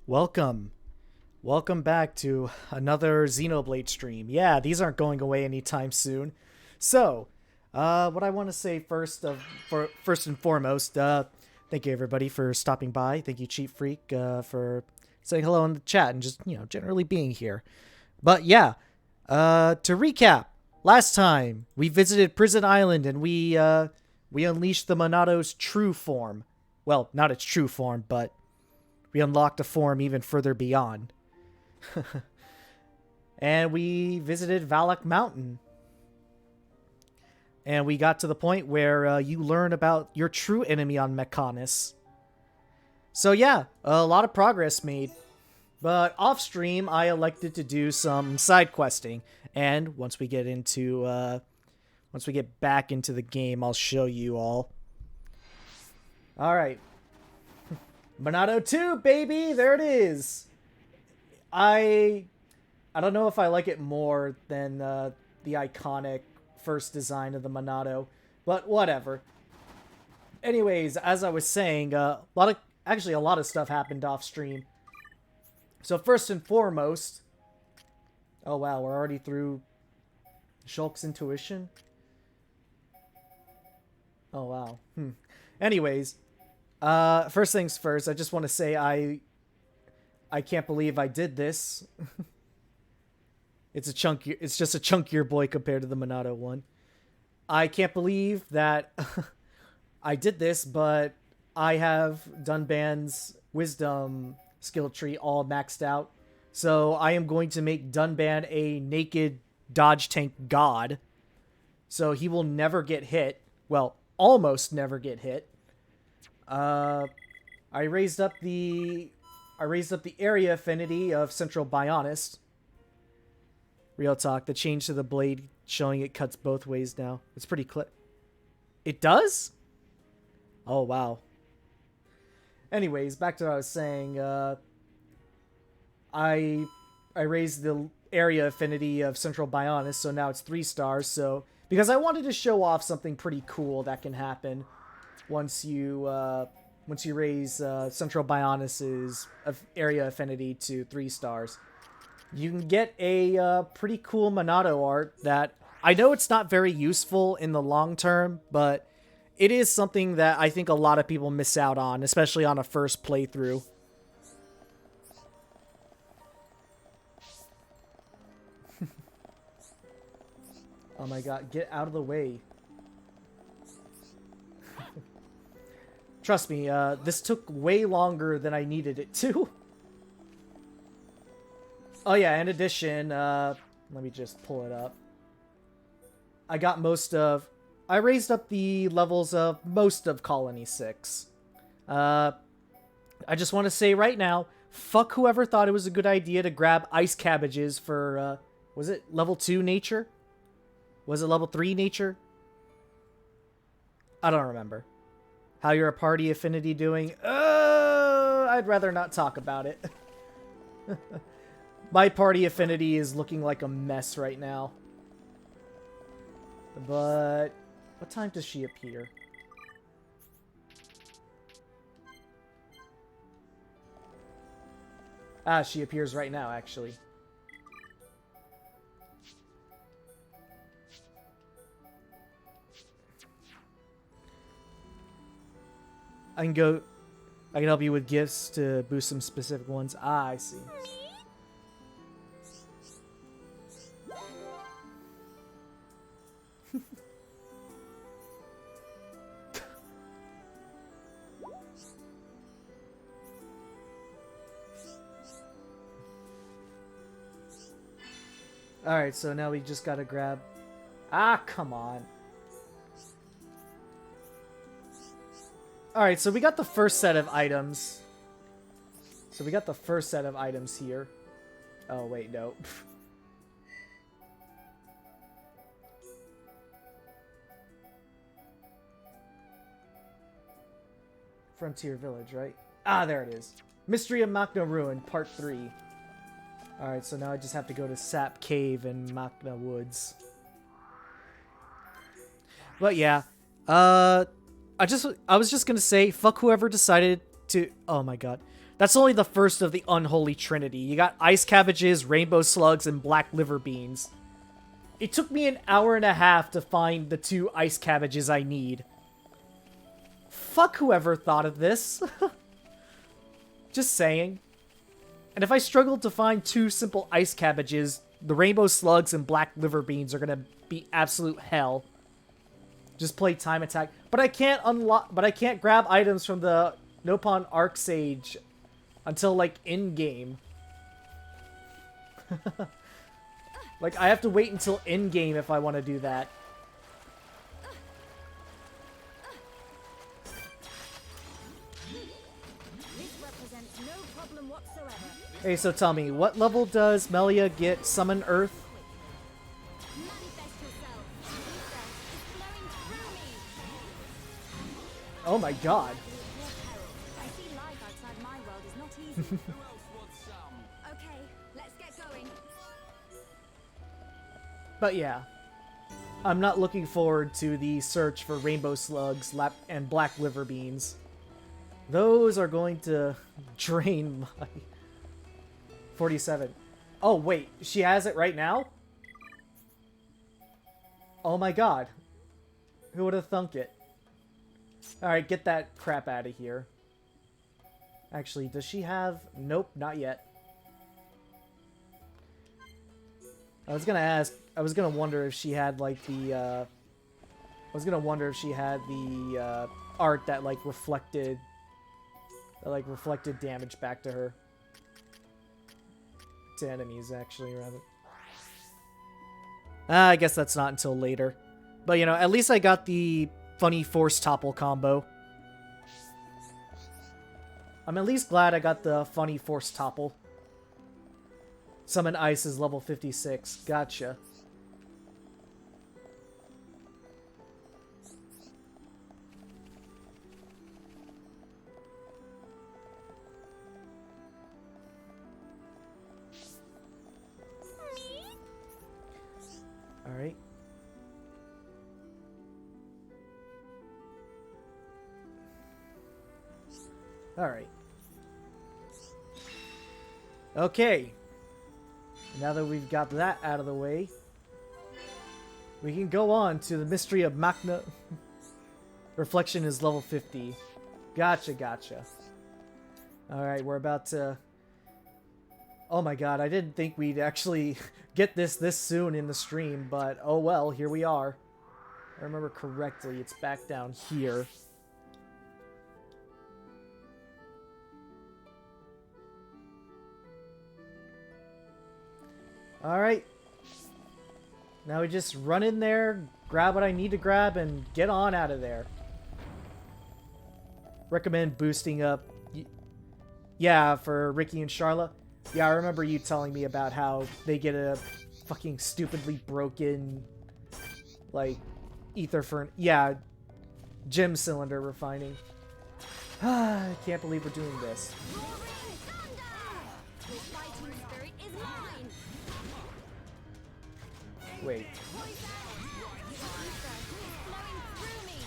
Welcome. Welcome back to another Xenoblade stream. Yeah, these aren't going away anytime soon. So, what I want to say first and foremost, thank you everybody for stopping by. Thank you, Cheap Freak, for saying hello in the chat and just, generally being here. But yeah, to recap, last time we visited Prison Island and we unleashed the Monado's true form. Well, not its true form, but we unlocked a form even further beyond. And we visited Valak Mountain. And we got to the point where you learn about your true enemy on Mechonis. So yeah, a lot of progress made. But off stream, I elected to do some side questing. And once we get back into the game, I'll show you all. All right. Monado 2, baby! There it is! I don't know if I like it more than the iconic first design of the Monado, but whatever. Anyways, as I was saying, a lot of stuff happened off stream. So first and foremost, oh wow, we're already through Shulk's intuition. Oh wow. Anyways, first things first, I just want to say I can't believe I did this. It's just a chunkier boy compared to the Monado one. I can't believe that I did this, but I have Dunban's wisdom skill tree all maxed out. So I am going to make Dunban a naked dodge tank god. So he will never get hit. Well, almost never get hit. I raised up the area affinity of Central Bionis. Real talk, the change to the blade showing it cuts both ways now. It's pretty clear. It does? Oh, wow. Anyways, back to what I was saying. I raised the area affinity of Central Bionis, so now it's 3 stars. So because I wanted to show off something pretty cool that can happen once you raise Central Bionis's area affinity to 3 stars. You can get a pretty cool Monado art that I know it's not very useful in the long term, but it is something that I think a lot of people miss out on, especially on a first playthrough. Oh my god, get out of the way. Trust me, this took way longer than I needed it to. Oh yeah, in addition, let me just pull it up. I raised up the levels of most of Colony 6. I just want to say right now, fuck whoever thought it was a good idea to grab ice cabbages for, was it level 2 nature? Was it level 3 nature? I don't remember. How your party affinity doing? I'd rather not talk about it. My party affinity is looking like a mess right now. But what time does she appear? Ah, she appears right now, actually. I can help you with gifts to boost some specific ones. Ah, I see. Alright, so now we just gotta grab... Ah, come on. Alright, so we got the first set of items. Here. Oh, wait, no. Frontier Village, right? Ah, there it is. Mystery of Machna Ruin, Part 3. Alright, so now I just have to go to Sap Cave and Machna Woods. But yeah, I was just gonna say, fuck whoever decided to... Oh my god. That's only the first of the unholy trinity. You got ice cabbages, rainbow slugs, and black liver beans. It took me an hour and a half to find the 2 ice cabbages I need. Fuck whoever thought of this. Just saying. And if I struggled to find 2 simple ice cabbages, the rainbow slugs and black liver beans are gonna be absolute hell. Just play time attack. But I can't grab items from the Nopon Arc Sage until, like, in-game. Like, I have to wait until in-game if I want to do that. This represents no problem whatsoever. Hey, so tell me, what level does Melia get Summon Earth? Manifest yourself. Ether is flowing through me. Oh my god. I see life outside my world is not easy. Okay, let's get going. But yeah. I'm not looking forward to the search for rainbow slugs and black liver beans. Those are going to drain my 47. Oh, wait. She has it right now? Oh my god. Who would have thunk it? Alright, get that crap out of here. Actually, does she have... Nope, not yet. I was gonna ask... I was gonna wonder if she had, like, the, I was gonna wonder if she had the, art that, like, reflected... That, like, reflected damage back to her. To enemies, actually, rather. I guess that's not until later. But, you know, at least I got the funny force topple combo. I'm at least glad I got the funny force topple. Summon Ice is level 56. Gotcha. Alright. Alright. Okay. Now that we've got that out of the way, we can go on to the mystery of Magna. Reflection is level 50. Gotcha, gotcha. Alright, we're about to... Oh my god, I didn't think we'd actually get this soon in the stream, but oh well, here we are. I remember correctly, it's back down here. Alright. Now we just run in there, grab what I need to grab, and get on out of there. Recommend boosting up... Yeah, for Ricky and Charla. Yeah, I remember you telling me about how they get a fucking stupidly broken, like, ether for... Yeah, gem cylinder refining. I can't believe we're doing this. Roaring thunder! The fighting spirit is mine. Wait. Ether is flowing through me.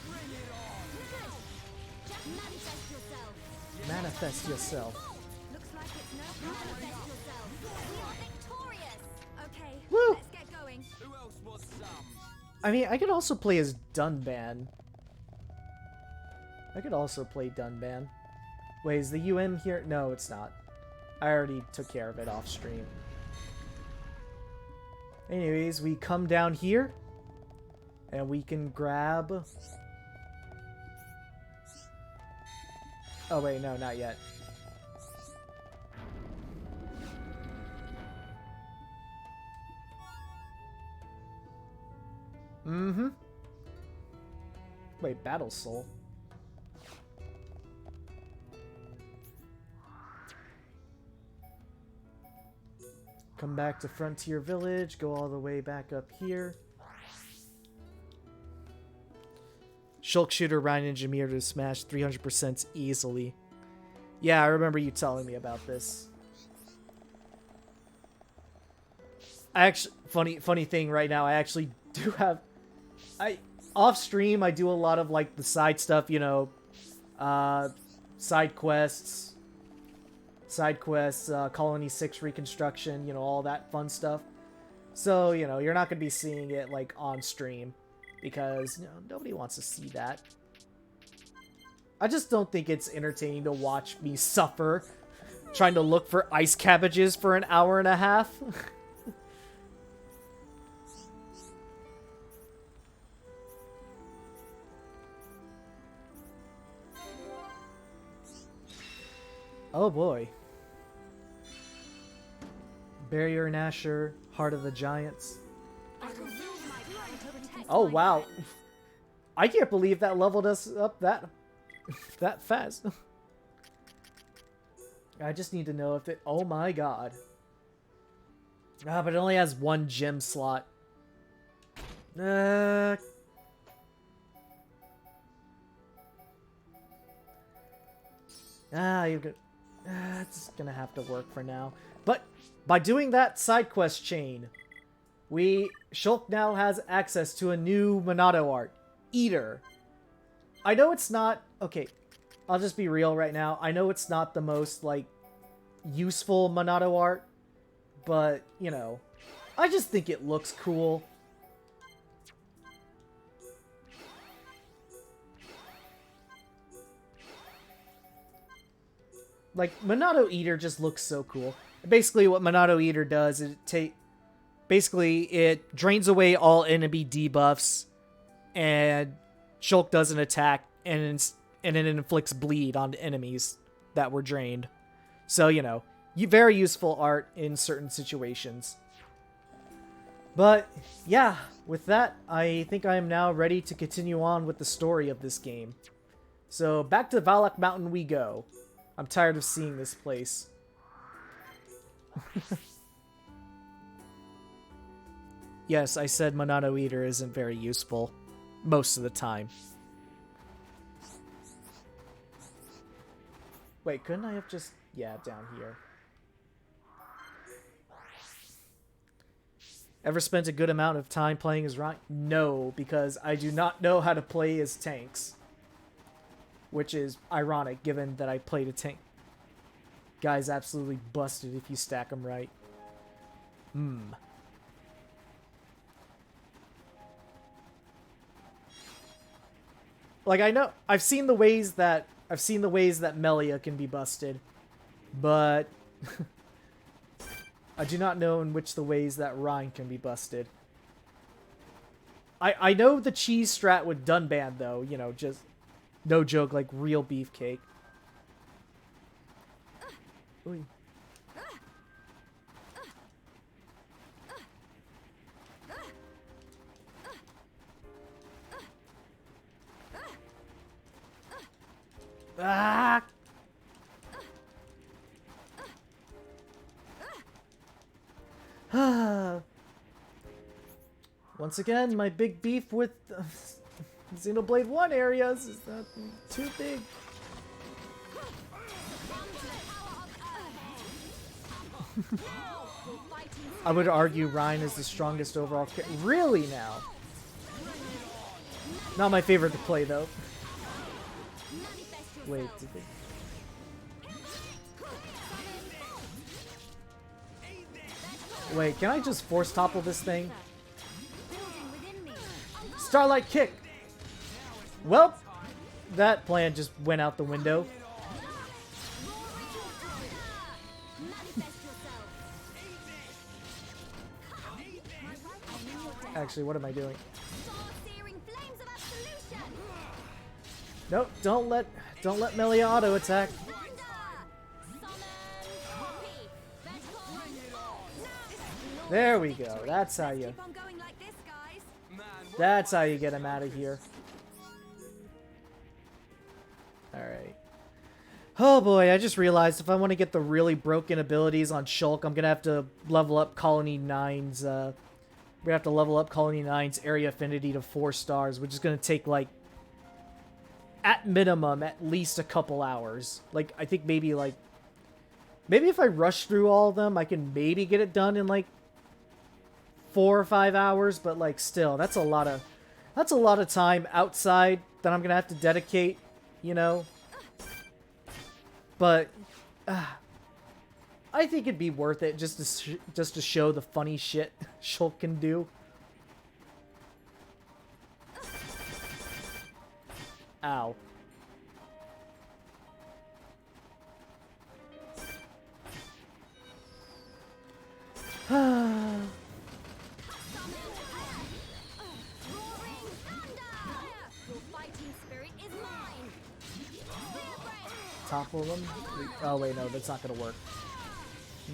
Bring it on. Good. Just manifest yourself. Manifest yourself. Looks like it's no manifest yourself. We are victorious. Okay, Woo! let's get going. Who else wants some? I mean, I could also play as Dunban. I could also play Dunban. Wait, is the UM here? No, it's not. I already took care of it off stream. Anyways, we come down here. And we can grab... Oh wait, no, not yet. Mm-hmm. Wait, Battle Soul. Come back to Frontier Village, go all the way back up here. Shulk Shooter, Ryan and Jameer to smash 300% easily. Yeah, I remember you telling me about this. I actually, funny thing right now, I actually do have... off stream, I do a lot of, like, the side stuff, you know, side quests, side quests, Colony 6 reconstruction, you know, all that fun stuff. So, you know, you're not going to be seeing it, like, on stream. Because, you know, nobody wants to see that. I just don't think it's entertaining to watch me suffer trying to look for ice cabbages for an hour and a half. Oh boy. Barrier Nasher, Heart of the Giants. I will use my power to protect Oh my wow. friends. I can't believe that leveled us up that fast. I just need to know if it... Oh my god. Ah, but it only has one gem slot. You're good. It's gonna have to work for now. But by doing that side quest chain, Shulk now has access to a new Monado art, Eater. I know it's not... Okay, I'll just be real right now. I know it's not the most, like, useful Monado art, but, you know, I just think it looks cool. Like, Monado Eater just looks so cool. Basically, what Monado Eater does is basically, it drains away all enemy debuffs, and Shulk does an attack, and it inflicts bleed on enemies that were drained. So, you know, very useful art in certain situations. But, yeah, with that, I think I am now ready to continue on with the story of this game. So, back to Valak Mountain we go. I'm tired of seeing this place. Yes, I said Monado Eater isn't very useful. Most of the time. Wait, couldn't I have just... Yeah, down here. Ever spent a good amount of time playing as Ryan? No, because I do not know how to play as tanks. Which is ironic, given that I played a tank. Guy's absolutely busted if you stack him right. Like, I know... I've seen the ways that Melia can be busted. But... I do not know in which the ways that Rhine can be busted. I know the cheese strat with Dunban, though. You know, just... No joke, like real beefcake. Ooh. Ah! Once again, my big beef with Xenoblade 1 areas is that too big. I would argue Ryan is the strongest overall character. Really now? Not my favorite to play though. Wait, did they... Wait, can I just force topple this thing? Starlight kick! Well, that plan just went out the window. Actually, what am I doing? Nope, don't let Melia auto attack. There we go. That's how you get him out of here. Alright. Oh boy, I just realized if I want to get the really broken abilities on Shulk, I'm gonna have to level up Colony 9's we're gonna have to level up Colony 9's area affinity to 4 stars, which is gonna take like at minimum at least a couple hours. Like I think maybe if I rush through all of them, I can maybe get it done in like 4 or 5 hours, but like still, that's a lot of time outside that I'm gonna have to dedicate, you know. But I think it'd be worth it just to show the funny shit Shulk can do. Ow. Topple them? Oh wait, no, that's not gonna work.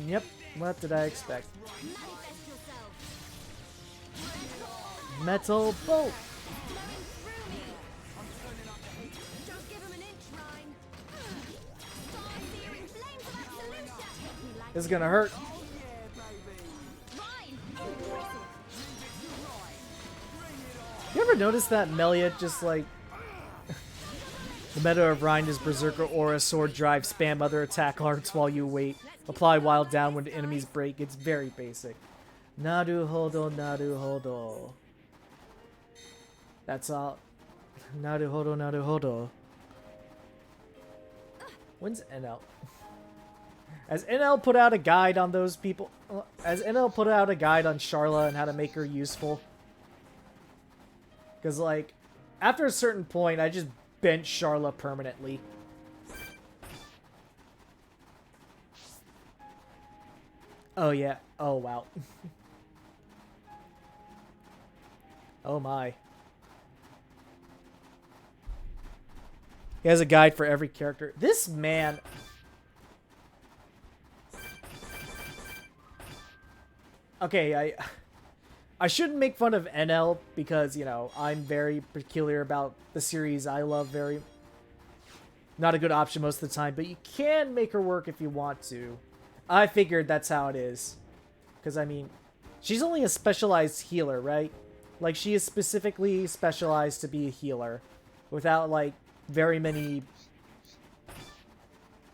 Yep, what did I expect? Metal bolt! This is gonna hurt. You ever notice that Melia just like the meta of Rind is Berserker Aura, Sword Drive, spam other attack arts while you wait, apply while down when enemies break. It's very basic. Naruhodo, naruhodo. That's all. Naruhodo, naruhodo. When's NL? Has NL put out a guide on those people? Has NL put out a guide on Sharla and how to make her useful? Because, like, after a certain point, I just bench Sharla permanently. Oh, yeah. Oh, wow. Oh, my. He has a guide for every character. This man... Okay, I shouldn't make fun of NL because, you know, I'm very peculiar about the series I love very... Not a good option most of the time, but you can make her work if you want to. I figured that's how it is. Because, I mean, she's only a specialized healer, right? Like, she is specifically specialized to be a healer. Without, like, very many...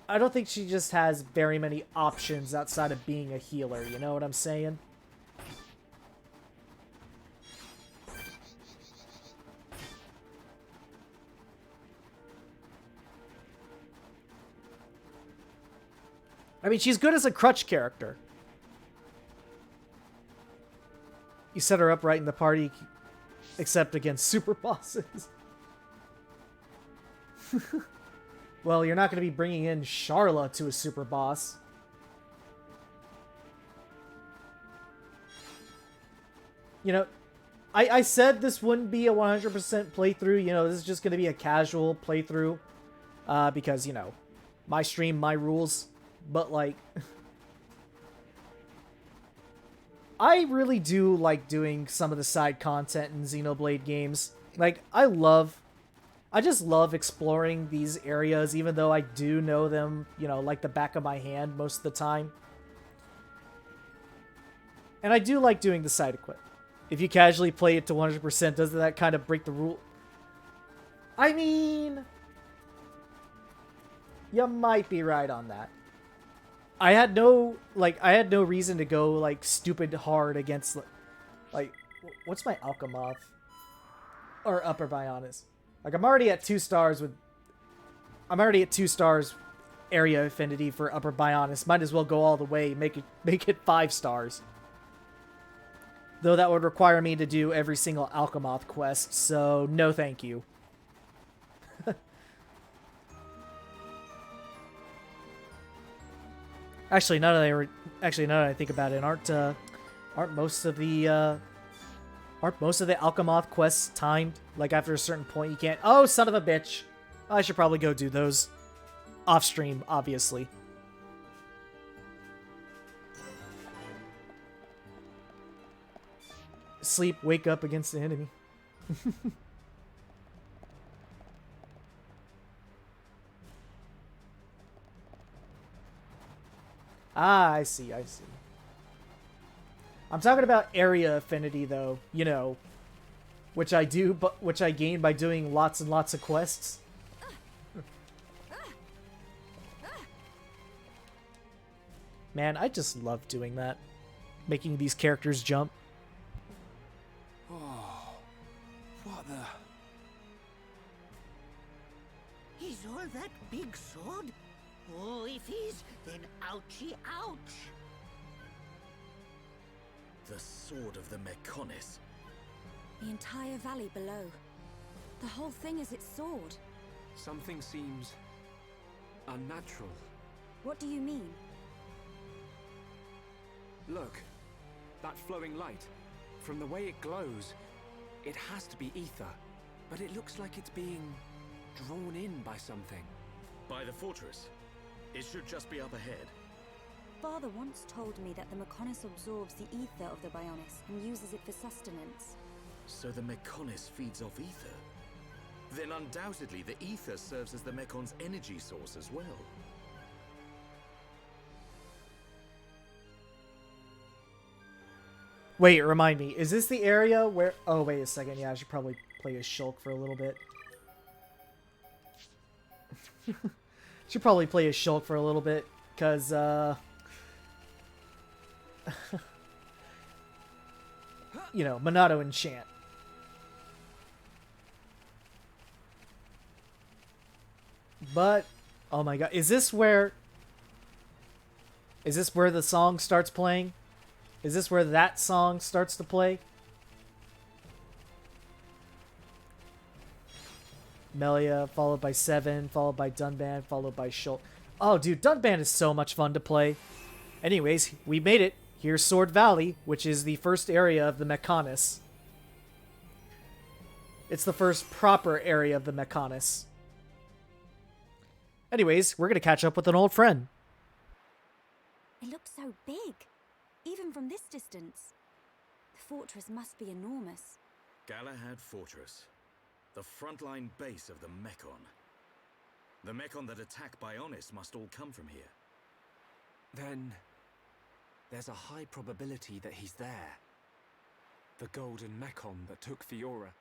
I don't think she just has very many options outside of being a healer, you know what I'm saying? I mean, she's good as a crutch character. You set her up right in the party, except against super bosses. Well, you're not going to be bringing in Sharla to a super boss. You know, I said this wouldn't be a 100% playthrough. You know, this is just going to be a casual playthrough. Because, you know, my stream, my rules. But, like, I really do like doing some of the side content in Xenoblade games. Like, I just love exploring these areas, even though I do know them, you know, like the back of my hand most of the time. And I do like doing the side equip. If you casually play it to 100%, doesn't that kind of break the rule? I mean, you might be right on that. I had no reason to go, like, stupid hard against, like, what's my Alchemoth? Or Upper Bionis. Like, I'm already at 2 stars area affinity for Upper Bionis. Might as well go all the way, make it 5 stars. Though that would require me to do every single Alchemoth quest, so no thank you. Actually, now that I think about it, aren't most of the Alchemoth quests timed? Like, after a certain point, you can't... Oh, son of a bitch! I should probably go do those off stream, obviously. Sleep, wake up against the enemy. Ah, I see. I'm talking about area affinity, though. You know, which I gain by doing lots and lots of quests. Man, I just love doing that. Making these characters jump. Oh, what the... Is all that big sword? Oh, if he's, then ouchie ouch. The sword of the Mechonis. The entire valley below. The whole thing is its sword. Something seems unnatural. What do you mean? Look, that flowing light. From the way it glows, it has to be ether. But it looks like it's being drawn in by something. By the fortress. It should just be up ahead. Father once told me that the Mechonis absorbs the ether of the Bionis and uses it for sustenance. So the Mechonis feeds off ether? Then undoubtedly the ether serves as the Mekon's energy source as well. Wait, remind me. Is this the area where... Oh, wait a second. Yeah, I should probably play as Shulk for a little bit. Should probably play as Shulk for a little bit, because, you know, Monado enchant. But, oh my god, is this where the song starts playing? Is this where that song starts to play? Melia, followed by Seven, followed by Dunban, followed by Shulk. Oh, dude, Dunban is so much fun to play. Anyways, we made it. Here's Sword Valley, which is the first area of the Mechonis. It's the first proper area of the Mechonis. Anyways, we're gonna catch up with an old friend. It looks so big, even from this distance. The fortress must be enormous. Galahad Fortress. The frontline base of the Mechon. The Mechon that attack Bionis must all come from here. Then there's a high probability that he's there. The golden Mechon that took Fiora.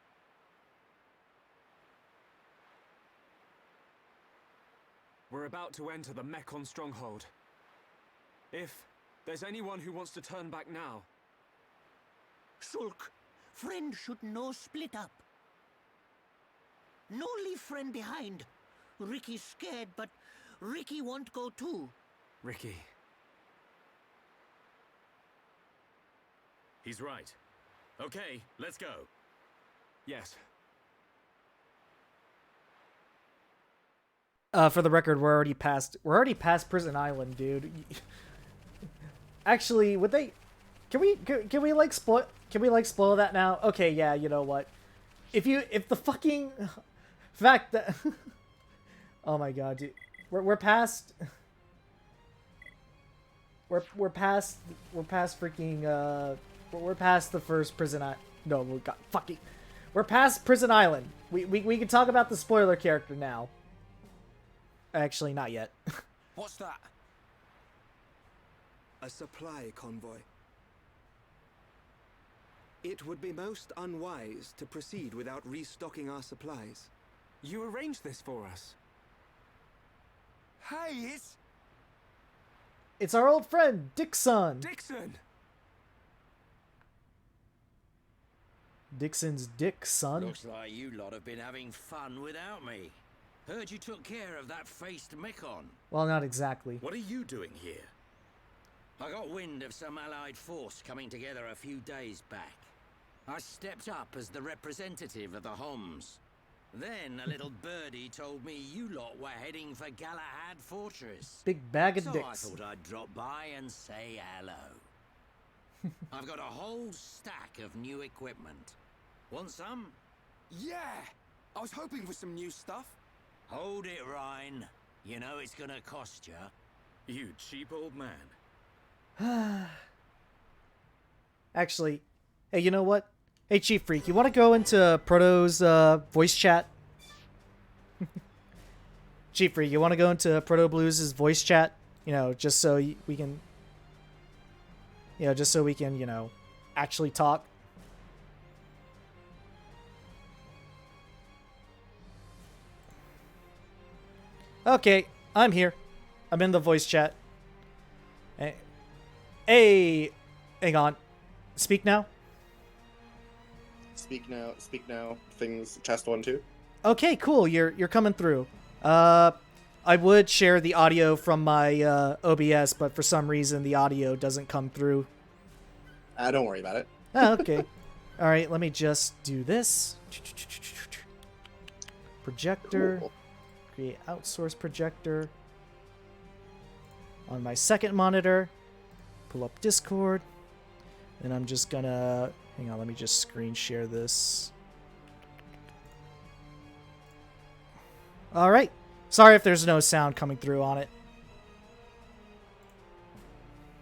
We're about to enter the Mechon stronghold. If there's anyone who wants to turn back now... Shulk, friend should no split up. No leave friend behind. Ricky's scared, but Ricky won't go too. Ricky. He's right. Okay, let's go. Yes. For the record, we're already past Prison Island, dude. Actually, would they? Can we like spoil that now? Okay, yeah. You know what? If the fucking fact that oh my god, dude, we're past freaking we're past the first prison. No, we got fucking. We're past Prison Island. We can talk about the spoiler character now. Actually, not yet. What's that? A supply convoy. It would be most unwise to proceed without restocking our supplies. You arranged this for us. Hey, It's our old friend, Dixon. Dixon! Dixon's dick, son. Looks like you lot have been having fun without me. Heard you took care of that faced Mechon. Well, not exactly. What are you doing here? I got wind of some allied force coming together a few days back. I stepped up as the representative of the Homs. Then a little birdie told me you lot were heading for Galahad Fortress. Big bag of So dicks. I thought I'd drop by and say hello. I've got a whole stack of new equipment. Want some? Yeah! I was hoping for some new stuff. Hold it, Ryan. You know it's gonna cost you. You cheap old man. Actually, hey, you know what? Hey, Chief Freak, you want to go into Proto's voice chat? Chief Freak, you want to go into Proto Blues' voice chat? You know, just so we can... You know, just so we can, you know, actually talk. Okay, I'm here. I'm in the voice chat. Hey, hang on. Speak now? Speak now. Things test 1 2. Okay, cool. You're coming through. I would share the audio from my OBS, but for some reason the audio doesn't come through. Don't worry about it. Oh, okay. All right, let me just do this. Projector. Cool. Create outsource projector. On my second monitor, pull up Discord. And I'm just gonna... Hang on, let me just screen share this. All right. Sorry if there's no sound coming through on it.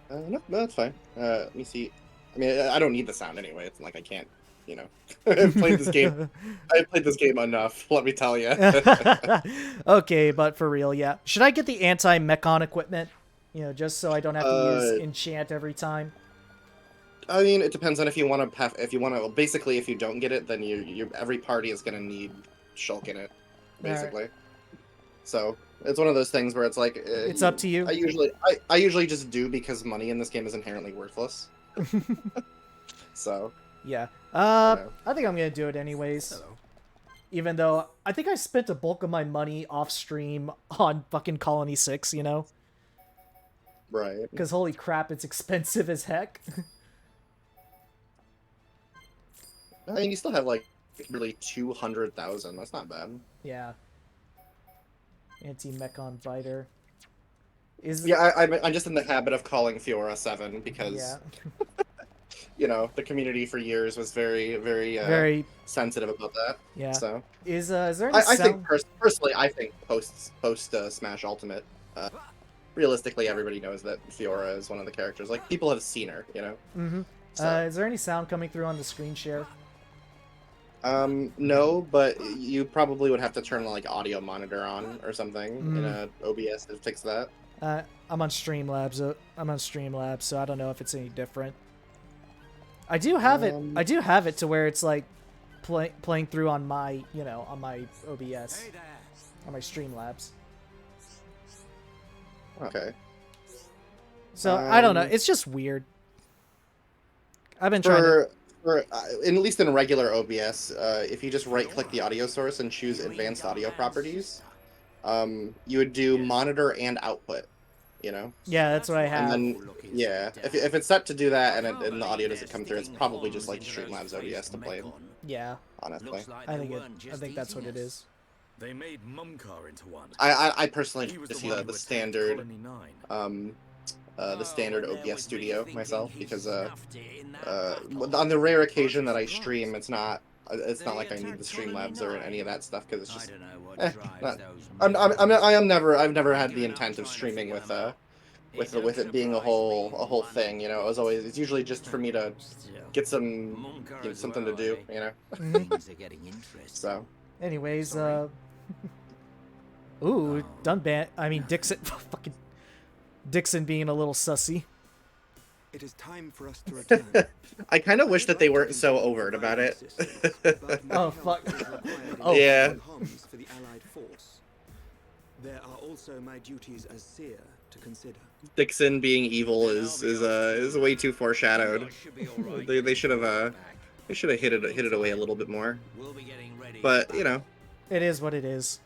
No, that's fine. Let me see. I mean, I don't need the sound anyway. It's like I can't, you know. I've played this game. I've played this game enough. Let me tell you. Okay, but for real, yeah. Should I get the anti-mechon equipment? You know, just so I don't have to use enchant every time. I mean, it depends on if you want to have. If you want to, basically, if you don't get it, then you every party is gonna need Shulk in it, basically. So it's one of those things where it's like it's up to you. I usually just do because money in this game is inherently worthless. So yeah, I think I'm gonna do it anyways. Hello. Even though I think I spent a bulk of my money off stream on fucking Colony 6, you know? right. Because holy crap, it's expensive as heck. I mean, you still have like really 200,000. That's not bad. Yeah. Anti-mechon fighter. Yeah, I'm just in the habit of calling Fiora 7 because Yeah. you know, the community for years was very Very sensitive about that. yeah. So Is there any I sound? think personally, I think post Smash Ultimate, realistically, everybody knows that Fiora is one of the characters. Like people have seen her, you know. Mm-hmm. So. Is there any sound coming through on the screen share? No, but you probably would have to turn like audio monitor on or something in a OBS to fix that. I'm on Streamlabs, so I don't know if it's any different. I do have it. I do have it to where it's like playing through on my, you know, on my OBS, on my Streamlabs. Okay. So I don't know. It's just weird. I've been trying to. At least in regular OBS, if you just right-click the audio source and choose Advanced Audio Properties, you would do Monitor and Output. You know. Yeah, that's what I have. And then, yeah, if it's set to do that and the audio doesn't come through, it's probably just like Streamlabs OBS to play. Yeah. Honestly, I think that's what it is. They made Mumkar into one. I personally He was just the see one who the attacked standard Colony 9. the standard OBS studio myself because on the rare occasion that I stream, it's not like I need the Streamlabs or any of that stuff because it's just I've never had the intent of streaming with it being a whole thing, you know. It's usually just for me to get some something to do, you know. So anyways, ooh, Dunban. I mean Dixon. Fucking Dixon being a little sussy. It is time for us to return. I kind of wish that they weren't so overt about it. Oh fuck. Oh yeah. For the Allied force. There are also my duties as seer to consider. Dixon being evil is way too foreshadowed. They should have hid it away a little bit more. But you know, it is what it is.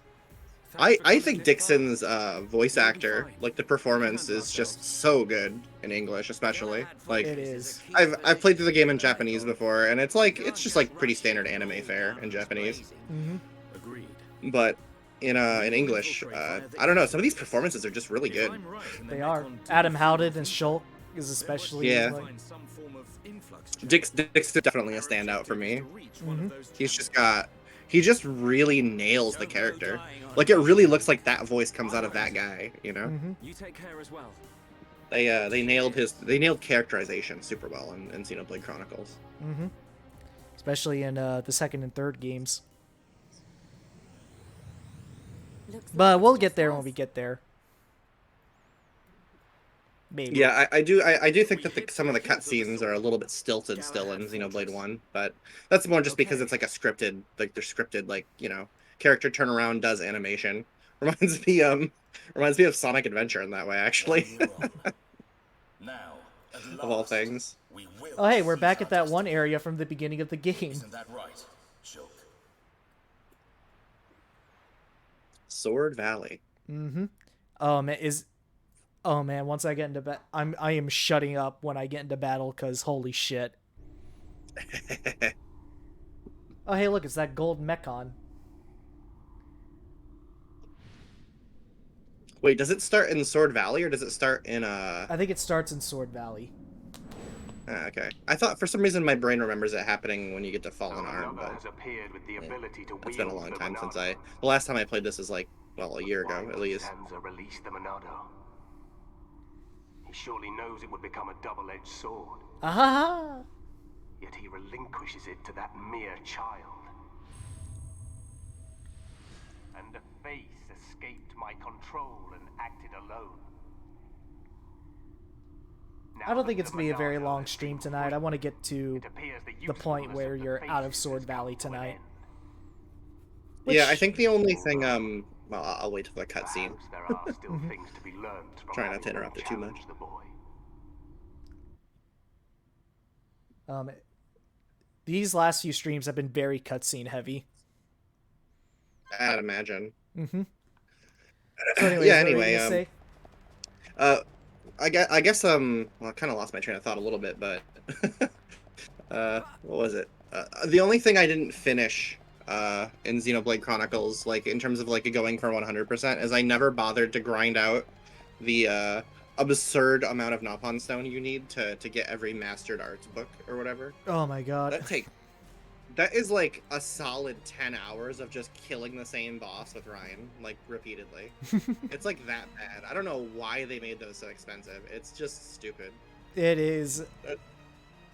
I think Dixon's voice actor, like the performance, is just so good in English, especially. Like It is. I've played through the game in Japanese before, and it's just like pretty standard anime fare in Japanese. Mm-hmm. Agreed. But in English, I don't know. Some of these performances are just really good. They are. Adam Howden and Shulk is especially. Yeah. Like, Dixon's definitely a standout for me. Mm-hmm. He just really nails the character. Like it really looks like that voice comes out of that guy, you know? Mm-hmm. You take care as well. They nailed characterization super well in Xenoblade Chronicles. Mm-hmm. Especially in the second and third games. But we'll get there when we get there. Maybe. Yeah, I do think that some of the cutscenes are a little bit stilted still in Xenoblade 1, but that's more just because it's like a scripted, like they're scripted, like, you know, character turnaround does animation. Reminds me of Sonic Adventure in that way, actually. Now, Of all things. Oh hey, we're back at that one area from the beginning of the game. Isn't that right, Shulk? Sword Valley. Mm-hmm. Oh man, oh man, once I get into I am shutting up when I get into battle because holy shit. Oh hey, look, it's that gold Mechon. Wait, does it start in Sword Valley or does it start in I think it starts in Sword Valley. Okay. I thought for some reason my brain remembers it happening when you get to Fallen Arm, Another but has appeared with the ability to it's been a wield long the time since Monado. the last time I played this is like, well, a year Why ago at would least. Zanza release the Monado? He surely knows it would become a double-edged sword. Aha! Yet he relinquishes it to that mere child. And the face escaped my control and acted alone. I don't think it's gonna be a very long stream tonight. I want to get to the point where you're out of Sword Valley tonight. Yeah, I think the only thing well, I'll wait for the cutscene. There are still things to be learned from Try not to having interrupt it too much. challenged the boy. These last few streams have been very cutscene heavy. I'd imagine. Mm-hmm. So anyways, Yeah, what were you anyway, gonna say? I guess well, I kind of lost my train of thought a little bit, but what was it? The only thing I didn't finish in Xenoblade Chronicles, like in terms of like going for 100%, is I never bothered to grind out the absurd amount of Nopon Stone you need to get every Mastered Arts book or whatever. Oh my god. That is like a solid 10 hours of just killing the same boss with Ryan, like repeatedly. It's like that bad. I don't know why they made those so expensive. It's just stupid. It is.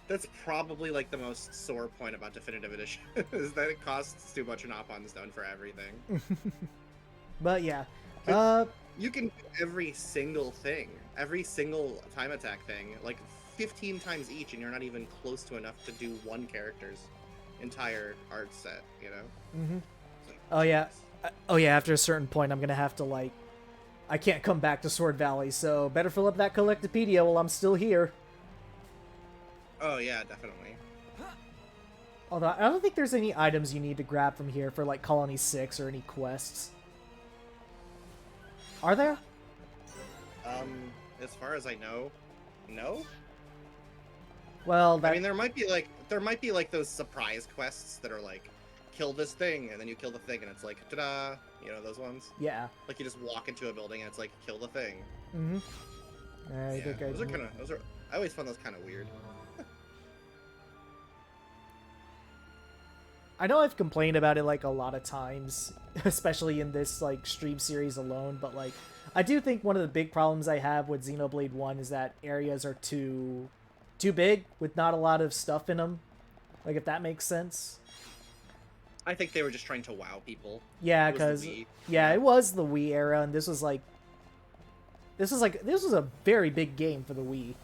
That's probably like the most sore point about Definitive Edition is that it costs too much Nopon Stone for everything. But yeah. You can do every single thing, every single time attack thing, like 15 times each, and you're not even close to enough to do one character's entire art set, you know? Mm-hmm. Oh yeah. Oh yeah, after a certain point I'm gonna have to like I can't come back to Sword Valley, so better fill up that Collectopedia while I'm still here. Oh yeah, definitely. Although I don't think there's any items you need to grab from here for like Colony 6 or any quests. Are there? As far as I know, no. Well, I mean, there might be like those surprise quests that are like, kill this thing, and then you kill the thing, and it's like, ta-da! You know those ones? Yeah. Like you just walk into a building, and it's like, kill the thing. Mm-hmm. I always found those kind of weird. I know I've complained about it like a lot of times, especially in this like stream series alone, but like I do think one of the big problems I have with Xenoblade 1 is that areas are too big with not a lot of stuff in them. Like if that makes sense. I think they were just trying to wow people. Yeah, because it was the Wii era, and this was a very big game for the Wii.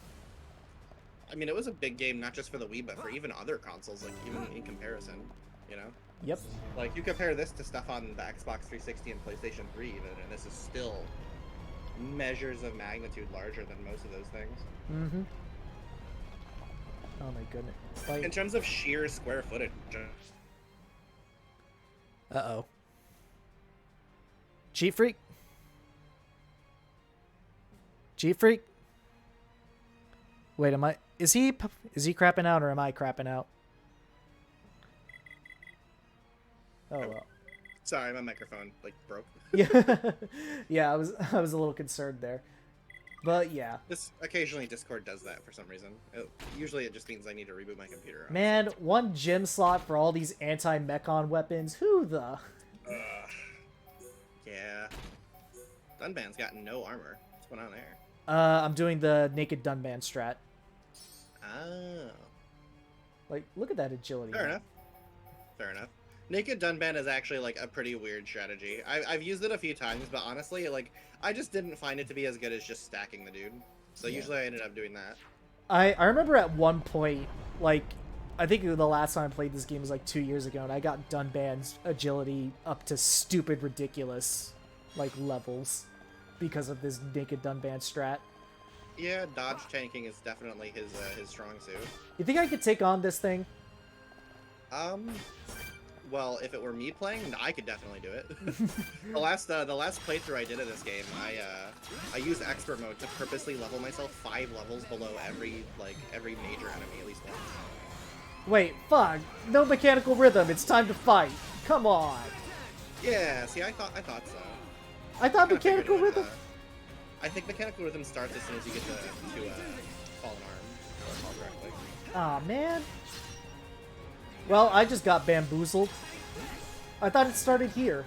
I mean, it was a big game not just for the Wii, but for even other consoles, like even in comparison, you know? Yep. Like you compare this to stuff on the Xbox 360 and PlayStation 3 even, and this is still measures of magnitude larger than most of those things. Mm-hmm. Oh my goodness. Like, in terms of sheer square footage. Uh-oh. Cheat Freak? Cheat Freak? Wait, is he crapping out or am I crapping out? Oh well. Sorry, my microphone like broke. Yeah. Yeah, I was a little concerned there. But yeah. Occasionally Discord does that for some reason. Usually it just means I need to reboot my computer. Man, one gym slot for all these anti-Mechon weapons. Who the? Yeah. Dunban's got no armor. What's going on there? I'm doing the naked Dunban strat. Oh. Like, look at that agility. Fair enough. Fair enough. Naked Dunban is actually like a pretty weird strategy. I've used it a few times, but honestly, like I just didn't find it to be as good as just stacking the dude. So usually I ended up doing that. I remember at one point, like I think the last time I played this game was like 2 years ago, and I got Dunban's agility up to stupid, ridiculous like levels because of this naked Dunban strat. Yeah, dodge tanking is definitely his strong suit. You think I could take on this thing? Well, if it were me playing, I could definitely do it. the last playthrough I did of this game, I used expert mode to purposely level myself 5 levels below every major enemy at least once. Wait, fuck! No mechanical rhythm. It's time to fight. Come on. Yeah, see, I thought so. I thought Kinda mechanical figured it rhythm. would, I think mechanical rhythm starts as soon as you get to Fallen Arm, if I recall correctly. Aw, man. Well, I just got bamboozled. I thought it started here.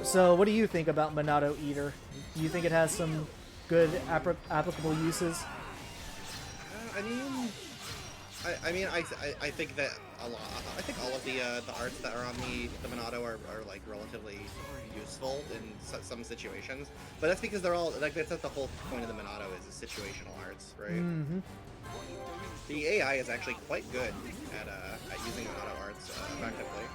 So, what do you think about Monado Eater? Do you think it has some good applicable uses? I think that a lot. I think all of the arts that are on the Monado are like relatively useful in some situations, but that's because they're all like that's the whole point of the Monado is situational arts, right? Mm-hmm. The AI is actually quite good at using Monado arts effectively,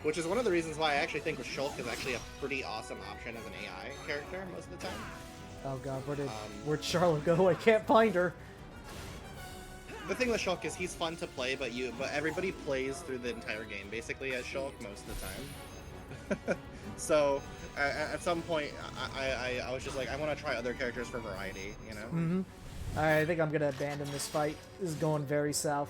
which is one of the reasons why I actually think Shulk is actually a pretty awesome option as an AI character most of the time. Oh god, where'd Charlotte go? I can't find her. The thing with Shulk is he's fun to play, but everybody plays through the entire game basically as Shulk most of the time. So at some point, I was just like, I want to try other characters for variety, you know. Mm-hmm. Alright, I think I'm gonna abandon this fight. This is going very south.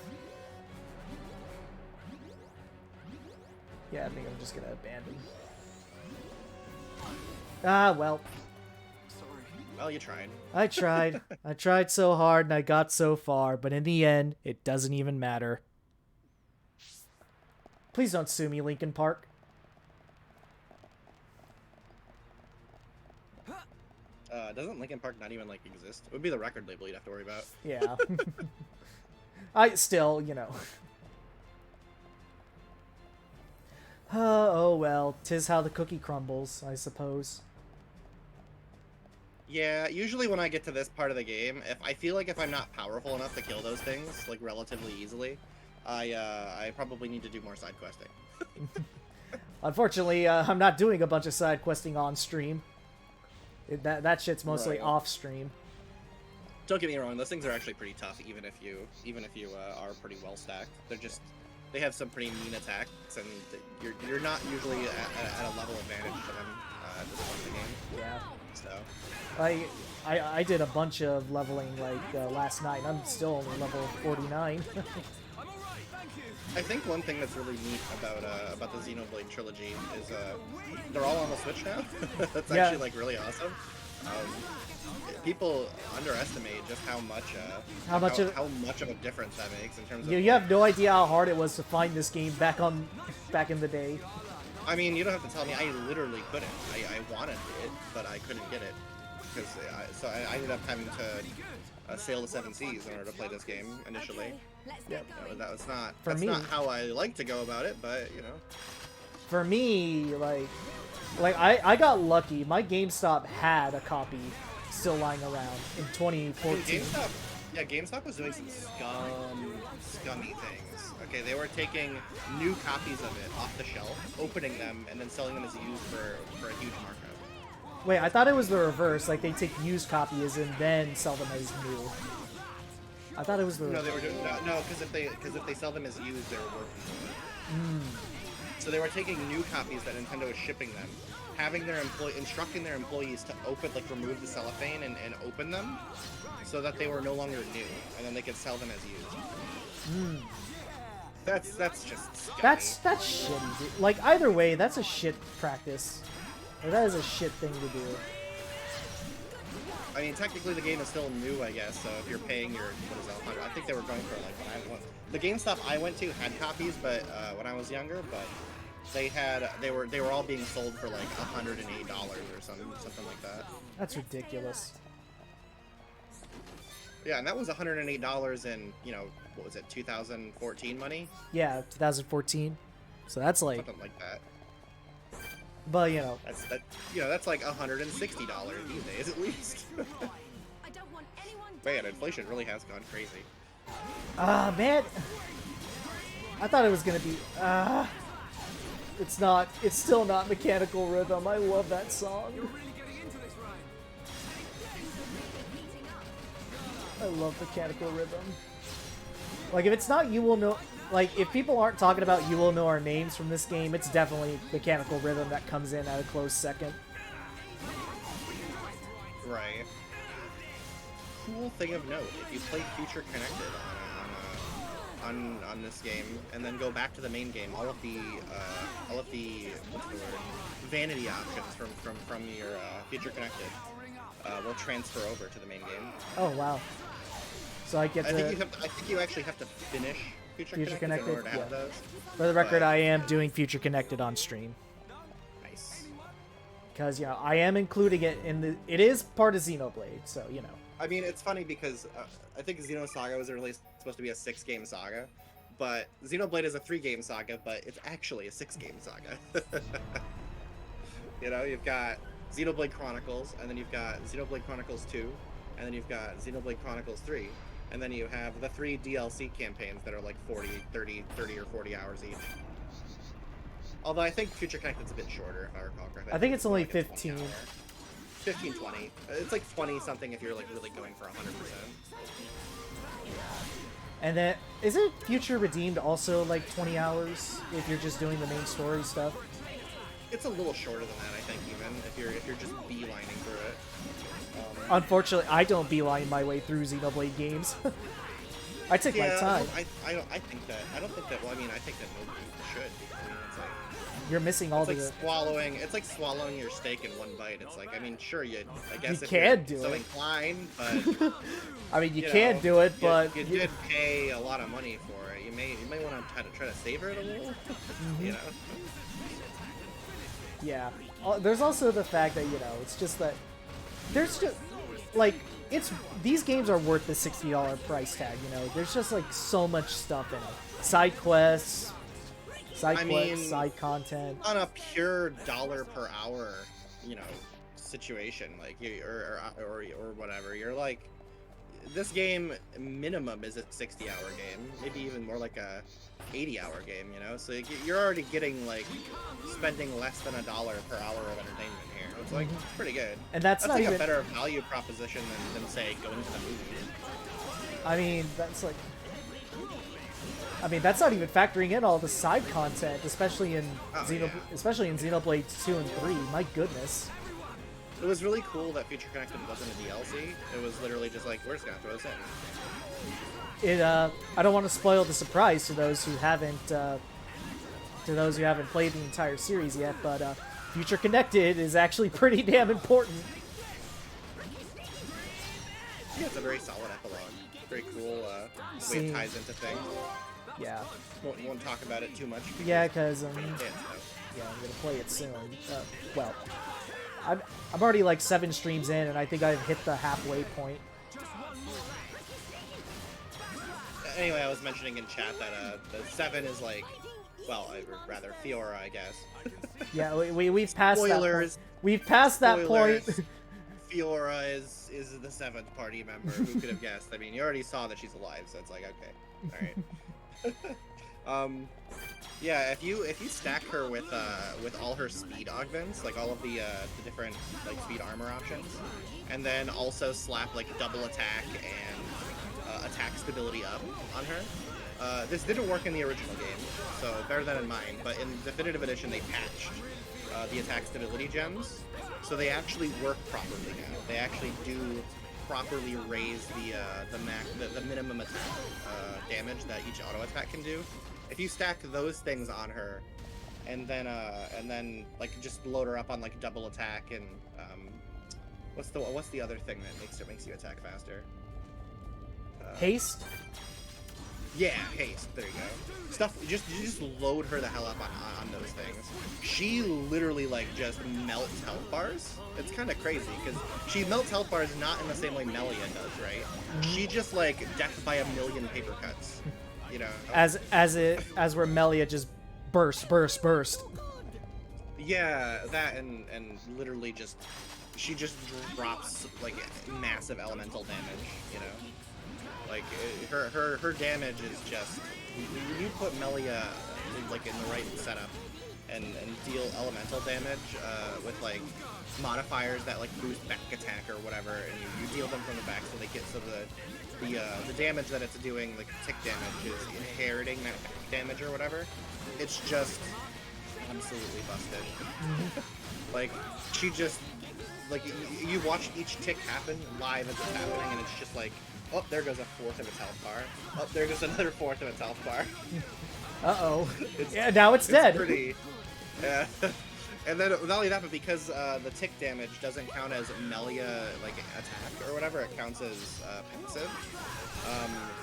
Yeah, I think I'm just gonna abandon. Ah, well. Well, you tried. I tried. I tried so hard and I got so far, but in the end, it doesn't even matter. Please don't sue me, Linkin Park. Doesn't Linkin Park not even, like, exist? It would be the record label you'd have to worry about. Yeah. I still, you know. Oh well, 'tis how the cookie crumbles, I suppose. Yeah, usually when I get to this part of the game, if I feel like if I'm not powerful enough to kill those things, like, relatively easily, I probably need to do more side questing. Unfortunately, I'm not doing a bunch of side questing on stream. That shit's mostly Right. off stream. Don't get me wrong; those things are actually pretty tough, even if you are pretty well stacked. They have some pretty mean attacks, and you're not usually at a level advantage to them at this point in the game. Yeah. So. I did a bunch of leveling like last night. I'm still only level 49. I think one thing that's really neat about the Xenoblade trilogy is they're all on the Switch now. That's Yeah. actually like really awesome. People underestimate just how much of a difference that makes in terms of. You have no idea how hard it was to find this game back in the day. I mean, you don't have to tell me. I literally couldn't. I wanted it, but I couldn't get it because I ended up having to sail the 7 seas in order to play this game initially. Okay, let's Yeah. get going. That's not how I like to go about it, but you know. For me, like I got lucky. My GameStop had a copy still lying around in 2014. GameStop was doing some scummy things. Okay, they were taking new copies of it off the shelf, opening them, and then selling them as used for a huge markup. Wait, I thought it was the reverse. Like they take used copies and then sell them as new. I thought it was the No, they were doing because if they sell them as used, they were worth more. So they were taking new copies that Nintendo was shipping them, having their instructing their employees to remove the cellophane and open them, so that they were no longer new, and then they could sell them as used. That's just scummy. That's shitty, dude. Like either way, that's a shit practice. Or that is a shit thing to do. I mean, technically the game is still new, I guess. So if you're paying your I think they were going for like the GameStop I went to had copies, but when I was younger, but they were all being sold for like $108 or something like that. That's ridiculous. Yeah, and that was $108 in what was it, 2014 money? Yeah, 2014. So that's like, Something like that. but That's like $160 these days at least. I don't want anyone Man, inflation really has gone crazy. Ah, man. I thought it was gonna be. It's not. It's still not Mechanical Rhythm. I love that song. I love Mechanical Rhythm. Like, if it's not You Will Know... Like, if people aren't talking about You Will Know Our Names from this game, it's definitely Mechanical Rhythm that comes in at a close second. Right. Cool thing of note, if you play Future Connected on this game, and then go back to the main game, all of the what's the word? Vanity options from your Future Connected will transfer over to the main game. Oh, wow. So I get to... I think you actually have to finish Future Connected in order to have those. For the record, I am doing Future Connected on stream. Nice. Because, you know, I am including it in the... It is part of Xenoblade, so, you know. I mean, it's funny because I think Xenosaga was originally supposed to be a 6-game saga, but Xenoblade is a 3-game saga, but it's actually a 6-game saga. You know, you've got Xenoblade Chronicles, and then you've got Xenoblade Chronicles 2, and then you've got Xenoblade Chronicles 3, and then you have the 3 DLC campaigns that are like 30 or 40 hours each. Although I think Future Connected's a bit shorter, if I recall correctly. I think it's only like 15. 15, 20. It's like 20 something if you're like really going for 100%. And then, isn't Future Redeemed also like 20 hours if you're just doing the main story stuff? It's a little shorter than that, I think, even if you're just beelining through it. Unfortunately, I don't beeline my way through Xenoblade games. I take my time. I don't think that. Well, I mean, I think that nobody should. I mean, it's like you're missing all it's like swallowing your steak in one bite. It's like, I mean, sure, I guess you if can you're do so it. inclined, but I mean, you can do it, but you did pay a lot of money for it. You may want to try to savor it a little. You know. Yeah. There's also the fact that, you know, it's just that there's just like these games are worth the $60 price tag. You know, there's just like so much stuff in it. Side quests, side content. On a pure dollar per hour, you know, situation, like or whatever, you're like, this game minimum is a 60-hour game, maybe even more like a 80-hour game, you know. So you're already getting like spending less than $1 per hour of entertainment here. It's like pretty good, and that's not like even a better value proposition than say going to the movie. I mean, that's not even factoring in all the side content, especially in Xenoblade 2 and 3. My goodness. It was really cool that Future Connected wasn't a DLC. It was literally just like, we're just gonna throw this in. I don't want to spoil the surprise to those who haven't played the entire series yet, but Future Connected is actually pretty damn important. Yeah, it's a very solid epilogue. Very cool way it ties into things. Yeah. Won't talk about it too much. Yeah, because I'm gonna play it soon. Well, I'm already like 7 streams in, and I think I've hit the halfway point. Anyway, I was mentioning in chat that the 7 is like, well, rather Fiora, I guess. Yeah, we've passed Spoilers. that point. We've passed that point. Fiora is the 7th party member. Who could have guessed? I mean, you already saw that she's alive, so it's like, okay, all right. Yeah, if you stack her with all her speed augments, like all of the different like speed armor options, and then also slap like double attack and attack stability up on her. This didn't work in the original game, so bear that in mind. But in Definitive Edition, they patched the attack stability gems, so they actually work properly now. They actually do properly raise the minimum attack damage that each auto attack can do. If you stack those things on her, and then like just load her up on like double attack and what's the other thing that makes you attack faster? Haste. Yeah, haste. There you go. Stuff. You just load her the hell up on those things. She literally like just melts health bars. It's kind of crazy because she melts health bars not in the same way Melia does, right? She just like death by a million paper cuts. You know. As where Melia just burst. Yeah, that and literally she just drops like massive elemental damage. You know. Like her damage is just when you put Melia like in the right setup and deal elemental damage with like modifiers that like boost back attack or whatever, and you deal them from the back so they get the damage that it's doing, like tick damage, is inheriting that back damage or whatever. It's just absolutely busted. Like she just like you watch each tick happen live as it's happening, and it's just like, oh, there goes a fourth of its health bar. Oh, there goes another fourth of its health bar. Uh-oh. Yeah, now it's dead. Pretty, yeah. And then not only that, but because the tick damage doesn't count as Melia like attack or whatever, it counts as passive.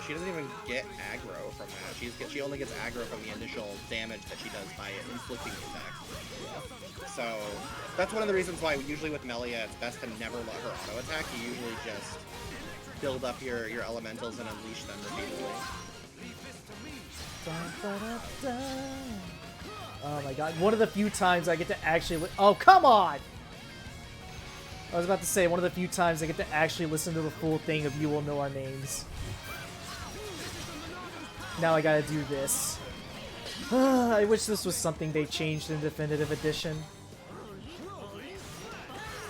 She doesn't even get aggro from that. She only gets aggro from the initial damage that she does by inflicting the attack. So that's one of the reasons why usually with Melia it's best to never let her auto attack. You usually just build up your elementals and unleash them repeatedly. Oh my god, one of the few times I get to actually oh, come on! I was about to say, one of the few times I get to actually listen to the full thing of You Will Know Our Names. Now I gotta do this. I wish this was something they changed in Definitive Edition.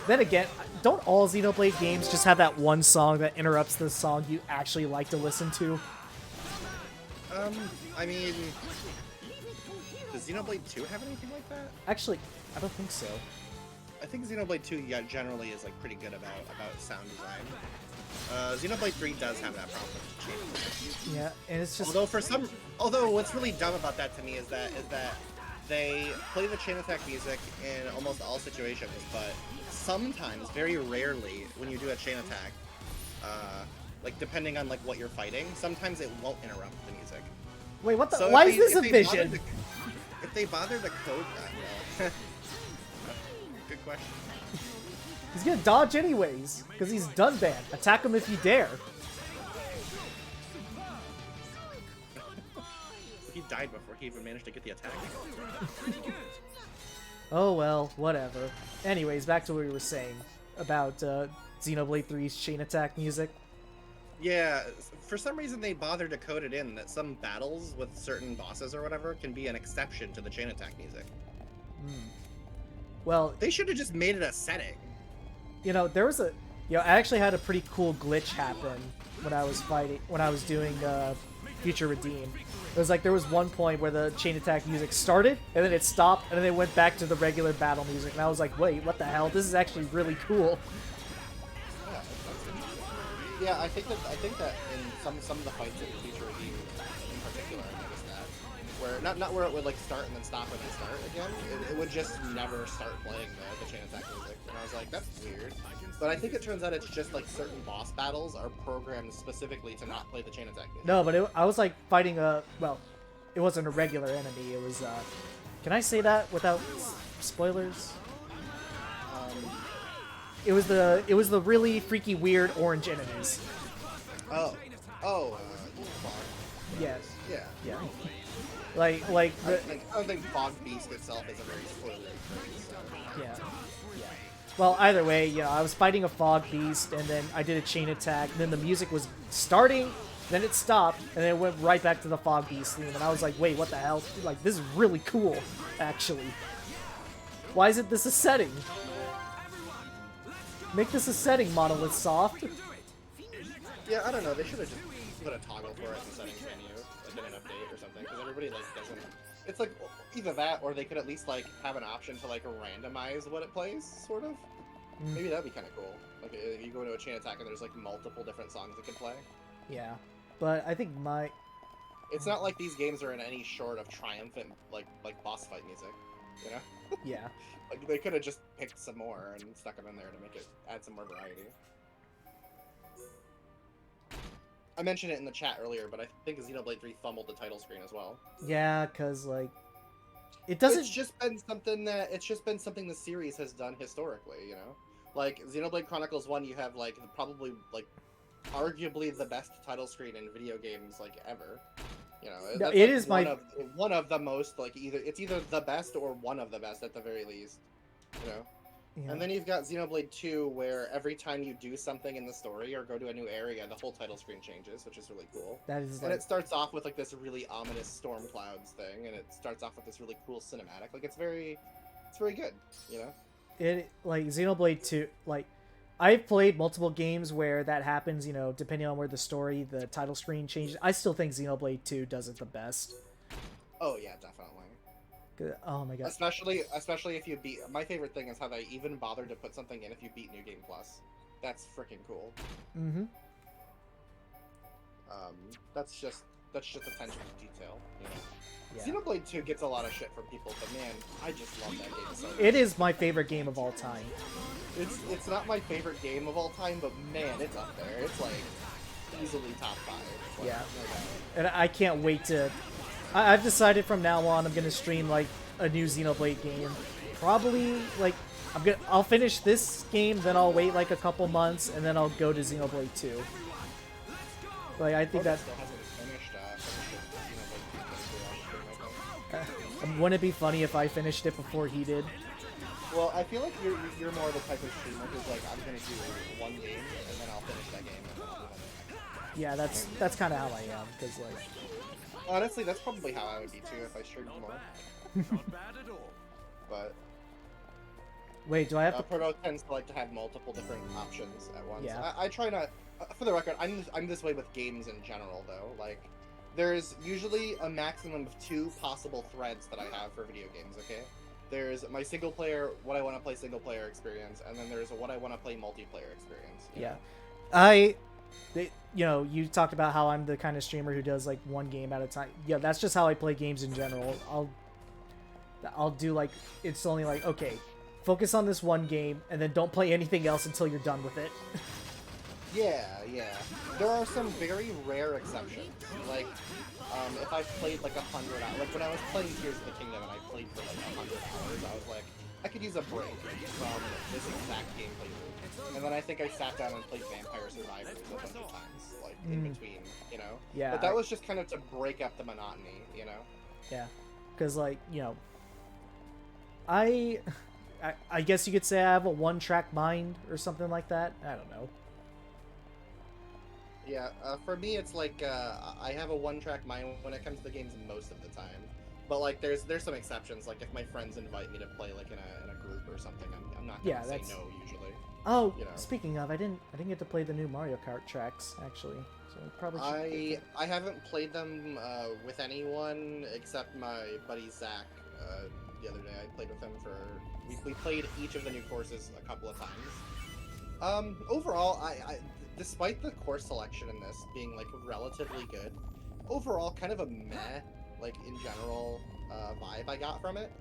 Then again, don't all Xenoblade games just have that one song that interrupts the song you actually like to listen to? I mean, does Xenoblade 2 have anything like that? Actually, I don't think so. I think Xenoblade 2 generally is like pretty good about sound design. Xenoblade 3 does have that problem with change. Yeah, and it's just although what's really dumb about that to me is that they play the chain attack music in almost all situations, but sometimes, very rarely, when you do a chain attack, like depending on like what you're fighting, sometimes it won't interrupt the music. Wait, what the? So why is this a vision? If they bother to code that, well, good question. He's gonna dodge anyways, because he's done bad. Attack him if you dare. He died before he even managed to get the attack. Oh well, whatever. Anyways, back to what we were saying about Xenoblade 3's chain attack music. Yeah, for some reason they bothered to code it in that some battles with certain bosses or whatever can be an exception to the chain attack music. Well, they should have just made it a setting. You know, there was I actually had a pretty cool glitch happen when I was doing Future Redeem. It was like there was one point where the chain attack music started, and then it stopped, and then it went back to the regular battle music, and I was like, wait, what the hell? This is actually really cool. Yeah, I think that in some of the fights in Future Redeem in particular, I noticed that. Where not where it would like start and then stop and then start again. It would just never start playing the chain attack music. And I was like, that's weird. But I think it turns out it's just like certain boss battles are programmed specifically to not play the chain attack music. No, but I was like fighting well, it wasn't a regular enemy. It was can I say that without spoilers? It was the really freaky weird orange enemies. Yes. Yeah. Like I don't think Fog Beast itself is a very spoilery phrase. So. Yeah. Well, either way, I was fighting a Fog Beast, and then I did a chain attack, and then the music was starting, then it stopped, and then it went right back to the Fog Beast theme, and I was like, wait, what the hell? Like, this is really cool, actually. Why isn't this a setting? Make this a setting, Monolith Soft. Yeah, I don't know, they should have just put a toggle for it in the settings menu, like in an update or something, because everybody, like, doesn't... It's like, either that, or they could at least, like, have an option to, like, randomize what it plays, sort of. Maybe that'd be kind of cool. Like, if you go into a chain attack and there's, like, multiple different songs it can play. Yeah, but I think It's not like these games are in any short of triumphant, like boss fight music, you know? Yeah. Like, they could have just picked some more and stuck them in there to make it, add some more variety. I mentioned it in the chat earlier, but I think Xenoblade 3 fumbled the title screen as well. Yeah, because, like, it doesn't... It's just been something the series has done historically, you know? Like, Xenoblade Chronicles 1, you have, like, probably, like, arguably the best title screen in video games, like, ever. You know, no, that's, it like, is one of the most, like, either the best or one of the best at the very least, you know? Yeah. And then you've got Xenoblade 2, where every time you do something in the story or go to a new area, the whole title screen changes, which is really cool. That is And like it starts off with like this really ominous storm clouds thing, and it starts off with this really cool cinematic. Like it's very good, you know. it like Xenoblade 2 like I've played multiple games where that happens, you know, depending on where the story, the title screen changes. I still think Xenoblade 2 does it the best. Oh yeah, definitely. Oh my god. Especially if you beat. My favorite thing is how they even bothered to put something in if you beat New Game Plus. That's freaking cool. Mm-hmm. That's just attention to detail. You know? Yeah. Xenoblade 2 gets a lot of shit from people, but man, I just love that game so much. It is my favorite game of all time. It's not my favorite game of all time, but man, it's up there. It's like easily top 5. Like, Yeah. no doubt. And I can't wait to... I've decided from now on I'm gonna stream like a new Xenoblade game. Probably like I'll finish this game, then I'll wait like a couple months, and then I'll go to Xenoblade 2. Like I think that Still hasn't finished Xenoblade 2, I think. wouldn't it be funny if I finished it before he did? Well, I feel like you're more the type of streamer who's like, I'm gonna do one game and then I'll finish that game. And then I'll do another. Yeah, that's kind of how I am, because like Honestly, that's probably how I would be too if I streamed more. Not bad at all. But wait, do I have to? Proto tends to like to have multiple different options at once. Yeah. I try not. For the record, I'm this way with games in general though. Like, there's usually a maximum of 2 possible threads that I have for video games. Okay. There's my single player, what I want to play single player experience, and then there's a what I want to play multiplayer experience. you Yeah, know? you know, you talked about how I'm the kind of streamer who does like one game at a time. Yeah, that's just how I play games in general. I'll do like, it's only like, okay, focus on this one game and then don't play anything else until you're done with it. Yeah. There are some very rare exceptions. Like, if I've played like 100 hours, like when I was playing Tears of the Kingdom and I played for like 100 hours, I was like, I could use a break from this exact gameplay loop. And then I think I sat down and played Vampire Survivors a bunch of times, like in between, you know? Yeah. But that was just kind of to break up the monotony, you know? Yeah, because like, you know, I guess you could say I have a one-track mind or something like that. I don't know. Yeah, for me, it's like I have a one-track mind when it comes to the games most of the time. But like, there's some exceptions. Like if my friends invite me to play like in a group or something, I'm not gonna say no usually. Oh, you know. Speaking of, I didn't get to play the new Mario Kart tracks actually. So probably should... I haven't played them with anyone except my buddy Zach. The other day, I played with him for we played each of the new courses a couple of times. Overall, I despite the course selection in this being like relatively good, overall kind of a meh, like in general vibe I got from it.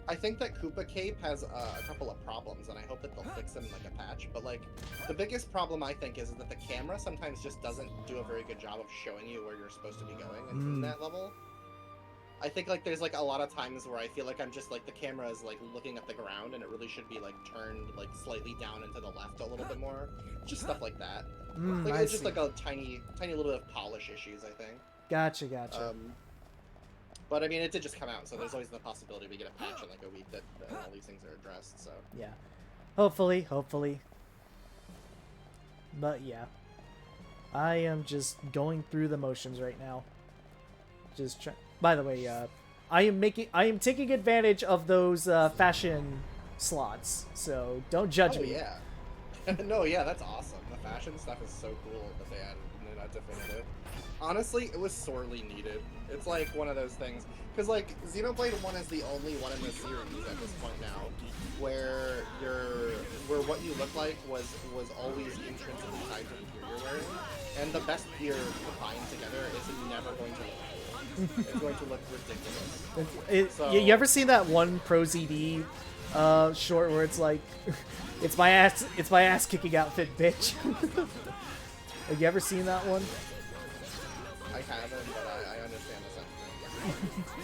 I think that Koopa Cape has a couple of problems, and I hope that they'll fix them in like a patch. But like the biggest problem I think is that the camera sometimes just doesn't do a very good job of showing you where you're supposed to be going in that level. I think like there's like a lot of times where I feel like I'm just like the camera is like looking at the ground and it really should be like turned like slightly down and to the left a little bit more. Just stuff like that. Like it's just like a tiny little bit of polish issues, I think. Gotcha. But I mean, it did just come out, so there's always the possibility we get a patch in like a week that all these things are addressed. So yeah, hopefully. But yeah, I am just going through the motions right now. Just try. By the way, I am taking advantage of those fashion slots, so don't judge me. Yeah. No, yeah, that's awesome. The fashion stuff is so cool that they added in that definitive. Honestly, it was sorely needed. It's like one of those things, because like Xenoblade 1 is the only one in the series at this point now where what you look like was always intrinsically tied to the gear you're wearing, and the best gear combined together is never going to look cool. It's going to look ridiculous. You ever seen that one Pro ZD short where it's like, it's my ass kicking outfit, bitch? Have you ever seen that one? I haven't, but I understand the sentiment.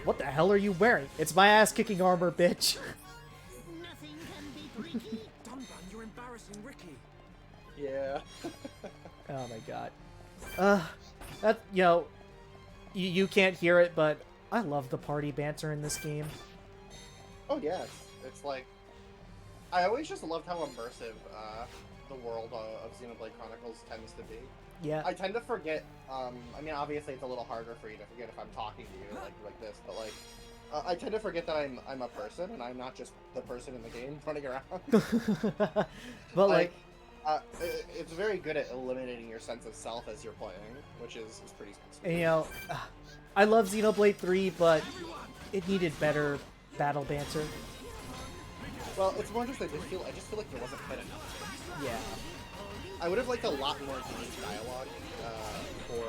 What the hell are you wearing? It's my ass kicking armor, bitch. Nothing can beat Ricky. Dunban, you're embarrassing Ricky. Yeah. Oh my god. That, you know, you can't hear it, but I love the party banter in this game. Oh yeah, it's like I always just loved how immersive the world of Xenoblade Chronicles tends to be. Yeah. I tend to forget. I mean, obviously, it's a little harder for you to forget if I'm talking to you like this, but like, I tend to forget that I'm a person and I'm not just the person in the game running around. But like, it's very good at eliminating your sense of self as you're playing, which is pretty. you know, I love Xenoblade 3, but it needed better battle banter. Well, it's more just I just feel like there wasn't quite enough. Yeah. I would have liked a lot more unique dialogue for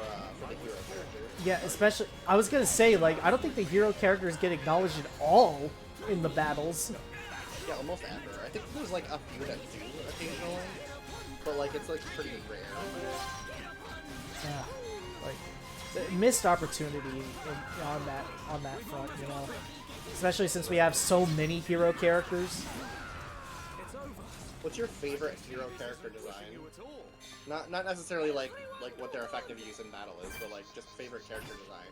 the hero character. Yeah, especially, I was gonna say, like, I don't think the hero characters get acknowledged at all in the battles. Yeah, almost ever. I think there's like a few that do occasionally, but like it's like pretty rare. Yeah, like, missed opportunity on that front, you know. Especially since we have so many hero characters. What's your favorite hero character design? Not necessarily like what their effective use in battle is, but like just favorite character design.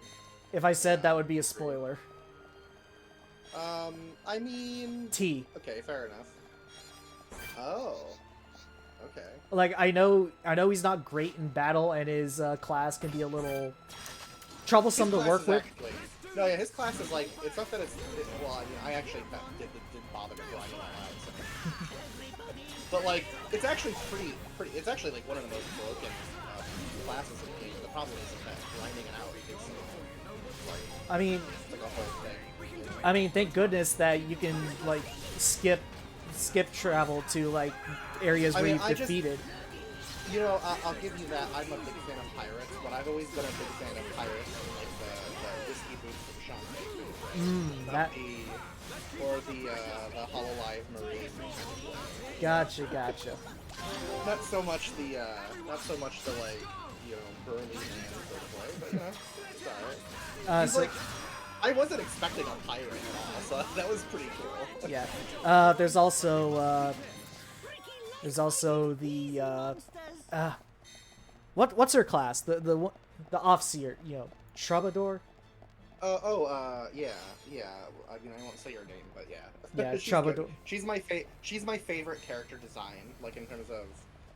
If I said that would be a spoiler. I mean... T. Okay, fair enough. Oh. Okay. Like, I know he's not great in battle, and his class can be a little troublesome to work with. Actually, no, yeah, his class is like, it's not that well, I mean, I actually didn't bother to go out of my life, so. But like, it's actually pretty, it's actually like one of the most broken classes in the game. The problem is that grinding it out is like, I mean, it's like a whole thing. I mean, thank goodness that you can like skip travel to like areas where you've defeated. You know, I'll give you that. I'm a big fan of pirates, but I've always been a big fan of pirates and like the whiskey boots from Shantae. That. Or the Hololive Marine. Gotcha. Not so much the like, you know, burly man sort of way, but you know, it's alright. So, like, I wasn't expecting a pirate at all, so that was pretty cool. Yeah. There's also the what's her class? The Offseer, you know, Troubadour. Yeah. I mean, I won't say her name, but yeah. Yeah, she's Troubadour. Good. She's my favorite character design, like in terms of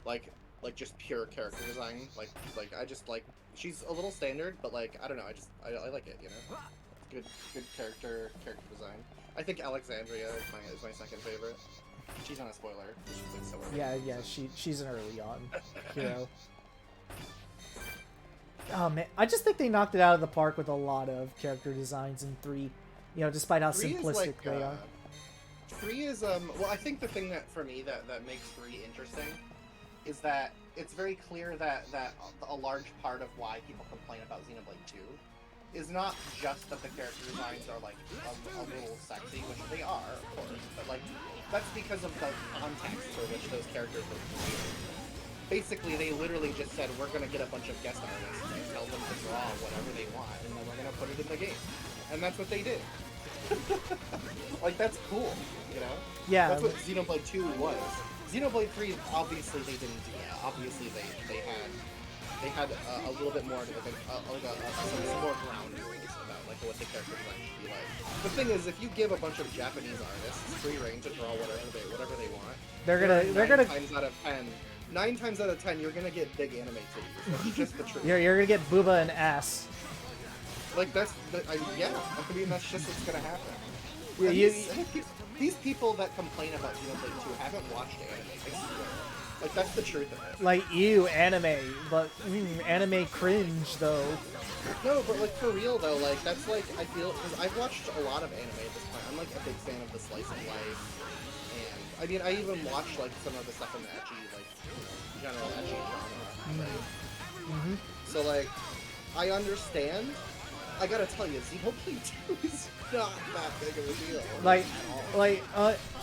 like just pure character design. Like I just like, she's a little standard, but like I don't know, I like it, you know. Good character design. I think Alexandria is my second favorite. She's not a spoiler. She's like so early. Yeah, she's an early on hero. Oh man, I just think they knocked it out of the park with a lot of character designs in 3. You know, despite how simplistic they are. 3 is well, I think the thing that for me that makes 3 interesting is that it's very clear that a large part of why people complain about Xenoblade 2 is not just that the character designs are like a little sexy, which they are, of course, but like that's because of the context for which those characters were created. Basically, they literally just said, we're going to get a bunch of guest artists and tell them to draw whatever they want, and then we're going to put it in the game. And that's what they did. Like, that's cool, you know? Yeah. That's what Xenoblade 2 was. Xenoblade 3, obviously they didn't do that. Obviously they had a little bit more, some more ground rules about like what the character design should be like. The thing is, if you give a bunch of Japanese artists free reign to draw whatever they want, they're gonna 9 times out of 10, you're gonna get big anime titties. That's just the truth. You're gonna get booba and ass. Like yeah. I mean, that's just what's gonna happen. Yeah, these people that complain about Xenoblade 2 haven't watched anime. I swear. Like that's the truth of it. Like ew, anime, but anime cringe though. No, but like for real though, like that's like I feel because I've watched a lot of anime at this point. I'm like a big fan of the slice of life, and I mean I even watch like some of the stuff in the ecchi, like general ecchi genre, right? So like I understand. I gotta tell you, Xenoblade 2 is not that big of a deal.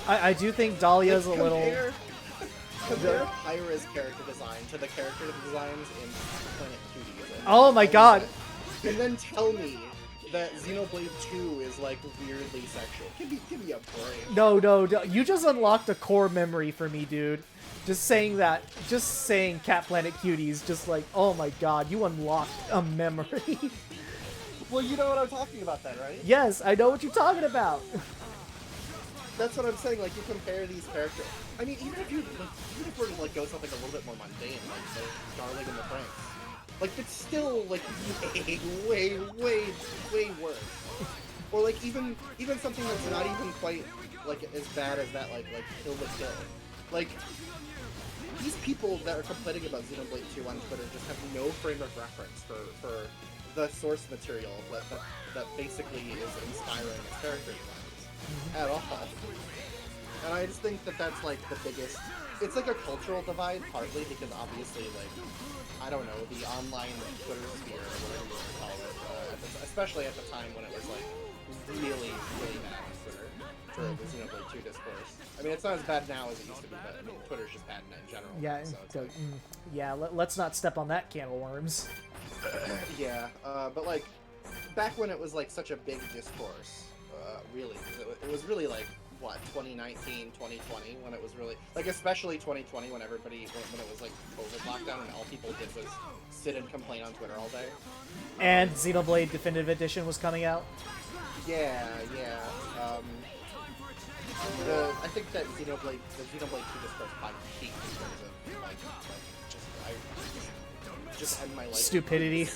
I do think Dahlia's like, a little. Compare Pyra's character design to the character designs in Planet Cuties. Oh my god! And then tell me that Xenoblade 2 is like weirdly sexual. Give me a break. No, you just unlocked a core memory for me, dude. Just saying Cat Planet Cuties, just like, oh my god, you unlocked a memory. Well, you know what I'm talking about then, right? Yes, I know what you're talking about. that's what I'm saying. Like, you compare these characters. I mean, even if we're to, like, go something a little bit more mundane, like Darling in the Franxx, like, it's still, like, way worse. Or, like, even something that's not even quite, like, as bad as that, like Kill the Kill. Like, these people that are complaining about Xenoblade 2 on Twitter just have no frame of reference for the source material that basically is inspiring its character designs at all. And I just think that that's, like, the biggest... It's, like, a cultural divide, partly, because obviously, like, I don't know, the online Twitter sphere, or whatever you want to call it, especially at the time when it was, like, really bad on Twitter for the Xenoblade 2 discourse. I mean, it's not as bad now as it used to be, but I mean, Twitter's just bad in general. Yeah, so it's like, yeah. Let's not step on that can of worms. yeah, but like back when it was like such a big discourse, really, 'cause it was really like what 2019, 2020 when it was really like, especially 2020 when everybody when it was like COVID lockdown and all people did was sit and complain on Twitter all day. And Xenoblade Definitive Edition was coming out. Yeah. I think that the Xenoblade 2 discourse probably peaked in terms of like just end my life. Stupidity.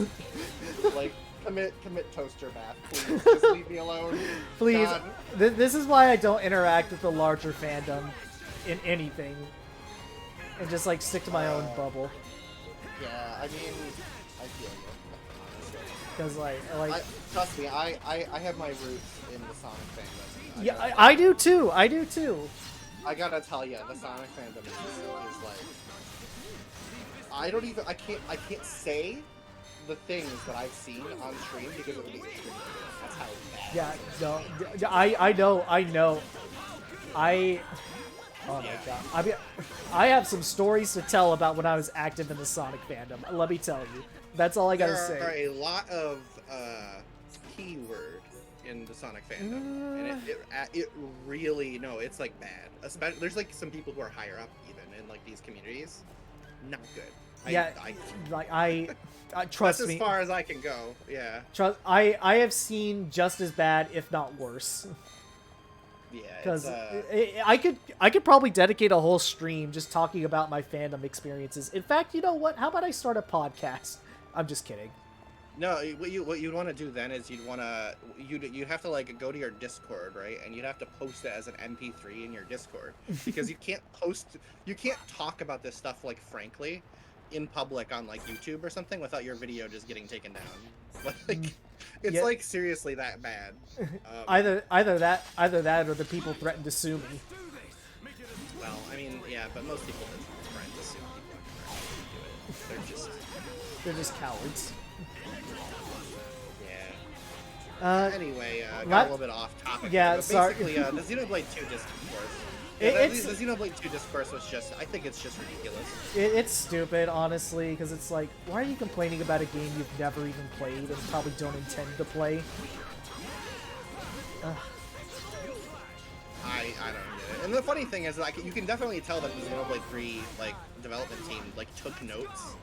Like commit toaster bath, please. Just leave me alone. Please. God. This is why I don't interact with the larger fandom in anything, and just like stick to my own bubble. Yeah, I mean, I feel you. Because trust me, I have my roots in the Sonic fandom. I do too. I do too. I gotta tell you, the Sonic fandom is like, I can't say the things that I've seen on stream because it would be extremely good. That's how bad. Yeah, no, I know. Oh my god. I mean, I have some stories to tell about when I was active in the Sonic fandom. Let me tell you. That's all I gotta say. There are a lot of keyword in the Sonic fandom, and it really it's like bad. Especially there's like some people who are higher up even in like these communities. Not good. I trust me. As far as I can go. Yeah. Trust. I have seen just as bad, if not worse. Yeah. Because I could probably dedicate a whole stream just talking about my fandom experiences. In fact, you know what? How about I start a podcast? I'm just kidding. No, what you'd want to do then is you'd have to like go to your Discord, right? And you'd have to post it as an MP3 in your Discord because you can't talk about this stuff like frankly in public on like YouTube or something without your video just getting taken down. Like it's like seriously that bad. Either that or the people threaten to sue me. Well, I mean, yeah, but most people threaten to sue people and do it. They're just cowards. Anyway, got a little bit off topic. Yeah, but sorry. basically, the Xenoblade 2 discourse. The Xenoblade 2 discourse was just, I think it's just ridiculous. It's stupid, honestly, because it's like, why are you complaining about a game you've never even played and probably don't intend to play? I don't get it. And the funny thing is, like, you can definitely tell that the Xenoblade 3 like development team like took notes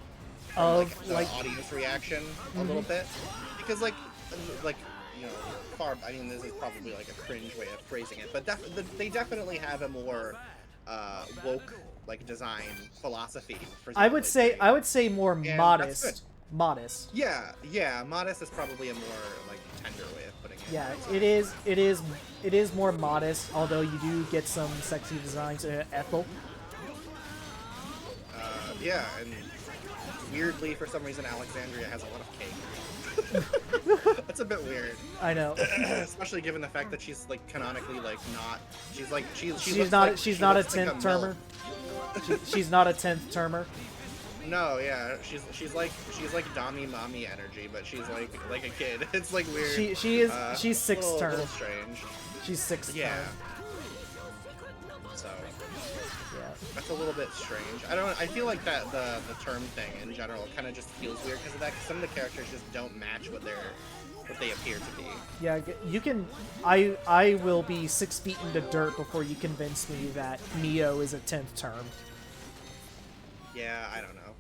from, the audience reaction a little bit, because like you know, I mean, this is probably like a cringe way of phrasing it, but they definitely have a more woke like design philosophy for Xenoblade I would say more modest. Modest. Yeah, modest is probably a more like tender way of putting it. Yeah, it is more modest, although you do get some sexy designs. Ethel. Yeah, and weirdly, for some reason, Alexandria has a lot of cake. That's a bit weird. I know. Especially given the fact that she's like canonically like not. She's not a 10th termer. She's not a 10th termer. No, yeah, she's like Dami mommy energy, but she's like a kid. It's like weird. She's 6th term. Little strange. She's 6th term. So that's a little bit strange. I feel like that the term thing in general kind of just feels weird because of that. 'Cause some of the characters just don't match what they appear to be. Yeah, you can. I will be 6 feet into dirt before you convince me that Mio is a 10th term. Yeah, I don't know.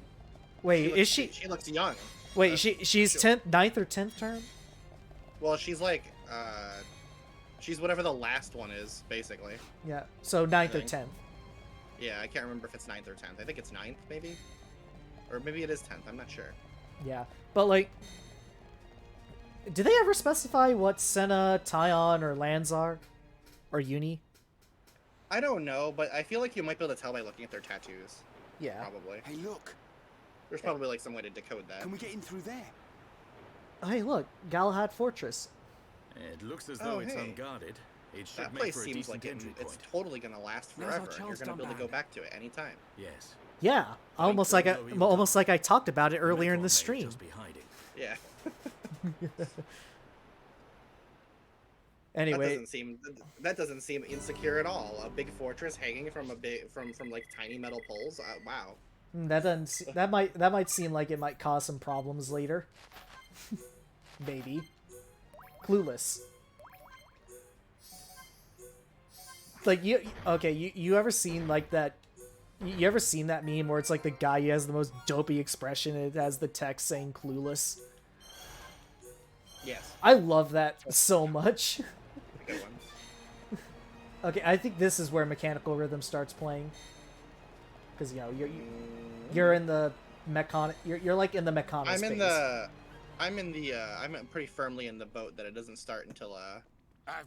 Wait, She looks young. Wait, she's 9th or 10th term? Well, she's like She's whatever the last one is, basically. Yeah, so 9th or Thing. 10th. Yeah, I can't remember if it's 9th or 10th. I think it's 9th, maybe? Or maybe it is 10th, I'm not sure. Yeah, but like, do they ever specify what Senna, Tyon, or Lanz are? Or Uni? I don't know, but I feel like you might be able to tell by looking at their tattoos. Yeah. Probably. Hey, look. There's probably like some way to decode that. Can we get in through there? Hey, look, Galahad Fortress. It looks as though Oh, it's hey. unguarded. It should That make place for a seems decent like entry it's point. totally gonna last Now's our forever, and you're chance, gonna be able to go Dumbag. back to it anytime. Yes. Yeah, almost like although I talked about it earlier in Mekon the may stream. just be hiding. Yeah. Anyway, that doesn't seem insecure at all. A big fortress hanging from from like tiny metal poles. Wow. that doesn't. That might seem like it might cause some problems later. Maybe. Clueless. Like you ever seen like that? You ever seen that meme where it's like the guy who has the most dopey expression and it has the text saying "clueless"? Yes. I love that so much. Good one. Okay, I think this is where Mechanical Rhythm starts playing. Because you're in the Mechanic. You're like in the Mechanic space. I'm pretty firmly in the boat that it doesn't start until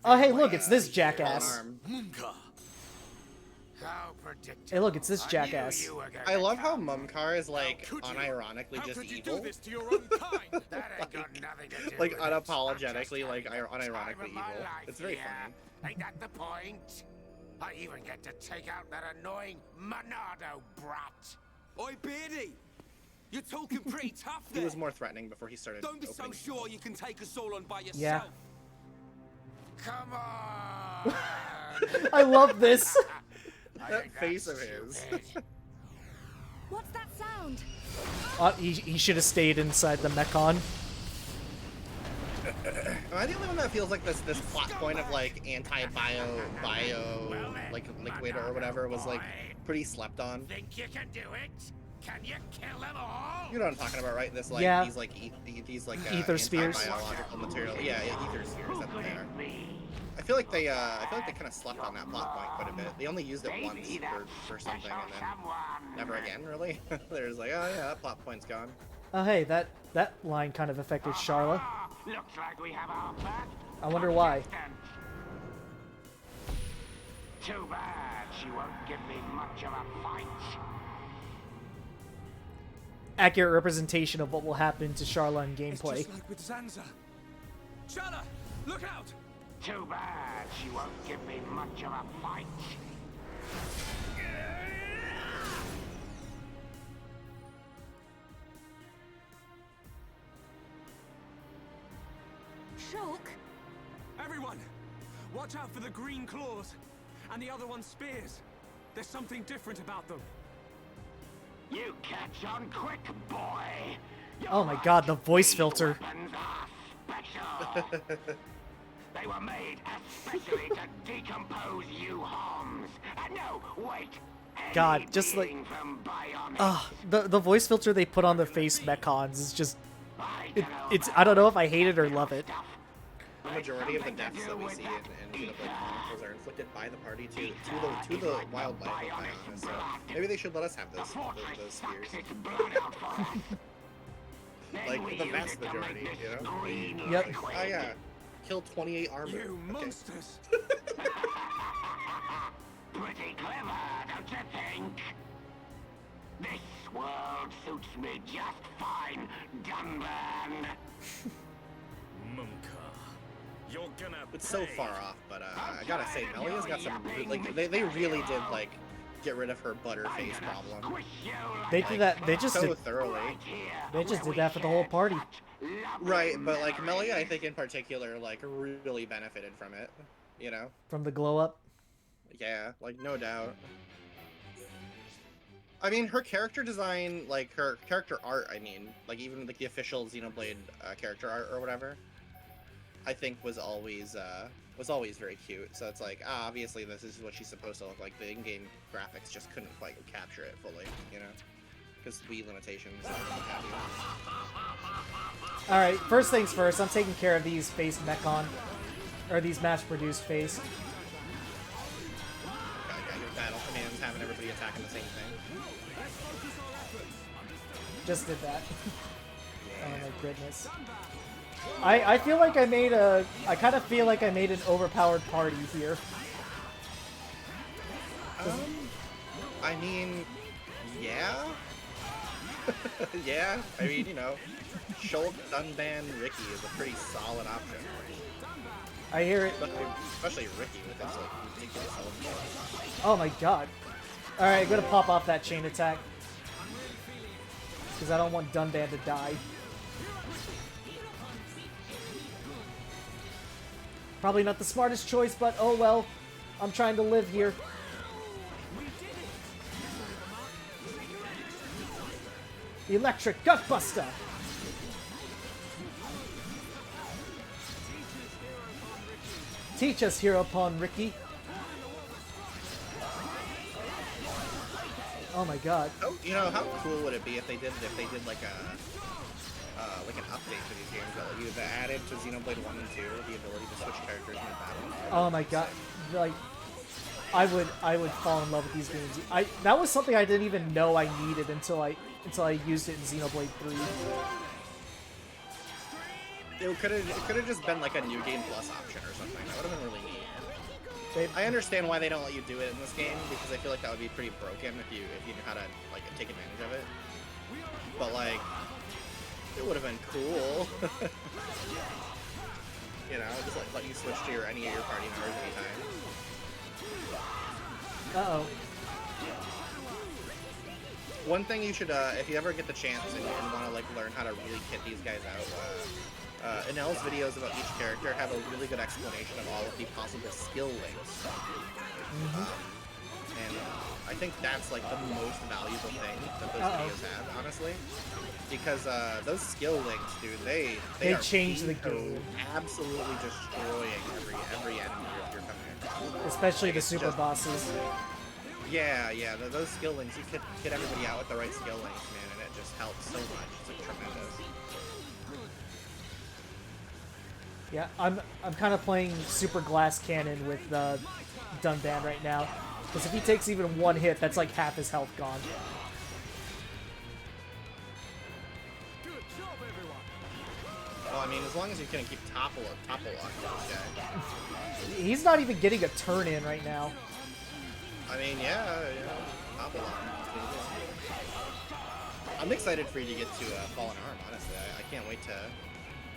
Oh, hey, look, it's this jackass. arm. How predictable. Hey, look, it's this I knew jackass. you were gonna I love how come. Mumkar is like could you? unironically How just could you evil. do this to your own kind? That ain't got nothing to do Like with it. I'm just unapologetically, like having the unironically time of my evil. life It's very here. funny. Ain't that the point? I even get to take out that annoying Monado brat. Oi, Beardy! You're talking pretty tough He there. was more threatening before he started. Don't be so opening. sure you can take us all on by yourself. Yeah. Come on! I love this. I That think face that's of his. stupid. What's that sound? He should have stayed inside the Mechon. Am I the only one that feels like this plot point of like anti-bio like liquid or whatever was like pretty slept on? Think you can do it? Can you kill them all? You know what I'm talking about, right? This like Yeah. these like these like Ether spheres. anti-biological material. Yeah, ether spheres. That's what they are. I feel like they kind of slept on that plot point quite a bit. They only used it once for something and then never again, really. There's like, oh yeah, that plot point's gone. Oh, hey, that line kind of affected Charla. Looks like we have our back. I wonder why. Too bad she won't give me much of a fight. Accurate representation of what will happen to Charla in It's gameplay. just like with Zanza. Shala, look out! Too bad she won't give me much of a fight. Shulk? Everyone, watch out for the green claws. And the other one's spears. There's something different about them. You catch on quick, boy. Oh my god, the voice filter. Weapons are special. They were made especially to decompose you homs. No, wait. God, just like the voice filter they put on the face Mechons is just it's I don't know if I hate it or love it. The majority of the deaths that we see in Xenoblade Chronicles are inflicted by the party to the wildlife, to be honest. So maybe they should let us have those spears. Like the vast majority, you know? Yep. Oh yeah. Kill 28 armor. You Okay. monsters! Pretty clever, don't you think? This world suits me just fine, Gunman. Mumkar, you're gonna It's so pay. far off, but I gotta say, Melia's got some like they really did like get rid of her butterface problem They did that. They just so did. thoroughly. They just did that for the whole party. Right, but like Melia, I think in particular, like really benefited from it. You know? From the glow up. Yeah, like no doubt. I mean, her character design, like her character art. I mean, like even like the official Xenoblade character art or whatever, I think was always very cute. So it's like, obviously this is what she's supposed to look like. The in-game graphics just couldn't quite capture it fully, you know, because Wii limitations and what have you. All right, first things first. I'm taking care of these face Mechon. or these mass-produced phase. Got your battle commands having everybody attacking the same thing. Just did that. Oh my goodness. I feel like I made a... I kind of feel like I made an overpowered party here. I mean, yeah. Yeah, I mean, you know, Shulk, Dunban, Ricky is a pretty solid option. I hear it. Especially Ricky with his like ridiculous element. Oh my god. Alright, I'm gonna pop off that chain attack. Because I don't want Dunban to die. Probably not the smartest choice, but oh well. I'm trying to live here. Electric Gutbuster! Teach us, Hero Pawn Ricky. Oh my god. Oh, you know, how cool would it be if they did like an update for these games that you've added to Xenoblade 1 and 2 the ability to switch characters in battle? Oh my god. Like, I would fall in love with these games. That was something I didn't even know I needed until I used it in Xenoblade 3. It could have just been like a New Game Plus option or something. That would have been really neat. I understand why they don't let you do it in this game, because I feel like that would be pretty broken if you knew how to like take advantage of it. But like, it would have been cool. You know, just like let you switch to any of your party members anytime. Uh-oh. One thing you should, if you ever get the chance and want to like learn how to really kit these guys out, Enel's videos about each character have a really good explanation of all of the possible skill links. And I think that's like the most valuable thing that those videos have, honestly. Because those skill links, dude, they change the game. Absolutely destroying every enemy you're coming across. Especially the super bosses. Yeah, those skill links, you could get everybody out with the right skill links, man, and it just helps so much. It's like tremendous. Yeah, I'm kind of playing Super Glass Cannon with Dunban right now. Because if he takes even one hit, that's like half his health gone. Well, I mean, as long as you can keep topple lock this guy. He's not even getting a turn in right now. I mean, yeah, topple lock. I'm excited for you to get to Fallen Arm, honestly. I can't wait to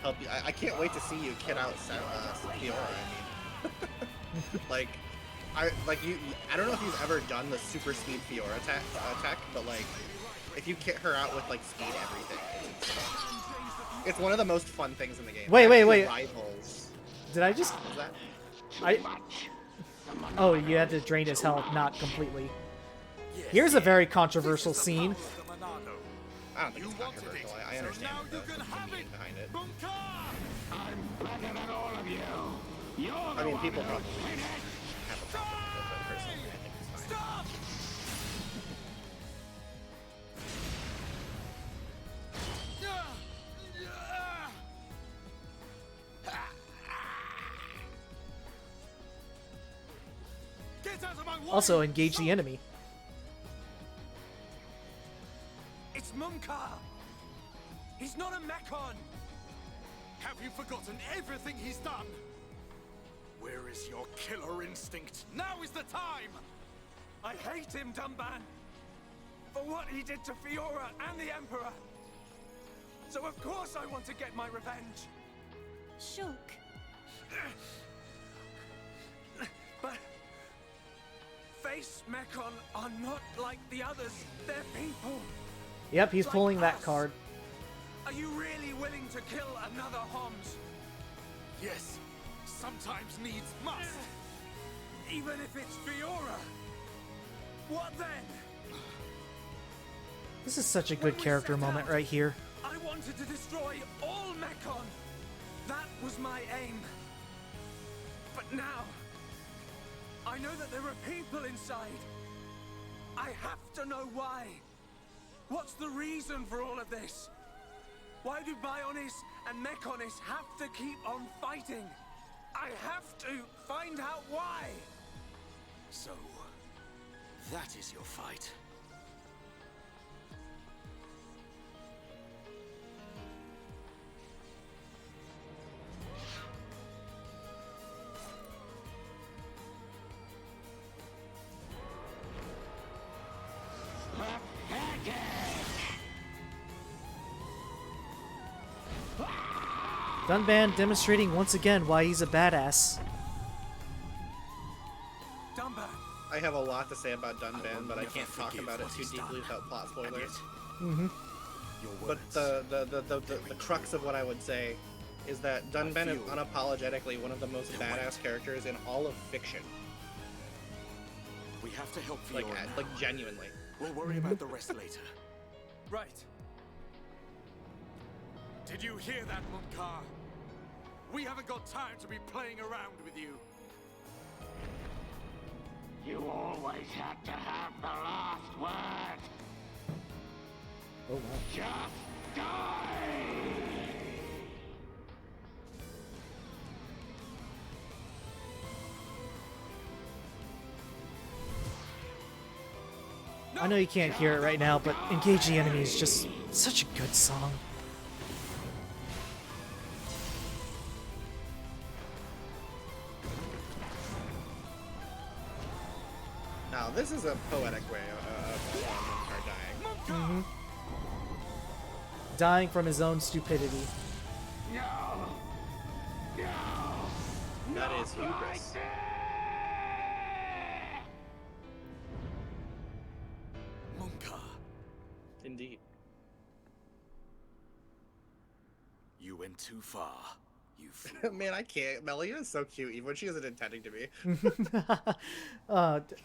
help you. I can't wait to see you kit out Fiora, I mean. I don't know if you've ever done the super speed Fiora attack, but like, if you kit her out with like speed everything, it's one of the most fun things in the game. Wait. Rivals. Did I just? What was that? Oh, you had to drain his health, not completely. Here's a very controversial scene. I don't think it's controversial. I understand the meaning behind it. I mean, people probably have a problem with it, but personally, I think it's fine. Also, engage the enemy. It's Mumkar! He's not a Mechon! Have you forgotten everything he's done? Where is your killer instinct? Now is the time! I hate him, Dunban! For what he did to Fiora and the Emperor! So of course I want to get my revenge! Shulk. But... Face Mechon are not like the others. They're people! Yep, he's Like pulling that us. card. Are you really willing to kill another Homs? Yes, sometimes needs must. Even if it's Fiora? What then? This is such a good character moment right here. I wanted to destroy all Mechon. That was my aim. But now, I know that there are people inside. I have to know why. What's the reason for all of this? Why do Bionis and Mechonis have to keep on fighting? I have to find out why. So, that is your fight. Dunban demonstrating once again why he's a badass. Dunban. I have a lot to say about Dunban, but I never can't talk forgive about it what too he's deeply done. without plot And spoilers. yet, your But words the crux of what I would say is that Dunban is feel unapologetically one of the most the badass weight. characters in all of fiction. We have to help Like, Fiora now. like genuinely. We'll worry about the rest later. Right. Did you hear that, Munkar? We haven't got time to be playing around with you. You always had to have the last word. Oh wow. Just die! I know you can't hear it right now, but Engage the Enemy is just such a good song. Now, this is a poetic way of Munkar dying. Dying from his own stupidity. That is hubris. Munkar, Indeed. you went too far, you fool. Man, I can't. Melia is so cute, even when she isn't intending to be.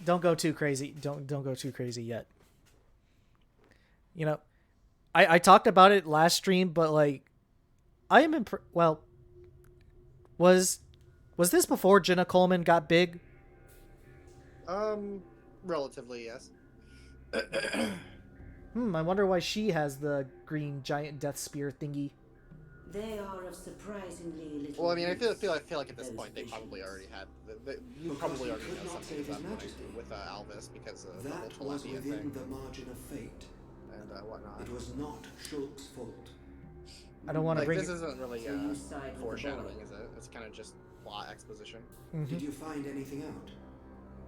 Don't go too crazy. Don't go too crazy yet. You know, I talked about it last stream, but like, I am well. Was this before Jenna Coleman got big? Relatively, yes. I wonder why she has the green giant death spear thingy. They are of surprisingly little. Well, I mean, I feel use, like at this those point they visions. probably already had. You probably already know something at that point with Alvis because of the whole That was telepathy within thing the margin of fate. and whatnot. It was not Shulk's fault. I don't want to Like, bring this it. isn't really So you side with the foreshadowing, boy. is it? It's kind of just plot exposition. Did you find anything out?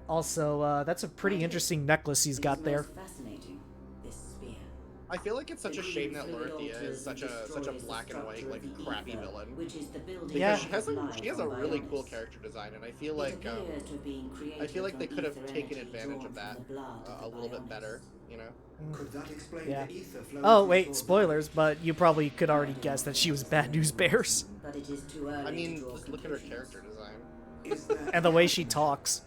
Also, that's a pretty interesting necklace he's got there. Most fascinating, this spear. I feel like it's such a The shame that fluid Lorithia alters is such and a destroys the black and white, structure like of the crappy ether, villain. which is the building Yeah. Because she has a of really Bionis. cool character design, and I feel It like appears to have been I feel like they created could have from ether taken energy advantage drawn of that from the blood of a the little bit Bionis. better, you know. Could that explain Yeah. the ether flowing Oh through wait, your spoilers, but you probably could already guess that she was Bad News Bears. But it is too early I mean, to draw just look at her conclusions. character design. body? Is there And the way she talks.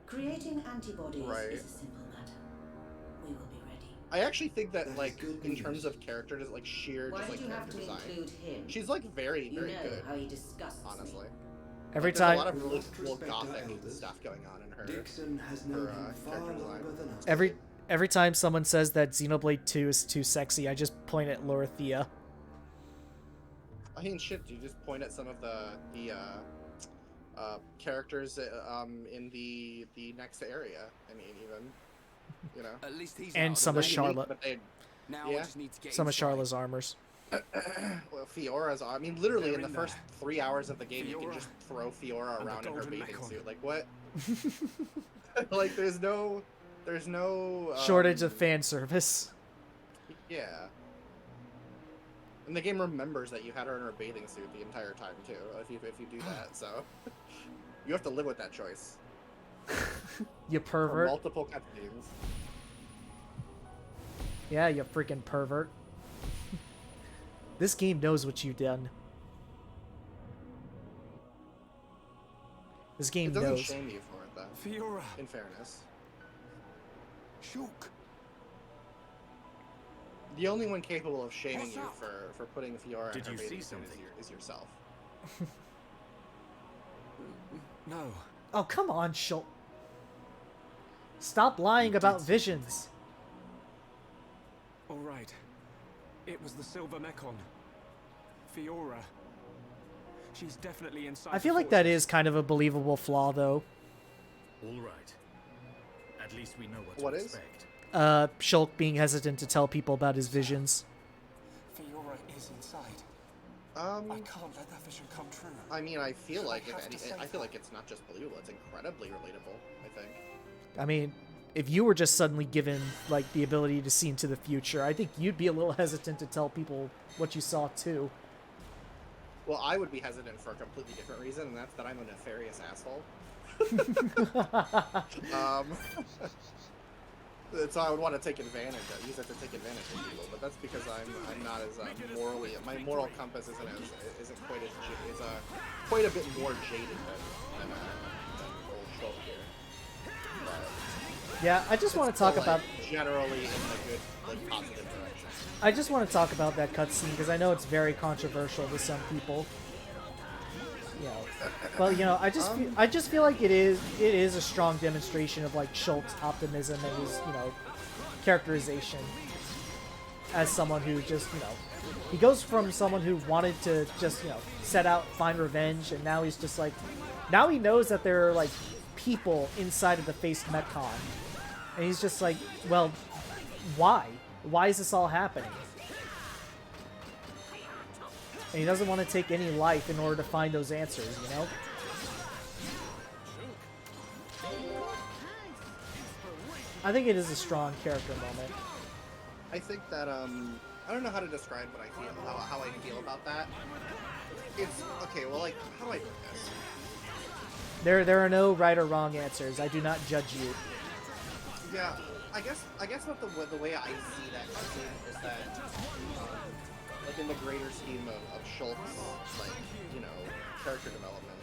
Creating antibodies Right. is a simple matter. We will be ready. I actually think that, That is like, good in news. terms of character, just like sheer, Why just did like you have character to design, include him? she's like very, You very know good. how he disgusts Honestly, me. Every Like, there's a lot time, of really Must cool respect our gothic elders. stuff going on in her. Dixon has known her, him far character design. longer than us. every time someone says that Xenoblade 2 is too sexy, I just point at Lorithia. I mean, shit. You just point at some of the characters in the next area. I mean, even you know. At least he's And out some the of way. Charlotte. But they, Now Yeah. I just need to get Some of inside. Charla's armors. well, Fiora's. I mean, literally in They're the in first there. 3 hours of the game, you can Fiora just throw Fiora and the around in her golden bathing Mechon. suit. Like what? Like there's no Shortage of fan service. Yeah. And the game remembers that you had her in her bathing suit the entire time too. If you do that, so you have to live with that choice. You For pervert. multiple cutscenes. Yeah, you freaking pervert. This game knows what you've done. This game It doesn't knows. shame you for it though. Fiora. In fairness, Shulk. the only one capable of shaming What's you up? for putting Fiora Did in her you see bathing suit something? is yourself. No. Oh, come on, Shul. Stop lying You about did visions. All right. It was the Silver Mechon. Fiora. She's definitely inside. I feel like that is kind of a believable flaw, though. All right. At least we know what What to is? expect. Shulk being hesitant to tell people about his visions. Fiora is inside. I can't let that vision come true. I mean, I feel So like I have to save I feel her. like it's not just believable; it's incredibly relatable. I think. I mean, if you were just suddenly given, like, the ability to see into the future, I think you'd be a little hesitant to tell people what you saw, too. Well, I would be hesitant for a completely different reason, and that's that I'm a nefarious asshole. So I would want to take advantage of, use it to take advantage of people, but that's because I'm not as morally, my moral compass isn't quite as quite a bit more jaded than old Shulk here. But Yeah, I just want to still, talk about... like, generally in the good, like, positive direction. I just want to talk about that cutscene because I know it's very controversial to some people. You know, well, you know, I just feel like it is a strong demonstration of like Shulk's optimism and his, you know, characterization as someone who just, you know, he goes from someone who wanted to just, you know, set out, find revenge, and now he's just like, now he knows that there are like people inside of the Faced Metcon, and he's just like, well, why? Why is this all happening? And he doesn't want to take any life in order to find those answers, you know? I think it is a strong character moment. I think that I don't know how to describe what I feel, how I feel about that. It's okay. Well, like, how do I put this? There are no right or wrong answers. I do not judge you. Yeah, I guess what the way I see that cutscene is that, like, in the greater scheme of Shulk's, like, you know, character development,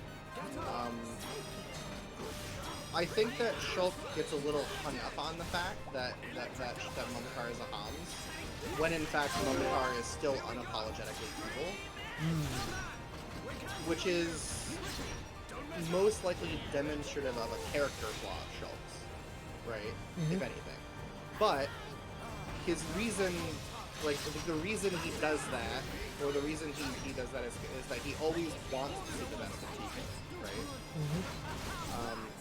I think that Shulk gets a little hung up on the fact that Mumkar is a Homs, when in fact Mumkar is still unapologetically evil, which is most likely demonstrative of a character flaw of Shulk's, right? If anything. But his reason, like, the reason he does that, or the reason he does that is that he always wants to see the best of people, right?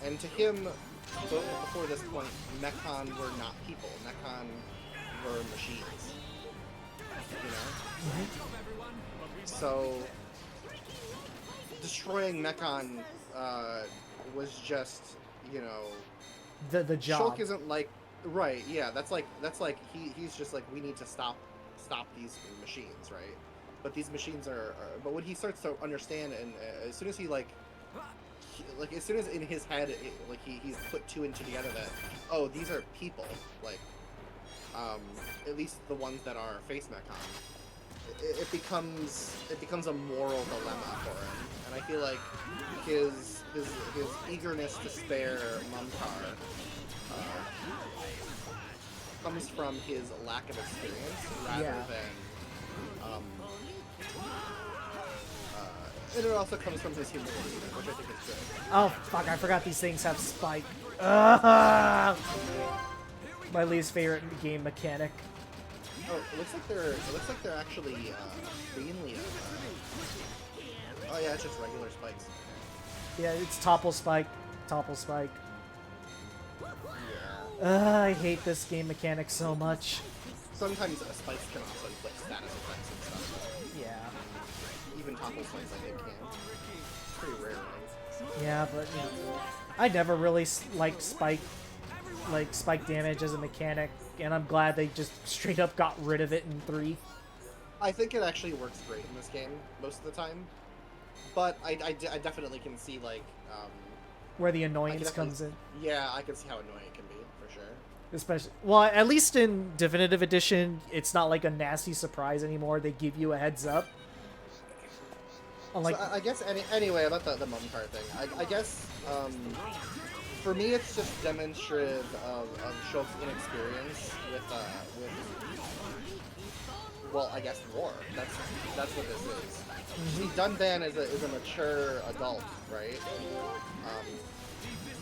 And to him, before this point, Mechon were not people. Mechon were machines. You know? So, destroying Mechon was just, you know... The job. Shulk isn't like... Right, yeah, that's like he's just like, we need to stop these machines, right? But these machines are but when he starts to understand, and as soon as he as soon as in his head he's put two and two together that, oh, these are people, like, at least the ones that are Face Mechon, it becomes a moral dilemma for him, and I feel like his eagerness to spare Mumkar comes from his lack of experience rather than and it also comes from his humility, which I think is good. Oh fuck! I forgot these things have spike. Ugh! My least favorite game mechanic. Oh, it looks like they're actually mainly. Oh yeah, it's just regular spikes. Yeah, it's topple spike. I hate this game mechanic so much. Sometimes spikes can also inflict status effects and stuff. Yeah. Even topple spikes, I think, can. Pretty rare, right? Yeah, but you know, I never really liked spike damage as a mechanic, and I'm glad they just straight up got rid of it in 3. I think it actually works great in this game most of the time, but I definitely can see, like, where the annoyance comes in. Yeah, I can see how annoying it can be, for sure. Especially, well, at least in Definitive Edition, it's not like a nasty surprise anymore. They give you a heads up. Unlike, so I guess anyway about the Mumkar thing. I guess for me it's just demonstrative of Shulk's inexperience with well, I guess war. That's what this is. See, Dunban is a mature adult, right?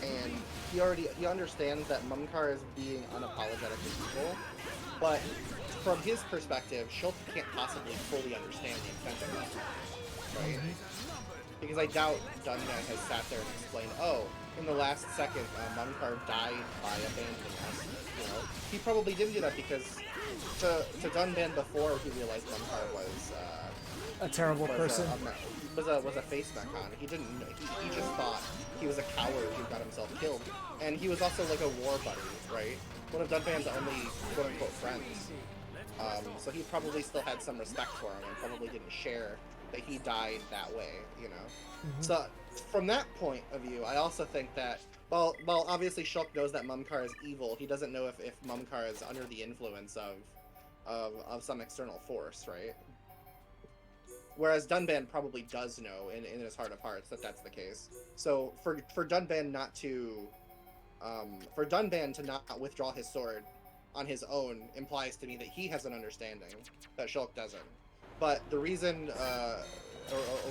And he understands that Mumkar is being unapologetically evil, but from his perspective, Shulk can't possibly fully understand the intent of that, right? Because I doubt Dunban has sat there and explained, oh, in the last second, Mumkar died by abandoning us. You know, he probably didn't do that because to Dunban before he realized Mumkar was a terrible person. Was a face Mechon. He didn't. He just thought he was a coward who got himself killed, and he was also like a war buddy, right? One of Dunban's only quote unquote friends. So he probably still had some respect for him, and probably didn't share that he died that way, you know. So from that point of view, I also think that well, obviously Shulk knows that Mumkar is evil. He doesn't know if Mumkar is under the influence of some external force, right? Whereas Dunban probably does know in his heart of hearts that that's the case. So for Dunban not to not withdraw his sword on his own implies to me that he has an understanding that Shulk doesn't. But the reason,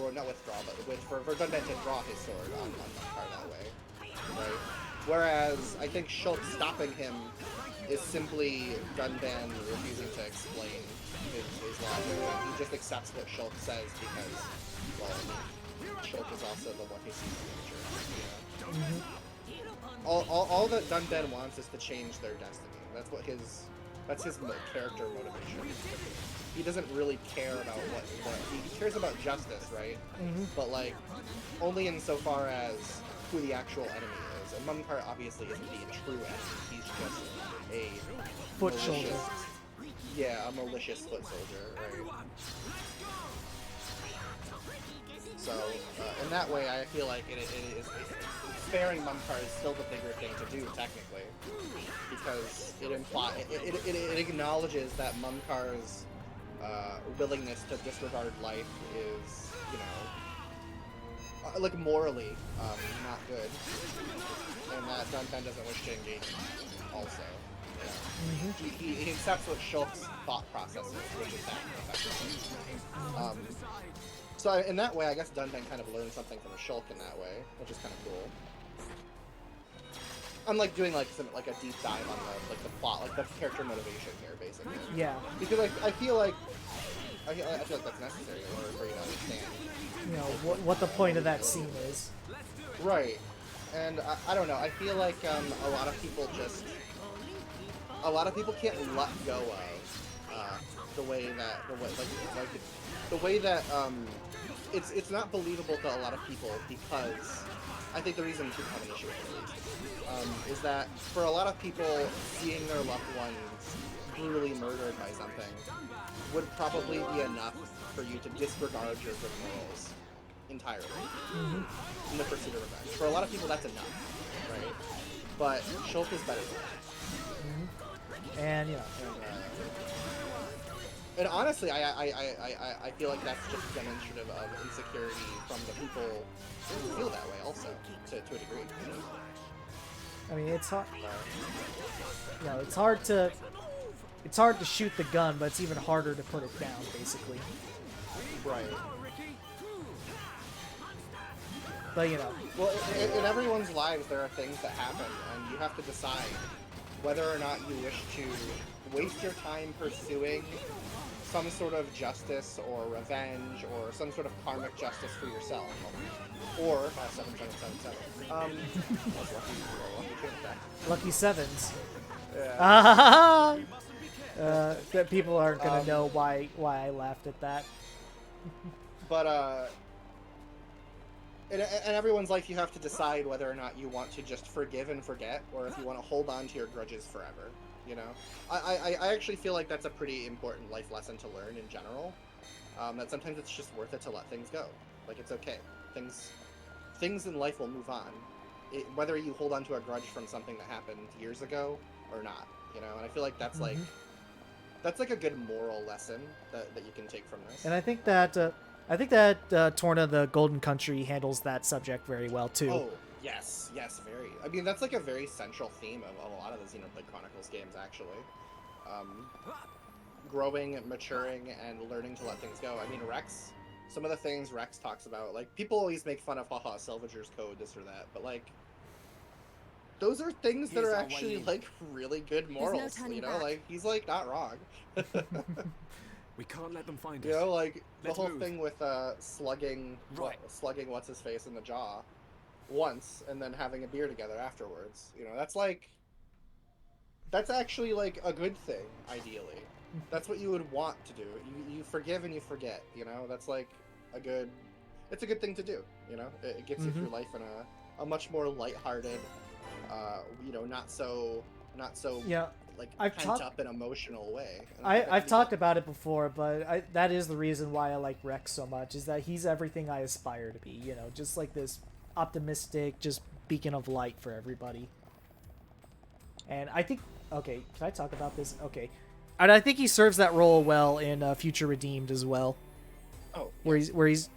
or not withdraw, but for Dunban to draw his sword on Mumkar that way, right? Whereas I think Shulk stopping him is simply Dunban refusing to explain his logic. He just accepts what Shulk says because, well, I mean, Shulk is also the one who sees the future. You know? All that Dunban wants is to change their destiny. That's what his character motivation. He doesn't really care about what he cares about justice, right? But like only insofar as who the actual enemy is. And Mumkar obviously isn't the true enemy. He's just a foot soldier. Yeah, a malicious foot soldier, right? So in that way, I feel like it is sparing Mumkar is still the bigger thing to do technically, because it acknowledges that Mumkar's willingness to disregard life is, you know, like morally not good, and that Dunban doesn't wish to engage in also. Yeah. He accepts what Shulk's thought process is, which is that effectively. So in that way, I guess Dunban kind of learned something from Shulk in that way, which is kind of cool. I'm like doing like a deep dive on the plot, like the character motivation here, basically. Yeah. Because I feel like that's necessary in order for you to understand. You know what the point of that scene is. Right. And I don't know. I feel like a lot of people can't let go of the way that it's not believable to a lot of people, because I think the reason people have an issue with it, at least, is that for a lot of people, seeing their loved ones brutally murdered by something would probably be enough for you to disregard your good morals entirely in the pursuit of revenge. For a lot of people, that's enough, right? But Shulk is better than that. And, you know. And honestly, I feel like that's just demonstrative of insecurity from the people who feel that way also, to a degree. I mean, it's hard. You know, it's hard to shoot the gun, but it's even harder to put it down, basically. Right. But, you know. Well, in everyone's lives, there are things that happen, and you have to decide whether or not you wish to waste your time pursuing some sort of justice or revenge or some sort of karmic justice for yourself, or 7777. Lucky sevens. Yeah. That people aren't gonna know why I laughed at that. But in everyone's life, you have to decide whether or not you want to just forgive and forget, or if you want to hold on to your grudges forever. You know, I actually feel like that's a pretty important life lesson to learn in general. That sometimes it's just worth it to let things go. Like, it's okay. Things in life will move on, whether you hold on to a grudge from something that happened years ago or not. You know, and I feel like that's like a good moral lesson that you can take from this. And I think that Torna the Golden Country handles that subject very well too. Oh, yes, very. I mean, that's like a very central theme of a lot of the Xenoblade Chronicles games, actually. Growing, maturing, and learning to let things go. I mean, Rex, some of the things Rex talks about, like, people always make fun of, haha, Salvager's Code, this or that, but, like, those are things that Here's are our way actually in. like really good no morals. turning You know, back. like he's like not wrong. We can't let them find You us. know, like the Let's whole move. thing with slugging what's his face in the jaw once and then having a beer together afterwards. You know, that's actually like a good thing, ideally. That's what you would want to do. You forgive and you forget, you know? That's like it's a good thing to do, you know? It gets you through life in a much more lighthearted, you know, not so Yeah, like I've pent talked- up in an emotional way. And I think I've that's talked about it before, but that is the reason why I like Rex so much, is that he's everything I aspire to be, you know, just like this optimistic, just beacon of light for everybody. And I think, okay, can I talk about this? Okay. And I think he serves that role well in Future Redeemed as well. Oh, where he's,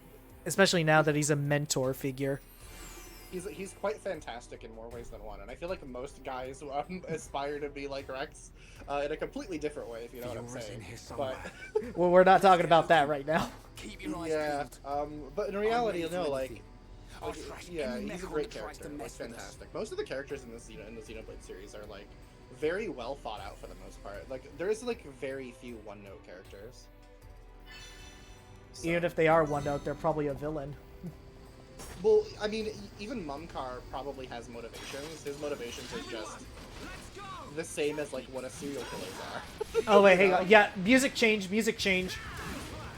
especially now that he's a mentor figure. He's quite fantastic in more ways than one, and I feel like most guys aspire to be like Rex in a completely different way, if you know what I'm saying. But Well, we're not talking about that right now. Keep your eyes yeah, peeled. but in reality, ready no, for like, anything. I'll thrash yeah, any he's a Mechon great that tries to character. Like, mess with us. fantastic. Most of the characters in the Xenoblade series are like very well thought out for the most part. Like, there's like very few one-note characters. So. Even if they are one note, they're probably a villain. Well, I mean, even Mumkar probably has motivations. His motivations are just the same as like what a serial killers are. Oh wait, hang on. Yeah, music change, music change.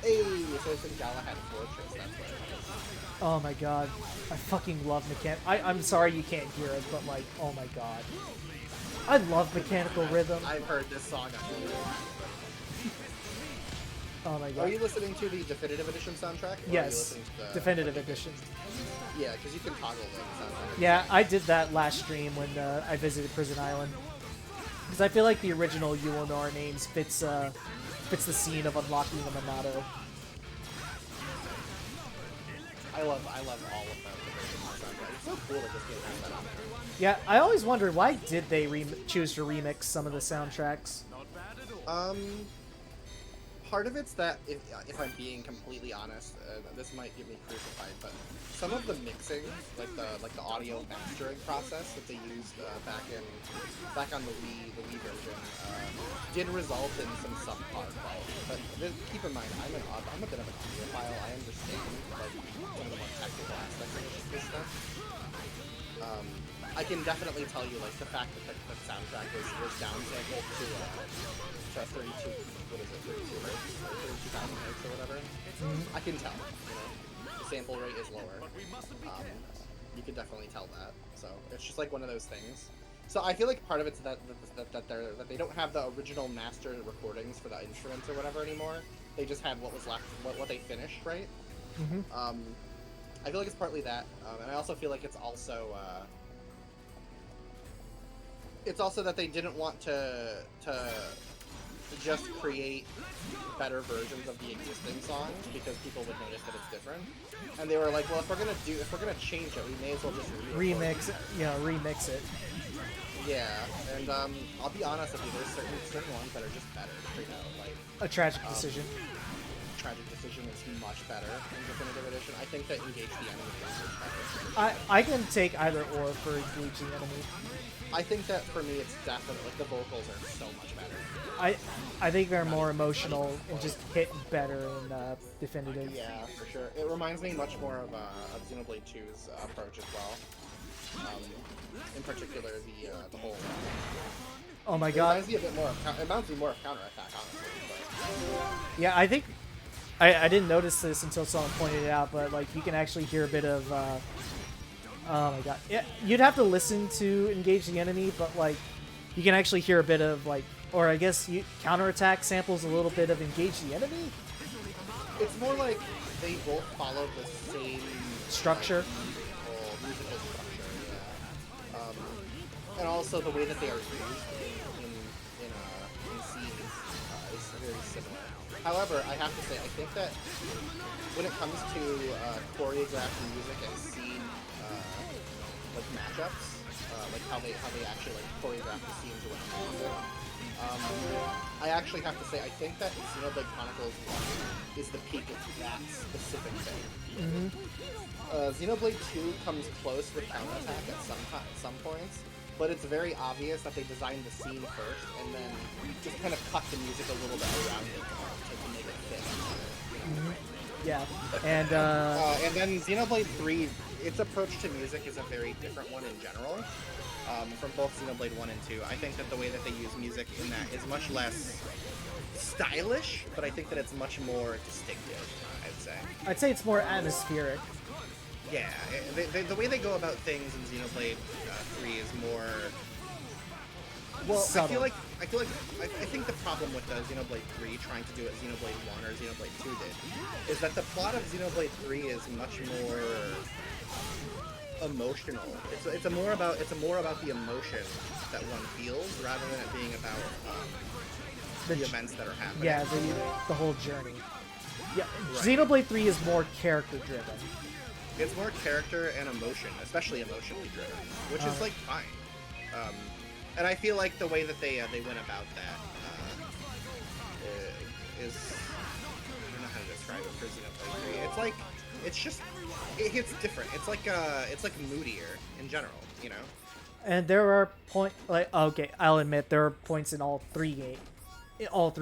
Hey, so it's in Galahad Fortress. That's what it is. Oh my god, I fucking love I'm sorry you can't hear it, but like, oh my god, I love Mechanical Rhythm. I've heard this song. Oh my god. Are you listening to the Definitive Edition soundtrack? Or are you Yes, listening to the Definitive Edition. Yeah, because you can toggle the soundtrack. Yeah, I did that last stream when I visited Prison Island. Because I feel like the original Ulnar names fits the scene of unlocking the Monado. I love all of them. It's so cool that this game has that on there. Yeah, I always wondered why did they choose to remix some of the soundtracks. Part of it's that, if I'm being completely honest, this might get me crucified, but some of the mixing, like the audio mastering process that they used back on the Wii version, did result in some subpar quality. But keep in mind, I'm a bit of an audiophile. I understand like some of the more technical aspects of this stuff. I can definitely tell you, like, the fact that the soundtrack was downsampled to 32, what is it, 32 hertz, or 32,000 hertz or whatever. I can tell, you know, the sample rate is lower. You can definitely tell that. So it's just like one of those things. So I feel like part of it's that they don't have the original master recordings for the instruments or whatever anymore. They just had what was left, what they finished, right? I feel like it's partly that, and I also feel like it's also that they didn't want to just create better versions of the existing songs because people would notice that it's different, and they were like, well, if we're gonna change it, we may as well just remix it. Yeah, and I'll be honest with you, there's certain ones that are just better. You know, like A Tragic Decision. Tragic Decision is much better in Definitive Edition. I think that Engage the Enemy is much better. I can take either or for Engage the Enemy. I think that for me, it's definitely, like, the vocals are so much better. I think they're more emotional and just hit better in Definitive. Yeah, for sure. It reminds me much more of Xenoblade 2's approach as well. In particular, the whole. Oh my god. It reminds me more of Counterattack, honestly. But... Yeah, I think I didn't notice this until someone pointed it out, but like you can actually hear a bit of. Oh my god. Yeah, you'd have to listen to Engage the Enemy, but like you can actually hear a bit of like, or I guess Counterattack samples a little bit of Engage the Enemy. It's more like they both follow the same structure. Musical structure, yeah. And also the way that they are used in scenes is very similar. However, I have to say, I think that when it comes to choreographed music and scene like matchups, like how they actually like choreograph the scenes or whatever. I actually have to say, I think that Xenoblade Chronicles 1 is the peak of that specific thing. Xenoblade 2 comes close with Counterattack at some points, but it's very obvious that they designed the scene first and then just kind of cut the music a little bit around it to make it fit. Yeah, and then Xenoblade 3, its approach to music is a very different one in general. From both Xenoblade 1 and 2. I think that the way that they use music in that is much less stylish, but I think that it's much more distinctive, I'd say it's more atmospheric. Yeah, the way they go about things in Xenoblade 3 is more... Well, subtle. I think the problem with Xenoblade 3 trying to do what Xenoblade 1 or Xenoblade 2 did is that the plot of Xenoblade 3 is much more emotional. It's more about the emotion that one feels rather than it being about the events that are happening. Yeah, the whole journey. Yeah, Right. Xenoblade 3 is more character driven. It's more character and emotion, especially emotionally driven, which is like fine. And I feel like the way that they went about that is, I don't know how to describe it for Xenoblade 3. It's like it hits different. It's like moodier in general, you know. And there are okay, I'll admit there are points in all three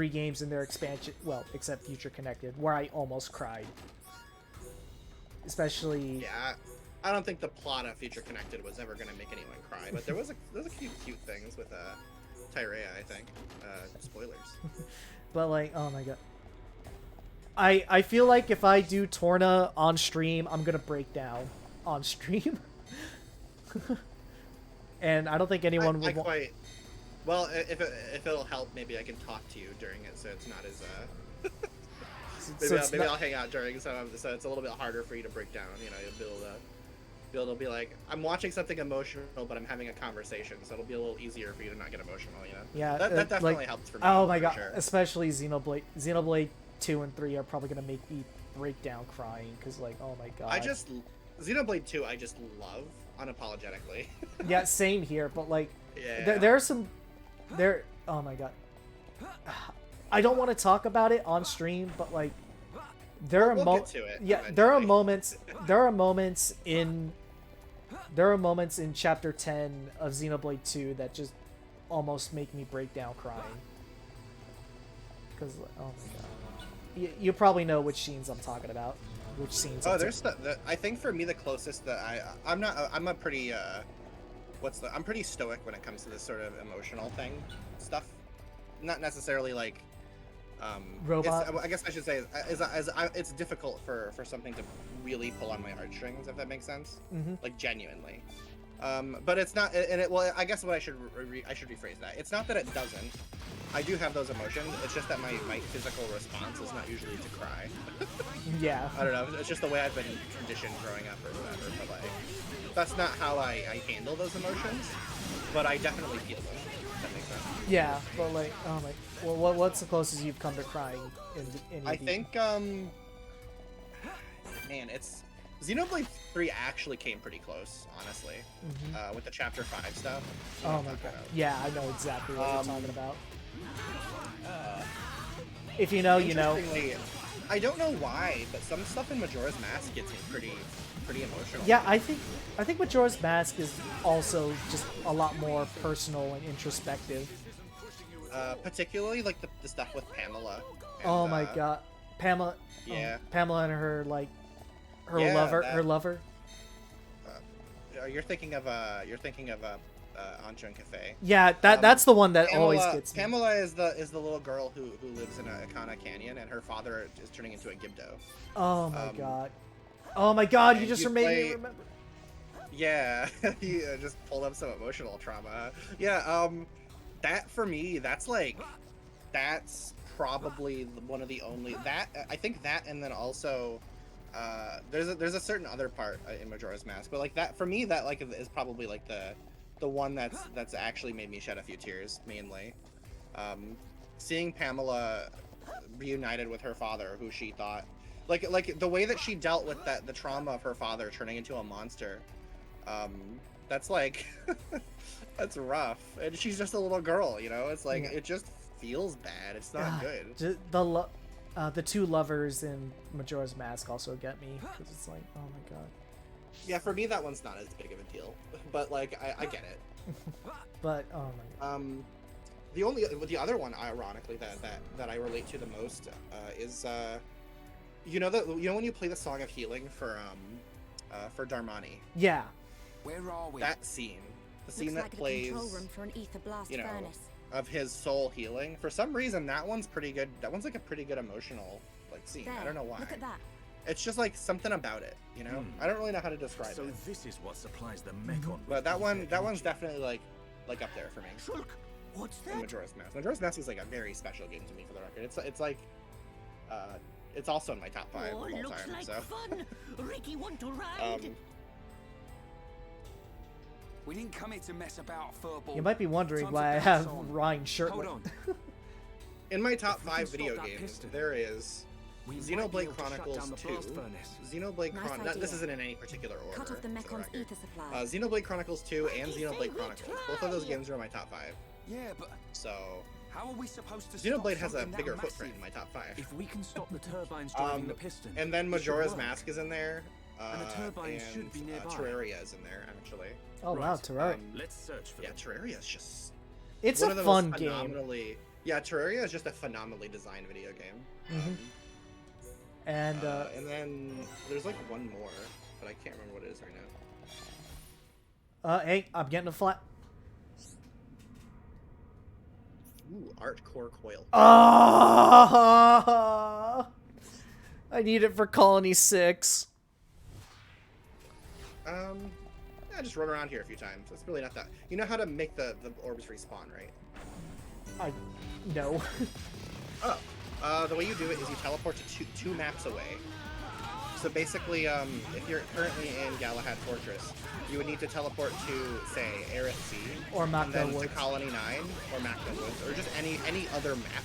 games in their expansion, well, except Future Connected, where I almost cried. Especially. Yeah, I don't think the plot of Future Connected was ever gonna make anyone cry, but there was a few cute things with Tyrea, I think. Spoilers. But like, oh my god. I feel like if I do Torna on stream, I'm gonna break down on stream. And I don't think anyone would want... Well, if it'll help, maybe I can talk to you during it, so it's not as maybe I'll hang out during, so it's a little bit harder for you to break down. You know, you'll be able to be like, I'm watching something emotional, but I'm having a conversation, so it'll be a little easier for you to not get emotional. You know? Yeah, that definitely helps for me. Oh my god, sure. especially Xenoblade 2 and 3 are probably gonna make me break down crying because like, oh my god. Xenoblade 2 I just love unapologetically. Yeah, same here, but like, yeah. there are some, oh my god. I don't want to talk about it on stream, but like, there we'll are get to it eventually. There are moments in chapter 10 of Xenoblade 2 that just almost make me break down crying. Because, oh my god. You probably know which scenes I'm talking about. Which scenes? Oh, I think for me the closest that I'm pretty stoic when it comes to this sort of emotional stuff. Not necessarily like robot. I guess I should say it's difficult for something to really pull on my heartstrings, if that makes sense. Mm-hmm. Like genuinely. But it's not, well, I guess what I should rephrase that. It's not that it doesn't. I do have those emotions. It's just that my physical response is not usually to cry. Yeah. I don't know. It's just the way I've been conditioned growing up or whatever. But like, that's not how I handle those emotions. But I definitely feel them. If that makes sense. Yeah, but like, oh my. Well, what's the closest you've come to crying in I think, man, it's Xenoblade 3 actually came pretty close, honestly, with the Chapter 5 stuff. Oh my god. Yeah, I know exactly what you're talking about. If you know, you know. I don't know why, but some stuff in Majora's Mask gets me pretty emotional. Yeah, I think Majora's Mask is also just a lot more personal and introspective. Particularly like the stuff with Pamela. And, oh my god, Pamela. Yeah. Pamela and her her lover. You're thinking of Anshun Cafe. Yeah, that's the one that always gets me. Pamela is the little girl who lives in Akana Canyon, and her father is turning into a Gibdo. Oh my god. Oh my god, you just made me remember. Yeah, he just pulled up some emotional trauma. Yeah, that for me, that's probably one of the only I think that, and then also there's a certain other part in Majora's Mask, but like that for me, that like is probably like the one that's actually made me shed a few tears, mainly. Seeing Pamela reunited with her father, who she thought like the way that she dealt with the trauma of her father turning into a monster, that's like that's rough, and she's just a little girl, you know. It's like it just feels bad. It's not good. The two lovers in Majora's Mask also get me, because it's like, oh my god. Yeah, for me that one's not as big of a deal, but like I get it. But oh my. The other one, ironically, that I relate to the most is you know when you play the Song of Healing for Darmani. Yeah. Where are we? That scene, the scene Looks that like plays, the control room for an ether blast you know, furnace. of his soul healing. For some reason, that one's pretty good. That one's like a pretty good emotional like scene. There, I don't know why. Look at that. It's just like something about it, you know. I don't really know how to describe So it. this is what supplies the Mekon. But that one's definitely like up there for me. Shulk, what's And that? Majora's Mask. Majora's Mask is like a very special game to me, for the record. It's like, it's also in my top 5 Oh, of all looks time. like So, fun. Ricky want to ride? We didn't come here to mess about, Furball. You might be wondering Time why I to have bounce on. Ryan shirtless. Hold on. in my top If we can 5 stop video that games, piston, there is we might be Xenoblade able to shut Chronicles down the 2. blast furnace. Xenoblade Nice Chronicles. This idea. isn't in any particular order. Cut off the for Mekon's record. ether supply. Xenoblade Chronicles 2 and Ricky, say Xenoblade we Chronicles. Both of those try. games are in my top 5. Yeah, but So, how are we supposed to Xenoblade stop has a something bigger that footprint massive? in my top 5. If we can stop the turbines driving the piston, And then it should Majora's work. Mask is in there. And the turbines should be nearby. Terraria is in there, actually. Oh wow, Terraria. Let's search for Yeah, them. Terraria is just It's one a of the fun most game. phenomenally. Yeah, Terraria is just a phenomenally designed video game. Mhm. And And then there's like one more, but I can't remember what it is right now. hey, I'm getting a flat. Ooh, Art Core Coil. Ah! I need it for Colony 6. I just run around here a few times. It's really not that. You know how to make the orbs respawn, right? No. Oh. The way you do it is you teleport to two maps away. So basically, if you're currently in Galahad Fortress, you would need to teleport to, say, Aerith Sea, Or and Makna then to Woods. Colony 9, or Makna Woods, or just any other map.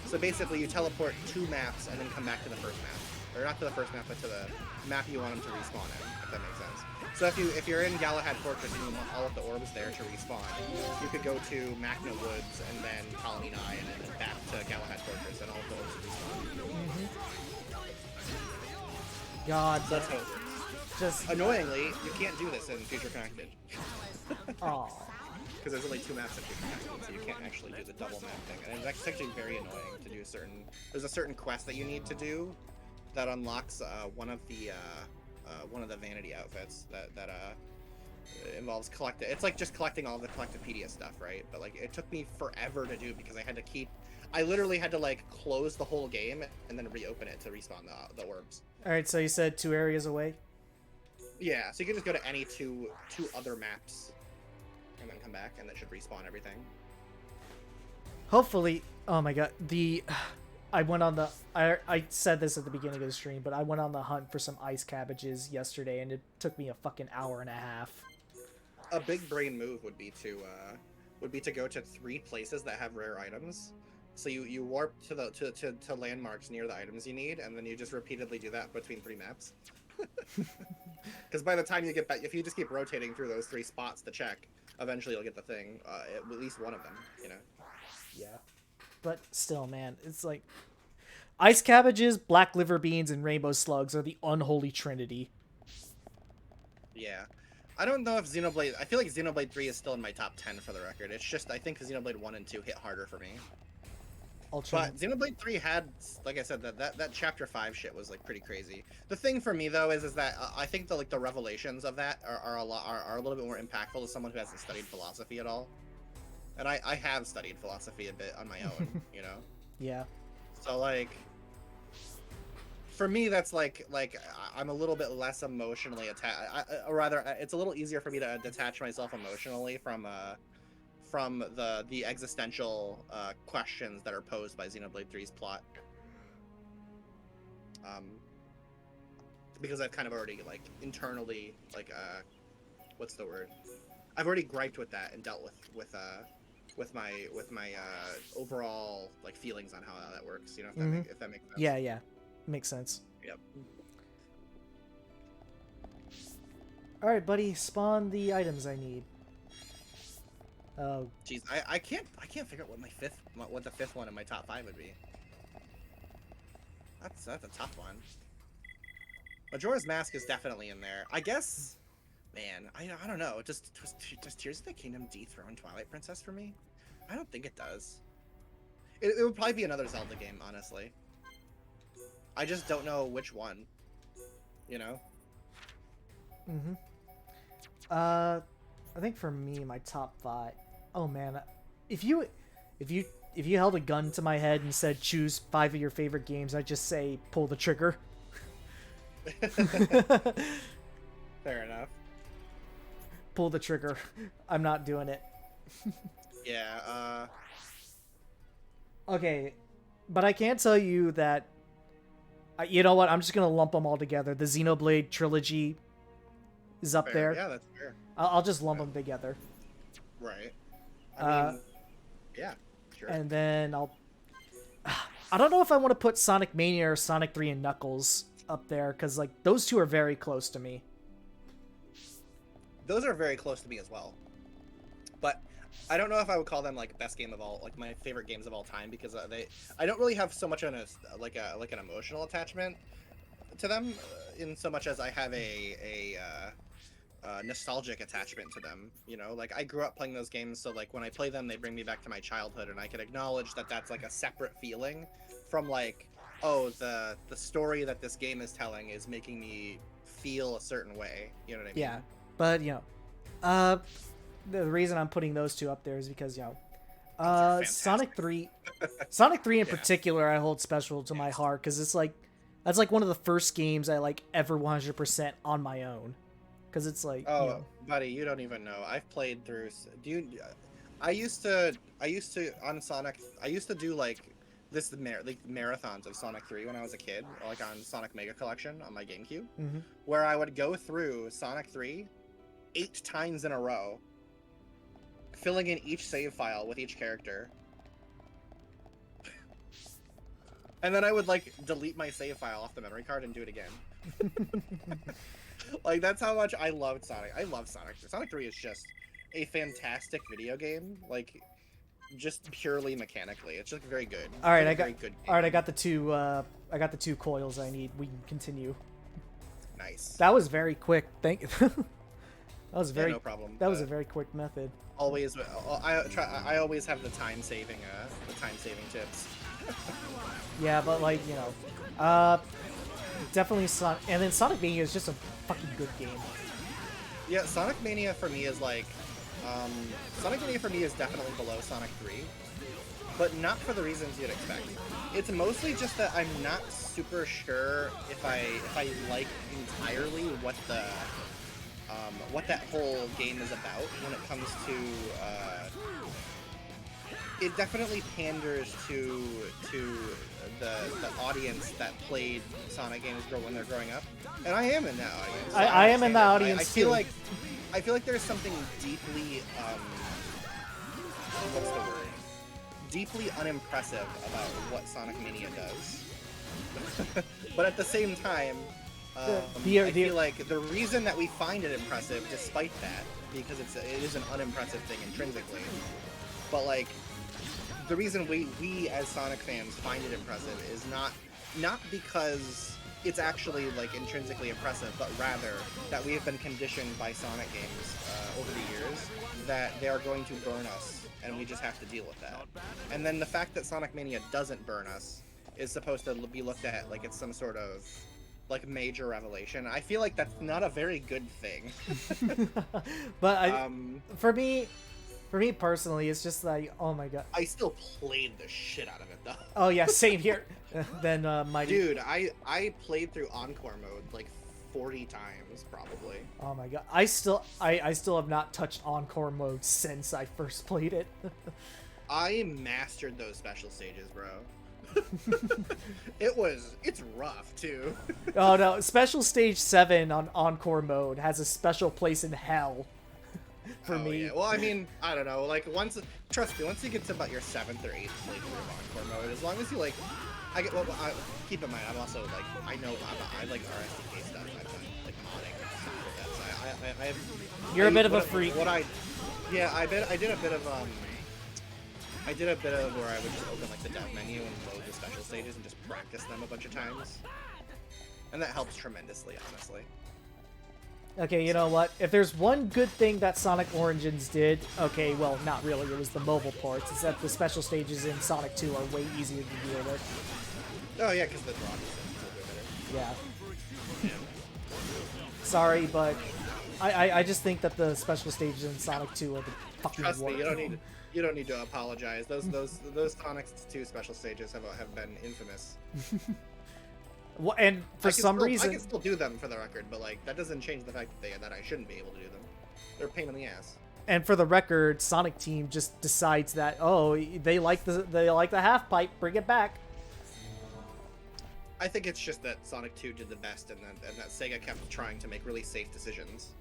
So basically, you teleport 2 maps and then come back to the first map, or not to the first map, but to the map you want them to respawn in, if that makes sense. So if you're in Galahad Fortress and you want all of the orbs there to respawn, you could go to Makna Woods and then Colony 9 and then back to Galahad Fortress and all of the orbs would respawn. God, So that's how it works. just Annoyingly, you can't do this in Future Connected. oh. Because there's only 2 maps in Future Connected, so you can't actually do the double map thing. And it's actually very annoying to do there's a certain quest that you need to do that unlocks one of the vanity outfits that involves collecting. It's like just collecting all the Collectopedia stuff, right? But like it took me forever to do because I literally had to like close the whole game and then reopen it to respawn the orbs. All right, so you said 2 areas away. Yeah, so you can just go to any two other maps and then come back, and that should respawn everything. Hopefully, oh my god, I went on the I said this at the beginning of the stream, but I went on the hunt for some ice cabbages yesterday, and it took me a fucking hour and a half. A big brain move would be to go to 3 places that have rare items. So you warp to landmarks near the items you need, and then you just repeatedly do that between 3 maps. Because by the time you get back, if you just keep rotating through those 3 spots to check, eventually you'll get the thing, at least one of them, you know. Yeah, but still, man, it's like ice cabbages, black liver beans, and rainbow slugs are the unholy trinity. Yeah. I don't know if Xenoblade... I feel like Xenoblade 3 is still in my top 10 for the record. It's just, I think Xenoblade 1 and 2 hit harder for me. Ultra. But Xenoblade 3 had, like I said, that Chapter 5 shit was, like, pretty crazy. The thing for me, though, is that I think the revelations of that are a little bit more impactful to someone who hasn't studied philosophy at all. And I have studied philosophy a bit on my own, you know? Yeah. So, like... For me, that's like I'm a little bit less emotionally attached. Or rather, it's a little easier for me to detach myself emotionally from the existential questions that are posed by Xenoblade 3's plot. Because I've kind of already like internally what's the word? I've already griped with that and dealt with my overall like feelings on how that works. You know, if that makes sense. Yeah. Makes sense. Yep. Alright, buddy, spawn the items I need. Oh. Jeez, I can't figure out what the 5th one in my top 5 would be. That's a tough one. Majora's Mask is definitely in there. I guess Man, I don't know. Does Tears of the Kingdom dethrone Twilight Princess for me? I don't think it does. It would probably be another Zelda game, honestly. I just don't know which one. You know? Mm-hmm. I think for me, my top 5. Oh man, if you held a gun to my head and said choose 5 of your favorite games, I'd just say pull the trigger. Fair enough. Pull the trigger. I'm not doing it. Yeah, Okay, but I can tell you that, you know what, I'm just going to lump them all together. The Xenoblade trilogy is up fair. there. Yeah, that's fair. I'll just lump them together. Right. I mean, yeah, sure. And then I don't know if I want to put Sonic Mania or Sonic 3 and Knuckles up there, because, like, those two are very close to me. Those are very close to me as well. But I don't know if I would call them like best game of all, like my favorite games of all time, because I don't really have so much of an emotional attachment to them, in so much as I have a nostalgic attachment to them. You know, like I grew up playing those games, so like when I play them, they bring me back to my childhood, and I can acknowledge that that's like a separate feeling from like, oh, the story that this game is telling is making me feel a certain way. You know what I mean? Yeah, but you know, the reason I'm putting those two up there is because, you know, Sonic 3 in particular I hold special to my heart, because it's like, that's like one of the first games I like ever 100% on my own, because it's like, oh, you know, buddy, you don't even know. I've played through. I used to on Sonic. I used to do like marathons of Sonic 3 when I was a kid, like on Sonic Mega Collection on my GameCube, where I would go through Sonic 3 8 times in a row, filling in each save file with each character. And then I would like delete my save file off the memory card and do it again. Like that's how much I loved Sonic. I love Sonic. Sonic 3 is just a fantastic video game, like just purely mechanically. It's just very good. All right, I got the two coils I need. We can continue. Nice. That was very quick. Thank you. That was very no problem. That was a very quick method. Always, I always have the time saving tips. Yeah, but like, you know, definitely Sonic, and then Sonic Mania is just a fucking good game. Yeah, Sonic Mania for me is like, Sonic Mania for me is definitely below Sonic 3, but not for the reasons you'd expect. It's mostly just that I'm not super sure if I like entirely what that whole game is about when it comes to, it definitely panders to the audience that played Sonic games when they're growing up, and I am in that audience. So I am in that audience too. I feel like there's something deeply, what's the word? Deeply unimpressive about what Sonic Mania does. But at the same time, I feel like the reason that we find it impressive, despite that, because it is an unimpressive thing intrinsically, but like, the reason we as Sonic fans find it impressive is not because it's actually like intrinsically impressive, but rather that we have been conditioned by Sonic games over the years that they are going to burn us, and we just have to deal with that. And then the fact that Sonic Mania doesn't burn us is supposed to be looked at like it's some sort of like major revelation. I feel like that's not a very good thing. But for me personally, it's just like, oh my god. I still played the shit out of it though. Oh yeah, same here. Then Dude, I played through Encore mode like 40 times probably. Oh my god. I still have not touched Encore mode since I first played it. I mastered those special stages, bro. It's rough too. Oh no, Special Stage 7 on Encore mode has a special place in hell for me. Yeah. Well, I mean, I don't know, like trust me, once you get to about your 7th or 8th playthrough of Encore mode, as long as you like, keep in mind, I'm also like, I like RSDK stuff. I've done like modding and stuff like that. So I have. You're a bit of a freak. I did a bit of where I would just open like the dev menu and load the special stages and just practice them a bunch of times, and that helps tremendously, honestly. Okay, you know what? If there's one good thing that Sonic Origins did, okay, well, not really, it was the mobile ports, is that the special stages in Sonic 2 are way easier to deal with. Oh yeah, because the drop is better. Yeah. Sorry, but I just think that the special stages in Sonic 2 are the fucking Trust me, worst. you don't need to apologize. Those Sonic 2 special stages have been infamous. Well, and for some reason, I can still do them for the record, but like that doesn't change the fact that I shouldn't be able to do them. They're a pain in the ass. and for the record, Sonic Team just decides that they like the half pipe, bring it back. I think it's just that Sonic 2 did the best, and that Sega kept trying to make really safe decisions.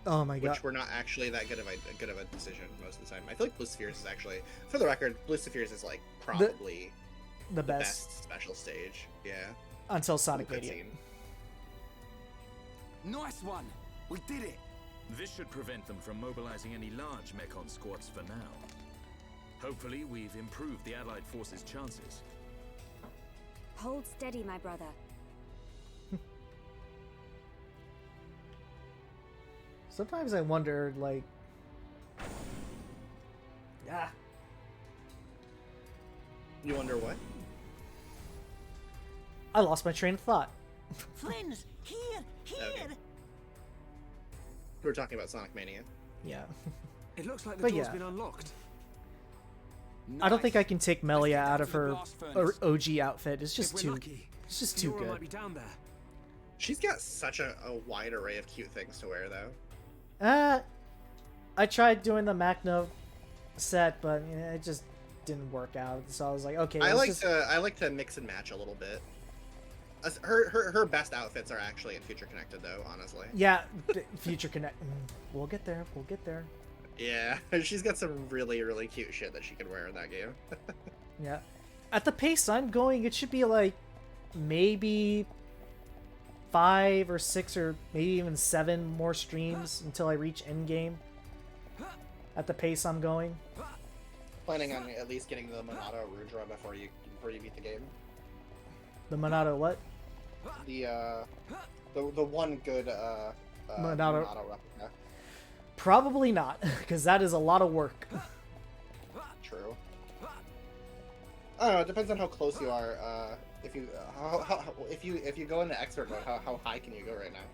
Oh my god. Which were not actually that good of a decision most of the time. I feel like Blue Spheres is actually, for the record, Blue Spheres is like probably the best special stage. Yeah. Until Sonic Mania. Nice one! We did it! This should prevent them from mobilizing any large Mechon squads for now. Hopefully, we've improved the Allied forces' chances. Hold steady, my brother. Sometimes I wonder, like... Yeah. You wonder what? I lost my train of thought. Friends, here! Okay. We were talking about Sonic Mania. Yeah. It looks like the But door's yeah. been unlocked. I don't think I can take Melia out of to the her blast furnace. OG outfit. It's just If we're too... lucky, It's just too Fiora good. might be down there. She's got such a wide array of cute things to wear, though. I tried doing the Macno set, but it just didn't work out. So I was like, okay. I let's like to mix and match a little bit. Her best outfits are actually in Future Connected, though. Honestly. Yeah, Future Connect. We'll get there. We'll get there. Yeah, she's got some really cute shit that she can wear in that game. Yeah. At the pace I'm going, it should be like maybe 5 or 6 or maybe even 7 more streams until I reach endgame. At the pace I'm going. Planning on at least getting the Monado Rudra before you beat the game. The Monado what? The one good Monado. replica. Probably not, because that is a lot of work. True. I don't know. It depends on how close you are. If you go into expert mode, how high can you go right now?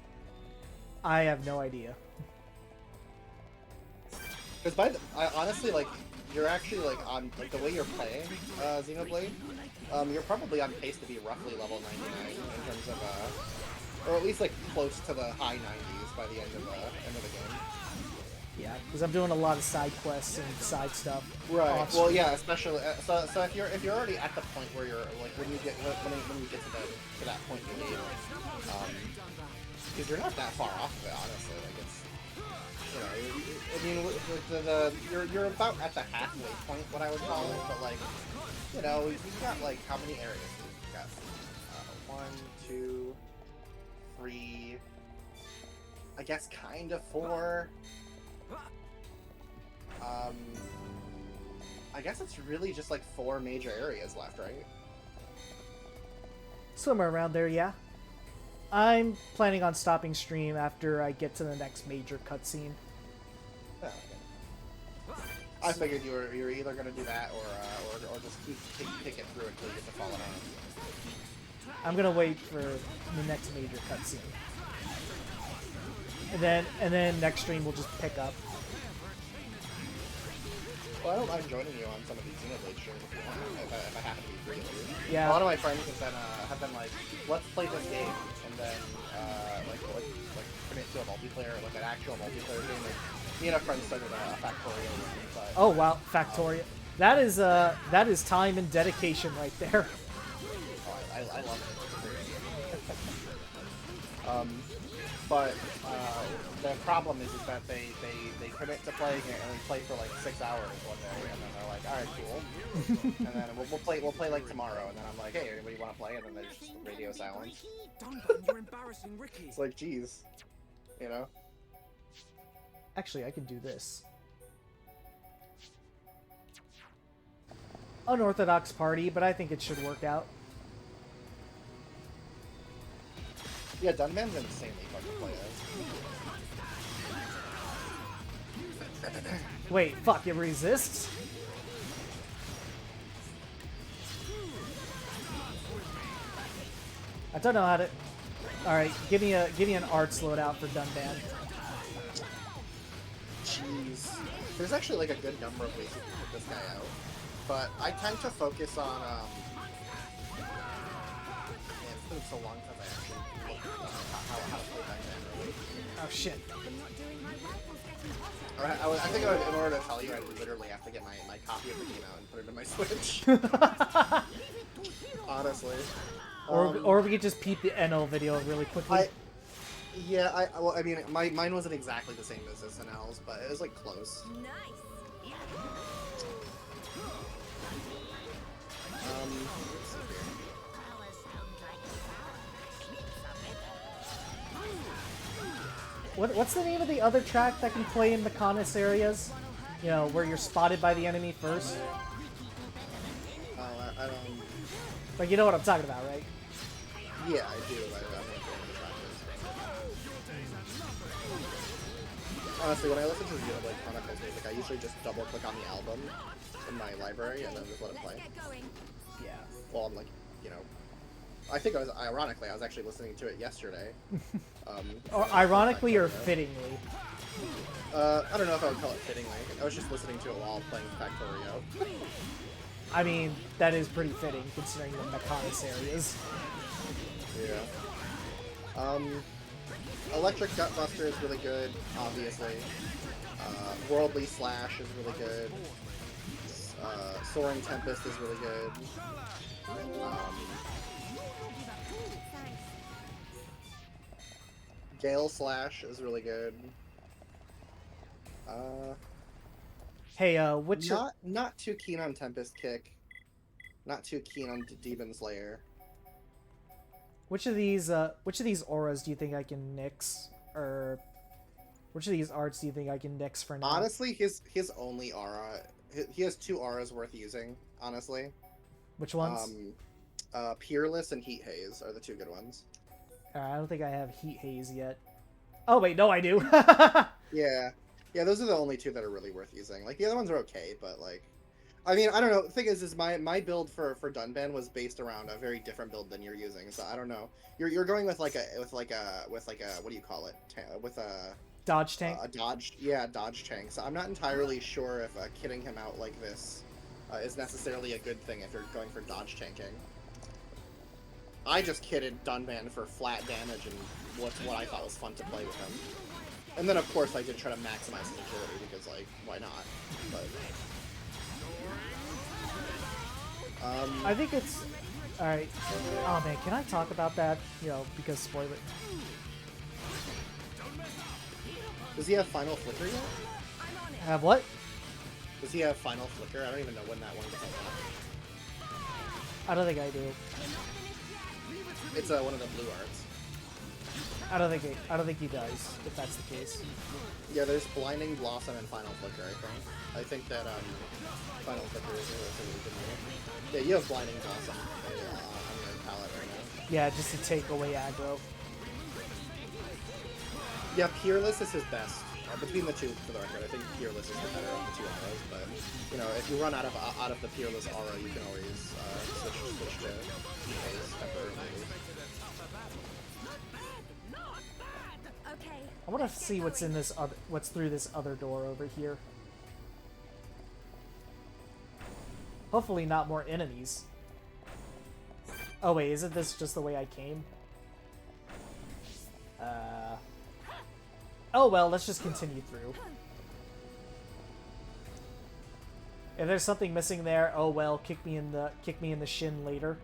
I have no idea. Because honestly, like, you're actually like on like the way you're playing Xenoblade, you're probably on pace to be roughly level 99 in terms of or at least like close to the high 90s by the end of the game. Yeah, because I'm doing a lot of side quests and side stuff. Right. Well, yeah, especially so if you're already at the point where you're like when you get to that point you need, because you're not that far off of it, honestly. Like it's, you're about at the halfway point, what I would call it, but like, you've got like how many areas? You've got 1, 2, 3, I guess kind of 4. I guess it's really just like 4 major areas left, right? Somewhere around there, yeah. I'm planning on stopping stream after I get to the next major cutscene. Oh, okay. I figured you were either gonna do that or just keep it through until you get to Fallen Arms. I'm gonna wait for the next major cutscene, and then next stream we'll just pick up. Well, I don't mind joining you on some of these Xenoblade streams if you want, if I happen to be free with you. Yeah. A lot of my friends have been like, let's play this game, and then like commit to a multiplayer, like an actual multiplayer game. Like, me and a friend started a Factorio. But, Oh wow, Factorio. That is time and dedication right there. Oh, I love it. But the problem is that they commit to playing it and we play for like 6 hours one day, and then they're like, all right, cool. And then we'll play like tomorrow, and then I'm like, hey, anybody want to play? And then there's just radio silence. Dunban, you're embarrassing Ricky. It's like, geez, Actually, I can do this. Unorthodox party, but I think it should work out. Yeah, Dunban's insanely fun to play as. Wait, fuck, it resists? I don't know how to... Alright, give me an arts loadout for Dunban. Jeez. There's actually like a good number of ways you can put this guy out. But I tend to focus on, man, it's been so long since I actually looked at how to play Dunban, really. Oh, shit. Alright, I think in order to tell you, I would literally have to get my copy of the game out and put it in my Switch. Honestly. Or we could just peep the NL video really quickly. Well, I mean, mine wasn't exactly the same as SNL's, but it was like close. Let's see here. What's the name of the other track that can play in the Canis areas? You know, where you're spotted by the enemy first? I don't... Like, you know what I'm talking about, right? Yeah, I do. I don't know what the track is. Honestly, when I listen to Xenoblade Chronicles music, I usually just double-click on the album in my library and then just let it play. Yeah. Well, I'm like, you know... I think ironically, I was actually listening to it yesterday. Or ironically or fittingly? I don't know if I would call it fittingly. I was just listening to it while playing Factorio. I mean, that is pretty fitting, considering the Mechonis areas. Yeah. Electric Gutbuster is really good, obviously. Worldly Slash is really good. Soaring Tempest is really good. Gale Slash is really good. Hey, which... Not too keen on Tempest Kick. Not too keen on Demon Slayer. Which of these auras do you think I can nix? Or which of these arts do you think I can nix for now? Honestly, his only aura... He has 2 auras worth using, honestly. Which ones? Peerless and Heat Haze are the 2 good ones. I don't think I have Heat Haze yet. Oh, wait, no, I do. Yeah, those are the only 2 that are really worth using. Like, the other ones are okay, but, like... I mean, I don't know. The thing is my build for Dunban was based around a very different build than you're using, so I don't know. You're going with like a what do you call it? With a dodge tank. Dodge tank. So I'm not entirely sure if kitting him out like this is necessarily a good thing if you're going for dodge tanking. I just kitted Dunban for flat damage and what I thought was fun to play with him. And then of course I did try to maximize his agility because like why not? But I think it's... Alright. Oh man, can I talk about that? You know, because spoiler... Does he have Final Flicker yet? Have what? Does he have Final Flicker? I don't even know when that one gets unlocked. I don't think I do. It's one of the blue arts. I don't think he does, if that's the case. Yeah, there's Blinding Blossom and Final Flicker, I think. I think that Final Flicker is a really good move. Yeah, you have Blinding Blossom on your palette right now. Yeah, just to take away aggro. Yeah, Peerless is his best. Between the 2, for the record, I think Peerless is the better of the 2 auras, but, you know, if you run out of the Peerless aura, you can always switch to Heat temporarily. I want to see what's in this what's through this other door over here. Hopefully not more enemies. Oh wait, isn't this just the way I came? Oh well, let's just continue through. If there's something missing there, oh well, kick me in the shin later.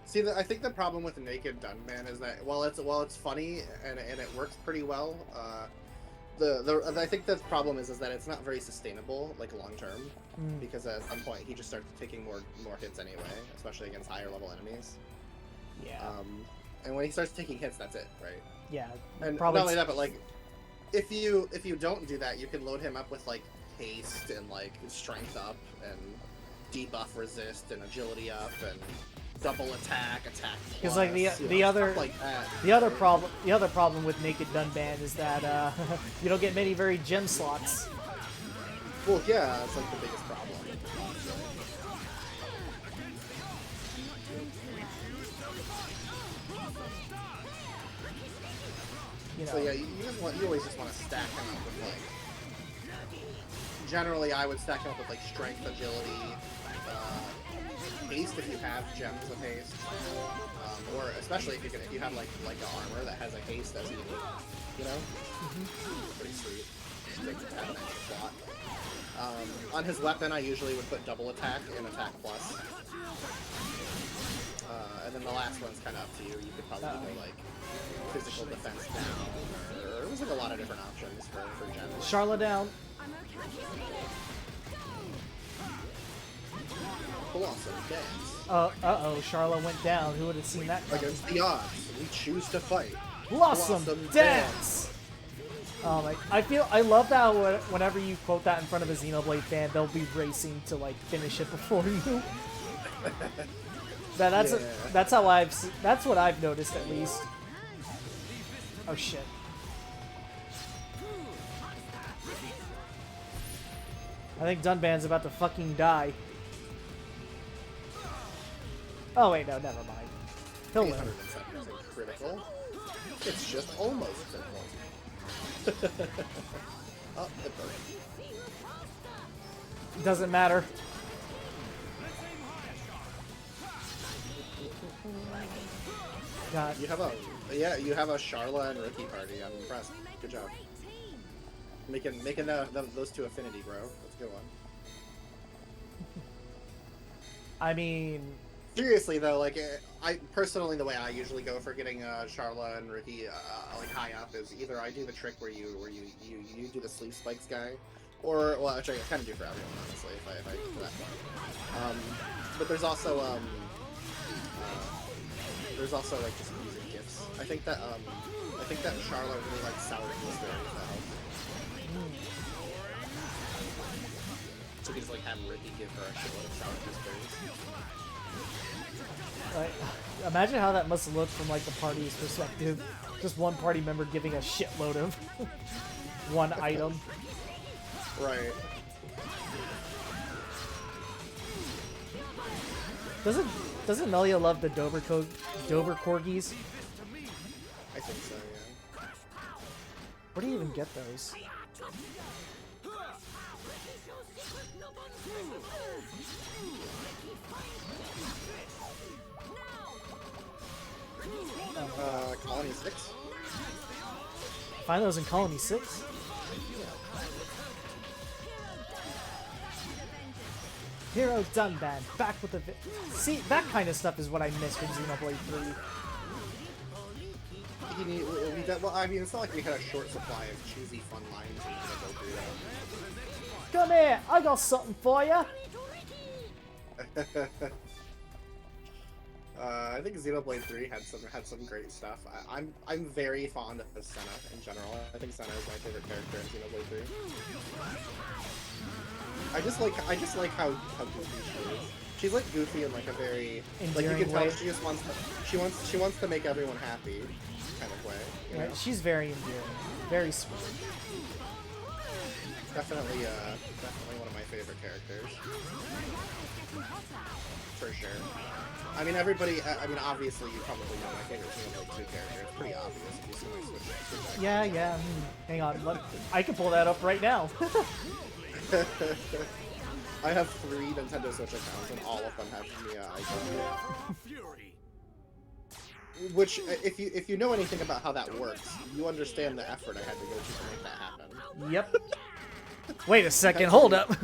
See, I think the problem with Naked Dunban is that while it's funny and it works pretty well, I think the problem is that it's not very sustainable, like long term, because at some point he just starts taking more hits anyway, especially against higher level enemies. Yeah. And when he starts taking hits, that's it, right? Yeah. And probably not only that, but like, if you don't do that, you can load him up with like haste and like strength up and debuff resist and agility up and double attack, attack Because like plus, the other stuff like that. the other problem with Naked Dunban is that you don't get many very gem slots. Well, yeah, that's like the biggest problem. You know. So yeah, you always just want to stack them up with like. Generally, I would stack them up with like strength, agility, haste if you have gems of haste, or especially if you have like an armor that has a haste as unique, you know. Pretty sweet. Just like to have an extra slot. On his weapon, I usually would put double attack and attack plus. And then the last one's kind of up to you. You could probably go like physical defense down, or there's like a lot of different options for gems. Charlotte down. Colossal dance. Uh-oh, Charlotte went down. Who would have seen that coming? Against the odds, we choose to fight. Blossom dance! I love that whenever you quote that in front of a Xenoblade fan, they'll be racing to like finish it before you. That's what I've noticed at least. Oh shit. I think Dunban's about to fucking die. Oh wait, no, never mind. He'll live. 807 isn't critical. It's just almost critical. Oh, it broke. Doesn't matter. God. You have a Charla and Ricky party. I'm impressed. Good job. Making those two affinity, bro. That's a good one. I mean, seriously though, like I personally, the way I usually go for getting Charla and Ricky like high up is either I do the trick where you do the sleeve spikes guy, or well, actually I kind of do for everyone honestly if I get to that part. But there's also like just using gifts. I think that Charla really likes sour gooseberries. That helps. So we just like have Ricky give her a shitload of sour gooseberries. like, imagine how that must look from like the party's perspective. Just one party member giving a shitload of one item. Right. Doesn't Melia love the Dover corgis? I think so, yeah. Where do you even get those? Colony 6? Find those in Colony 6? Hero Dunban, back with the see, that kind of stuff is what I miss from Xenoblade 3. Well, I mean, it's not like we had a short supply of cheesy fun lines we could go through that. Come here, I got something for ya! I think Xenoblade 3 had some great stuff. I'm very fond of Senna in general. I think Senna is my favorite character in Xenoblade 3. I just like how goofy she is. She's like goofy in like a very endearing like you can tell way. she just wants to make everyone happy kind of way. You know? Right, she's very endearing, very sweet. Definitely one of my favorite characters. For sure. I mean, everybody. I mean, obviously, you probably know my favorite Xenoblade 2 character. It's pretty obvious if you see my switch. Yeah. Hang on, I can pull that up right now. I have 3 Nintendo Switch accounts, and all of them have Mia icon. Which, if you know anything about how that works, you understand the effort I had to go to make that happen. Yep. Wait a second, hold up.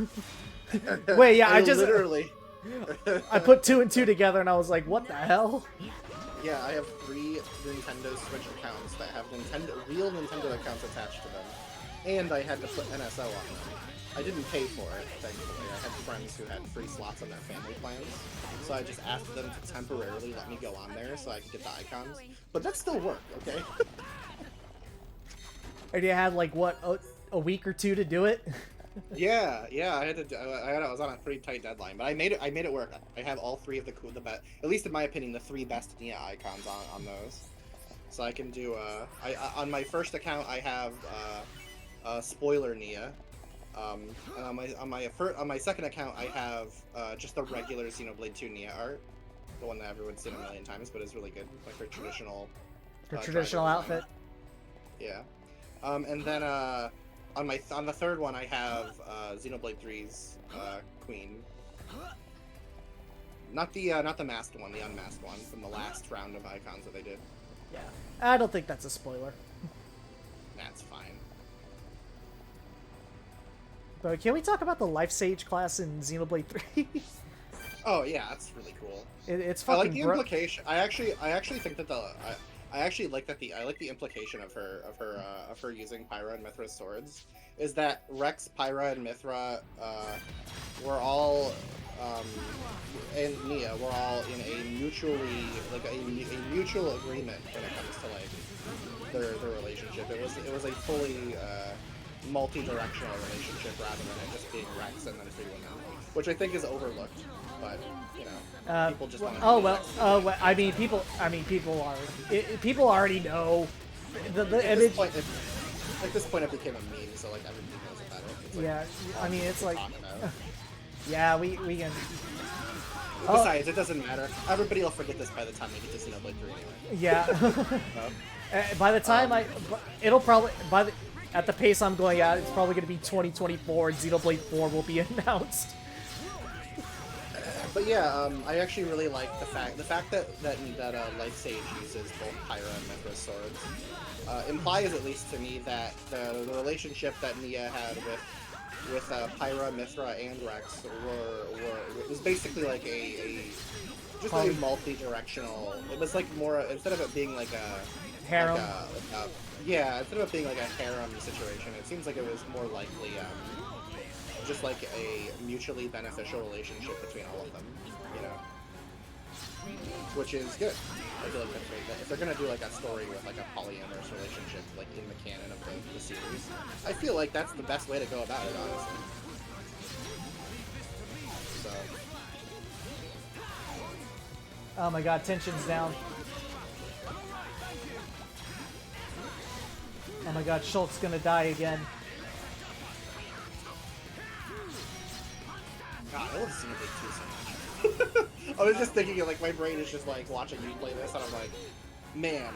Wait, yeah, I just literally. I put 2 and 2 together, and I was like, what the hell? Yeah, I have 3 Nintendo Switch accounts that have real Nintendo accounts attached to them, and I had to put NSO on them. I didn't pay for it, thankfully. I had friends who had free slots on their family plans, so I just asked them to temporarily let me go on there so I could get the icons. But that still worked, okay? And you had like what, a week or 2 to do it? Yeah, I had to. I was on a pretty tight deadline, but I made it work. I have all three of the best, at least in my opinion, the three best Nia icons on those. So I can do. On my first account, I have spoiler Nia. And on my second account, I have just the regular Xenoblade 2 Nia art, the one that everyone's seen a million times, but is really good, like her traditional. Her traditional outfit. Yeah. And then on the third one, I have Xenoblade 3's Queen. Not the masked one, the unmasked one from the last round of icons that they did. Yeah, I don't think that's a spoiler. That's fine. But can we talk about the Life Sage class in Xenoblade 3? Oh yeah, that's really cool. It's I fucking. like the implication. I actually think that I actually like that I like the implication of her using Pyra and Mithra's swords. Is that Rex, Pyra, and Mithra were all and Nia were all in a mutually a mutual agreement when it comes to like their relationship. It was a fully multi-directional relationship rather than it just being Rex and then 3 women, which I think is overlooked. But you know, people just want to. I mean, people already know the image. At this point, it became a meme, so like everybody knows about it. Like, yeah, I mean, it's like, yeah, we can. Besides, it doesn't matter. Everybody will forget this by the time we get to Xenoblade 3 anyway. Yeah. By the time it'll probably at the pace I'm going at, it's probably going to be 2024, and Xenoblade 4 will be announced. But yeah, I actually really like the fact that Life Sage uses both Pyra and Mithra's swords implies, at least to me, that the relationship that Nia had with Pyra, Mithra, and Rex was basically like a multi-directional. It was like more, instead of it being like a harem. Instead of it being like a harem situation, it seems like it was more likely just like a mutually beneficial relationship between all of them, you know, which is good. I feel like that's great. If they're gonna do like a story with like a polyamorous relationship, like in the canon of the series, I feel like that's the best way to go about it, honestly. So. Oh my god, tension's down. Oh my god, Schultz gonna die again. God, I love Xenoblade 2 so much. I was just thinking, like, my brain is just like watching you play this, and I'm like, man,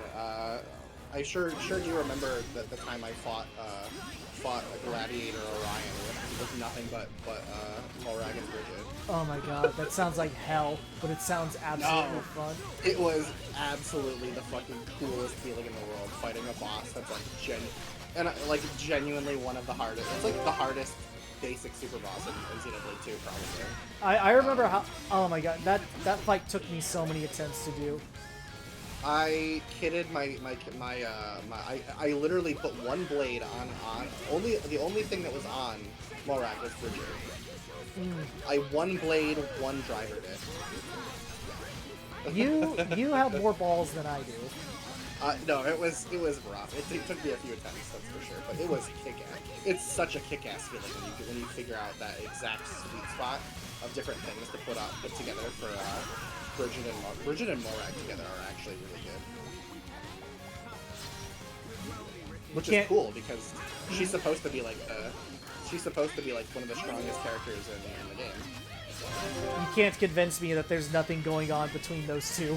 I sure do remember the time I fought a Gladiator Orion with nothing but Morag and Bridget. Oh my god, that sounds like hell, but it sounds absolutely fun. It was absolutely the fucking coolest feeling in the world, fighting a boss that's like genuinely one of the hardest. It's like the hardest basic super boss in Xenoblade 2, probably. I remember how. Oh my god, that fight took me so many attempts to do. I kitted I literally put one blade on the only thing that was on Morag was Bridget. I one blade, one drivered it. You have more balls than I do. No, it was rough. It took me a few attempts, that's for sure, but it was kick-ass. It's such a kick-ass feeling when you figure out that exact sweet spot of different things to put together for Bridget and Morag together are actually really good. Which is cool because she's supposed to be like one of the strongest characters in the game. You can't convince me that there's nothing going on between those two.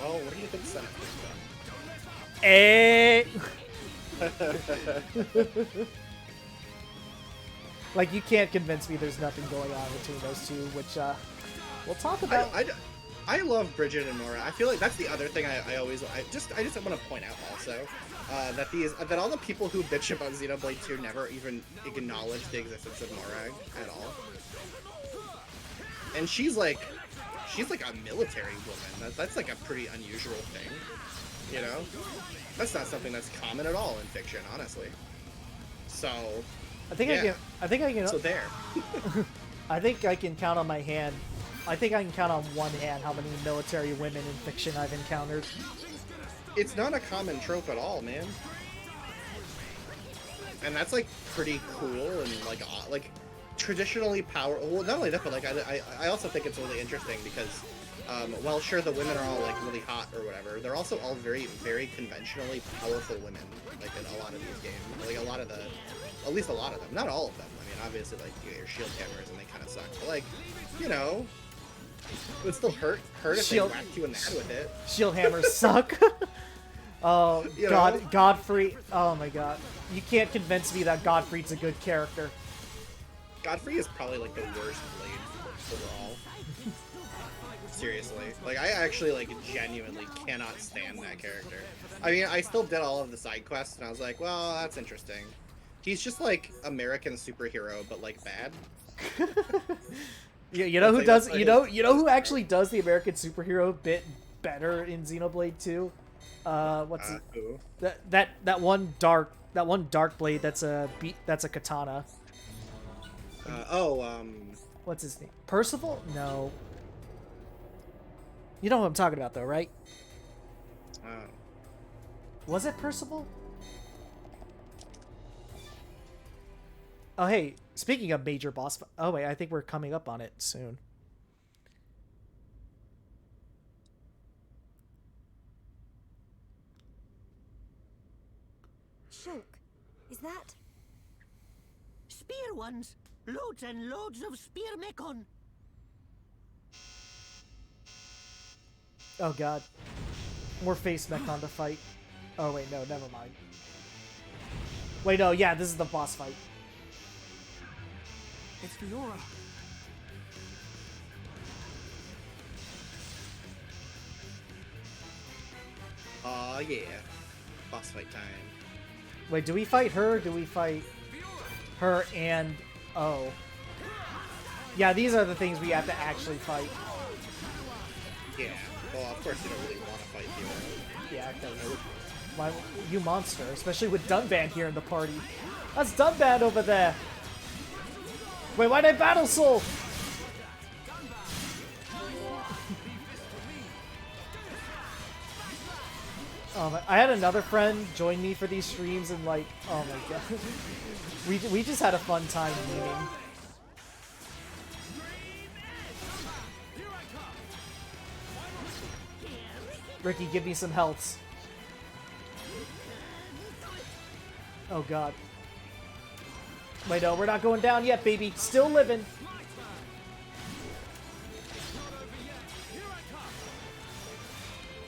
Well, what do you think Senna thinks then? Like, you can't convince me there's nothing going on between those two, which, we'll talk about. I love Bridget and Nora. I feel like that's the other thing I just want to point out also, that all the people who bitch about Xenoblade 2 never even acknowledge the existence of Morag at all. And she's like a military woman. That's like a pretty unusual thing, you know? That's not something that's common at all in fiction, honestly. So, I think I can. So there. I think I can count on my hand. I think I can count on one hand how many military women in fiction I've encountered. It's not a common trope at all, man. and that's like pretty cool and like traditionally power. Well, not only that, but like I also think it's really interesting because while sure the women are all like really hot or whatever, they're also all very conventionally powerful women. Like in a lot of these games, like at least a lot of them, not all of them. I mean, obviously like you get your shield hammers and they kind of suck, but like you know, it would still hurt if they whacked you in the head with it. Shield hammers suck. Oh, Godfrey. Oh my god. You can't convince me that Godfrey's a good character. Godfrey is probably like the worst blade overall. Seriously. Like, I actually, like, genuinely cannot stand that character. I mean, I still did all of the side quests, and I was like, well, that's interesting. He's just, like, American superhero, but, like, bad. You know who does, you know who actually does the American superhero bit better in Xenoblade 2? What's it? Who? That one dark blade that's a katana. What's his name? Percival? No. You know what I'm talking about, though, right? Was it Percival? Oh, hey, speaking of major boss... Oh, wait, I think we're coming up on it soon. Shulk, is that... Spear ones! Loads and loads of spear mechon! Oh god. More face mechon to fight. Oh wait, no, never mind. Wait, no, yeah, this is the boss fight. It's Fiora. Aw, yeah. Boss fight time. Wait, do we fight her? Do we fight her and... Oh. Yeah, these are the things we have to actually fight. Yeah. Well, of course you don't really want to fight Fiora. Yeah, because... Why, you monster, especially with Dunban here in the party. That's Dunban over there! Wait, why'd I Battle Soul? I had another friend join me for these streams and like, oh my god. we just had a fun time meeting. Ricky, give me some healths. Oh god. Wait, no, we're not going down yet, baby. Still living.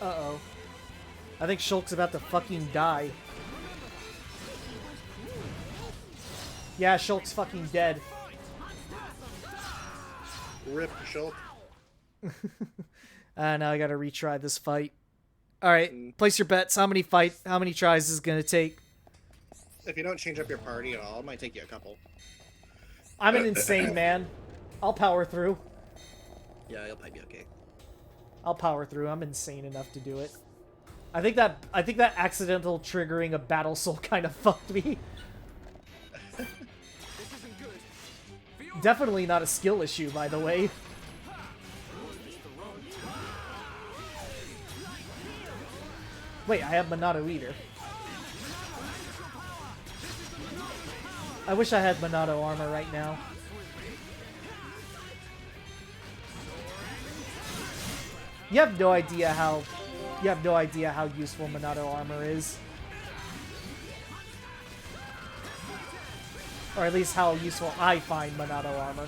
Uh-oh. I think Shulk's about to fucking die. Yeah, Shulk's fucking dead. Rip, Shulk. Now I gotta retry this fight. Alright, place your bets. How many tries is it gonna take? If you don't change up your party at all, it might take you a couple. I'm an insane man. I'll power through. Yeah, you'll probably be okay. I'll power through. I'm insane enough to do it. I think that accidental triggering a Battle Soul kind of fucked me. Definitely not a skill issue, by the way. Wait, I have Monado Eater. I wish I had Monado armor right now. You have no idea how useful Monado armor is. Or at least how useful I find Monado armor.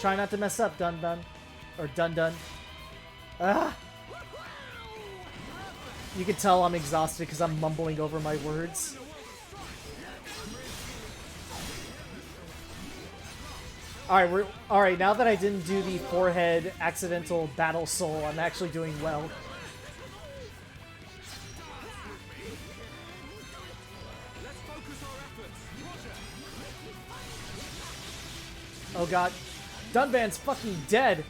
Try not to mess up, Dun Dun. Or Dun Dun. Ah! You can tell I'm exhausted because I'm mumbling over my words. Alright, now that I didn't do the forehead accidental Battle Soul, I'm actually doing well. Oh god. Dunban's fucking dead!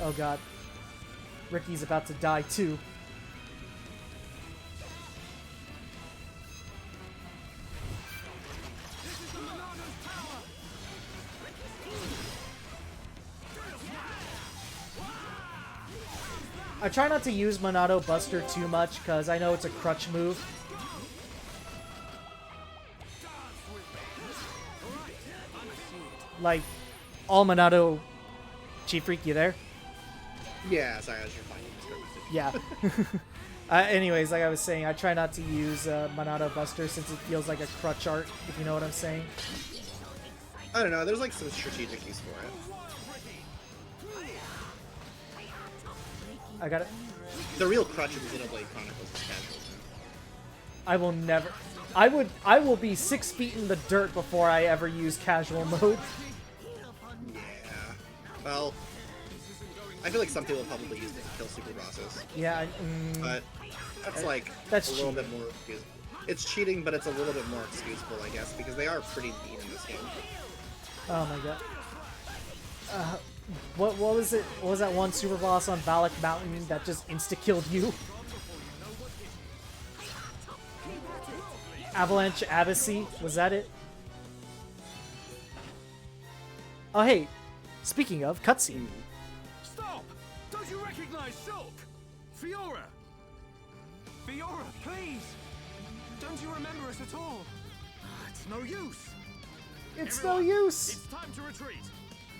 Oh god. Ricky's about to die too. I try not to use Monado Buster too much because I know it's a crutch move. Like, all Monado... Chief Freak, you there? Yeah, sorry, I was replying. Yeah. Anyways, like I was saying, I try not to use Monado Buster since it feels like a crutch art, if you know what I'm saying. I don't know, there's like some strategic use for it. I got it. The real crutch of Xenoblade Chronicles is casual. I will never... I will be 6 feet in the dirt before I ever use casual mode. Yeah. Well, I feel like some people probably use it to kill super bosses. Yeah, but that's like that's a little cheating. bit more excusable. It's cheating, but it's a little bit more excusable, I guess, because they are pretty mean in this game. Oh my god. What was it? What was that one super boss on Valak Mountain that just insta-killed you? Avalanche Abyssey? Was that it? Oh hey, speaking of, cutscene. Stop! Don't you recognize Shulk? Fiora! Fiora, please! Don't you remember us at all? It's no use. It's no use! It's time to retreat.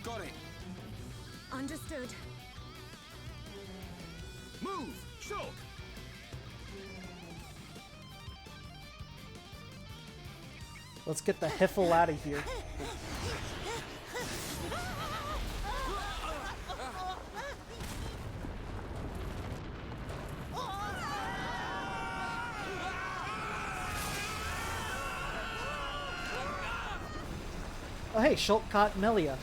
Got it. Understood. Move, Shulk. Let's get the Hiffle out of here. Oh hey, Shulk caught Melia.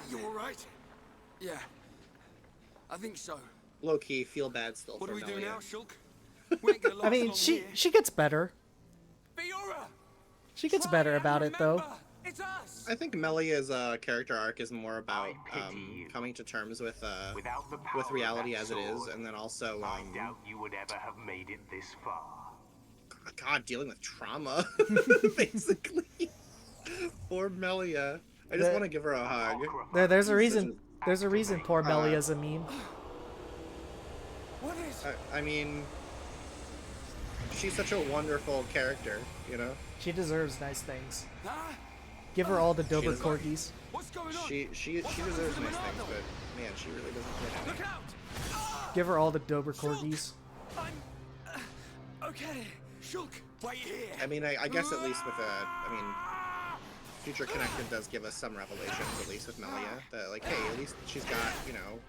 You alright? Yeah. I think so. Low key, feel bad still What for do we do Melia. now, Shulk? We ain't gonna last I mean, long she here. gets better. Fiora! She gets better about it though. It's us! I think Melia's character arc is more about coming to terms with reality as it is, and then also doubt you would ever have made it this far. God, dealing with trauma, basically. Poor Melia. I just want to give her a hug. There's a reason. There's a reason poor Melia's a meme. What is? I mean, she's such a wonderful character, you know. She deserves nice things. Huh? Give her all the She Dober does- corgis. What's going on? She deserves nice things, but man, she really doesn't Look get out! Give her all the Dober corgis. I'm... okay. Shulk, wait here. I mean, I guess at least with Future Connected does give us some revelations, at least with Melia, that like, hey, at least she's got, you know,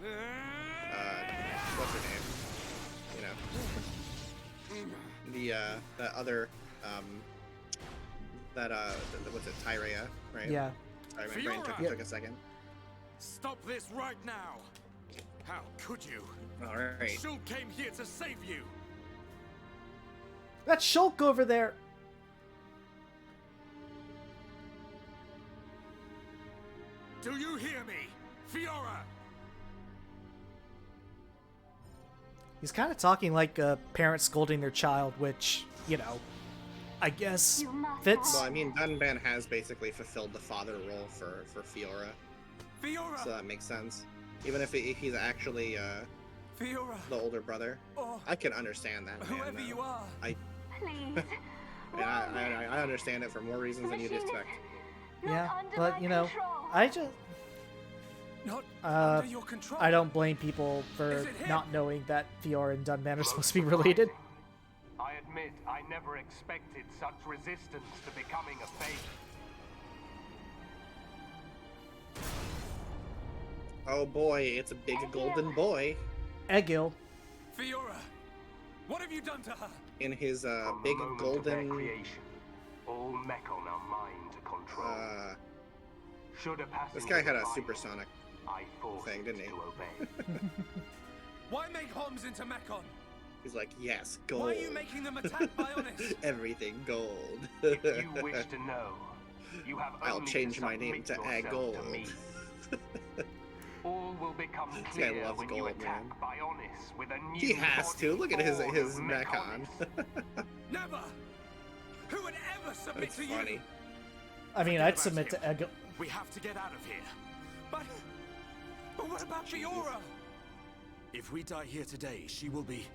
what's her name? You know, the other, what's it, Tyrea, right? Yeah. Sorry, my brain took a second. Stop this right now. How could you? All right. Shulk came here to save you. That's Shulk over there. Do you hear me, Fiora? He's kind of talking like a parent scolding their child, which, you know, I guess fits. Well, I mean, Dunban has basically fulfilled the father role for Fiora. Fiora! So that makes sense. Even if he's actually Fiora! the older brother, I can understand that. Man, Whoever you are. Please. I understand it for more reasons than you'd expect. Yeah, but you know, I just Not under your control. I don't blame people for not knowing that Fiora and Dunban are supposed to be related. I admit I never expected such resistance to becoming a fate. Oh boy, it's a big golden boy. Egil. Fiora, what have you done to her? In his From big the moment of their golden. creation, all Mechon are mine to control. Should a passenger This guy had a defy supersonic I force thing, it didn't he? to obey. Why make Homs into Mechon? He's like, yes, gold. Why are you making them attack Bionis? Everything gold. If you wish to know, you have I'll only change to my name submit to Ag yourself Gold. to me. All will become This guy clear loves when you gold, attack man. Bionis with a new He has body to. Look at his born of Mechon. Never! Who would ever submit That's to funny. you? I mean, I'd submit to Egil. We have to get out of here. But what about Fiora? If we die here today, she will be...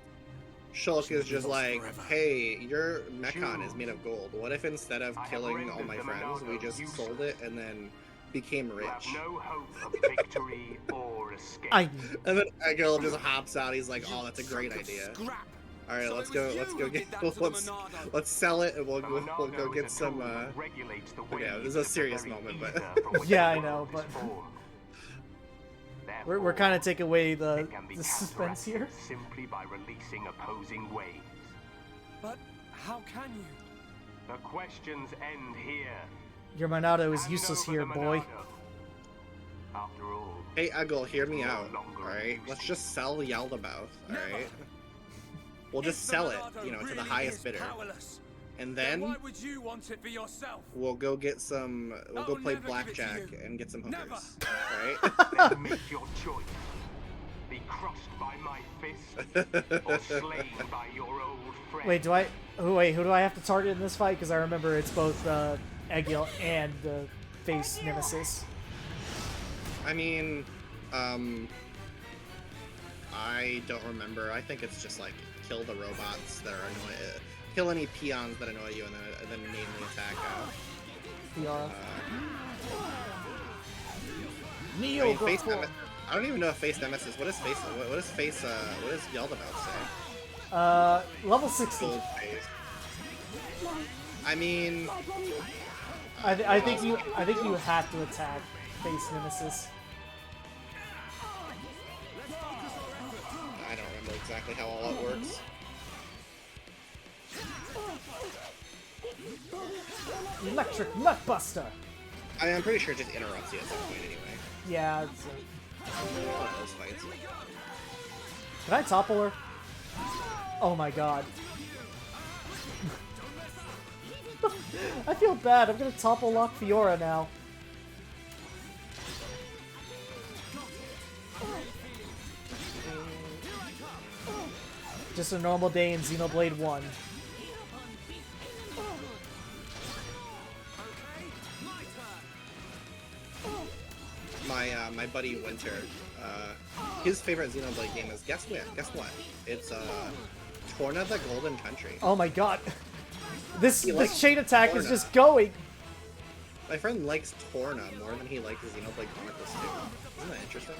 Shulk is just lost like, forever. hey, your Mechon is made of gold. What if instead of killing all my friends, we just sold it and then became rich? No hope of victory or escape. And then Egil just hops out. He's like, oh, that's a great idea. All right, let's go get let's sell it and we'll go get some. Yeah, this is a serious moment, but Yeah, I know, but we're kind of taking away the suspense here. Simply by releasing opposing waves. But how can you? The questions end here. Your Monado is useless here, boy. After all, hey, Egil, hear me out. All right, let's just sell Yaldabaoth. All right, we'll just sell it, you know, to the highest bidder, and then Why would you want it for yourself? we'll go get some. We'll go play blackjack and get some hookers. All right. then make your choice. Be crushed by my fist or slain by your old friend. Wait, who do I have to target in this fight? Because I remember it's both Egil and the face nemesis. I mean, I don't remember. I think it's just like kill the robots that are annoying, kill any peons that annoy you, and then mainly attack. Fiora. I mean, face I don't even know if face nemesis. What is face? What does face? What does Yaldabaoth say? Level 60. Gold face. I mean, I think you have to attack face nemesis. I don't remember exactly how all that works. Electric Nutbuster. I'm pretty sure it just interrupts you at some point anyway. Yeah. It's, One of those fights. Can I topple her? Oh my god. I feel bad. I'm gonna topple lock Fiora now. Just a normal day in Xenoblade 1. My buddy Winter, his favorite Xenoblade game is guess what? It's Torna the Golden Country. Oh my god. This chain attack is Torna. just going. My friend likes Torna more than he likes Xenoblade Chronicles 2. Isn't that interesting?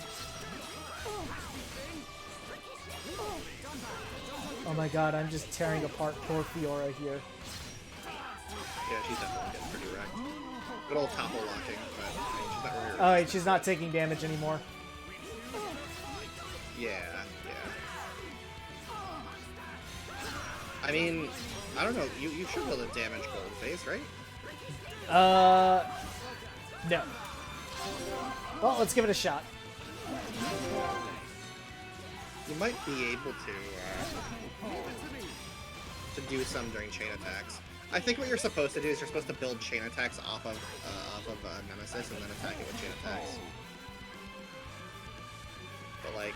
Oh my god, I'm just tearing apart poor Fiora here. Yeah, she's definitely getting pretty wrecked. Good old topple locking, but I mean, she's not really. Oh wait, she's not taking damage anymore. Yeah. I mean, I don't know. You should be able to damage Goldface, right? No. Well, let's give it a shot. You might be able to do some during chain attacks. I think what you're supposed to do is you're supposed to build chain attacks off of Nemesis and then attack it with chain attacks. But like,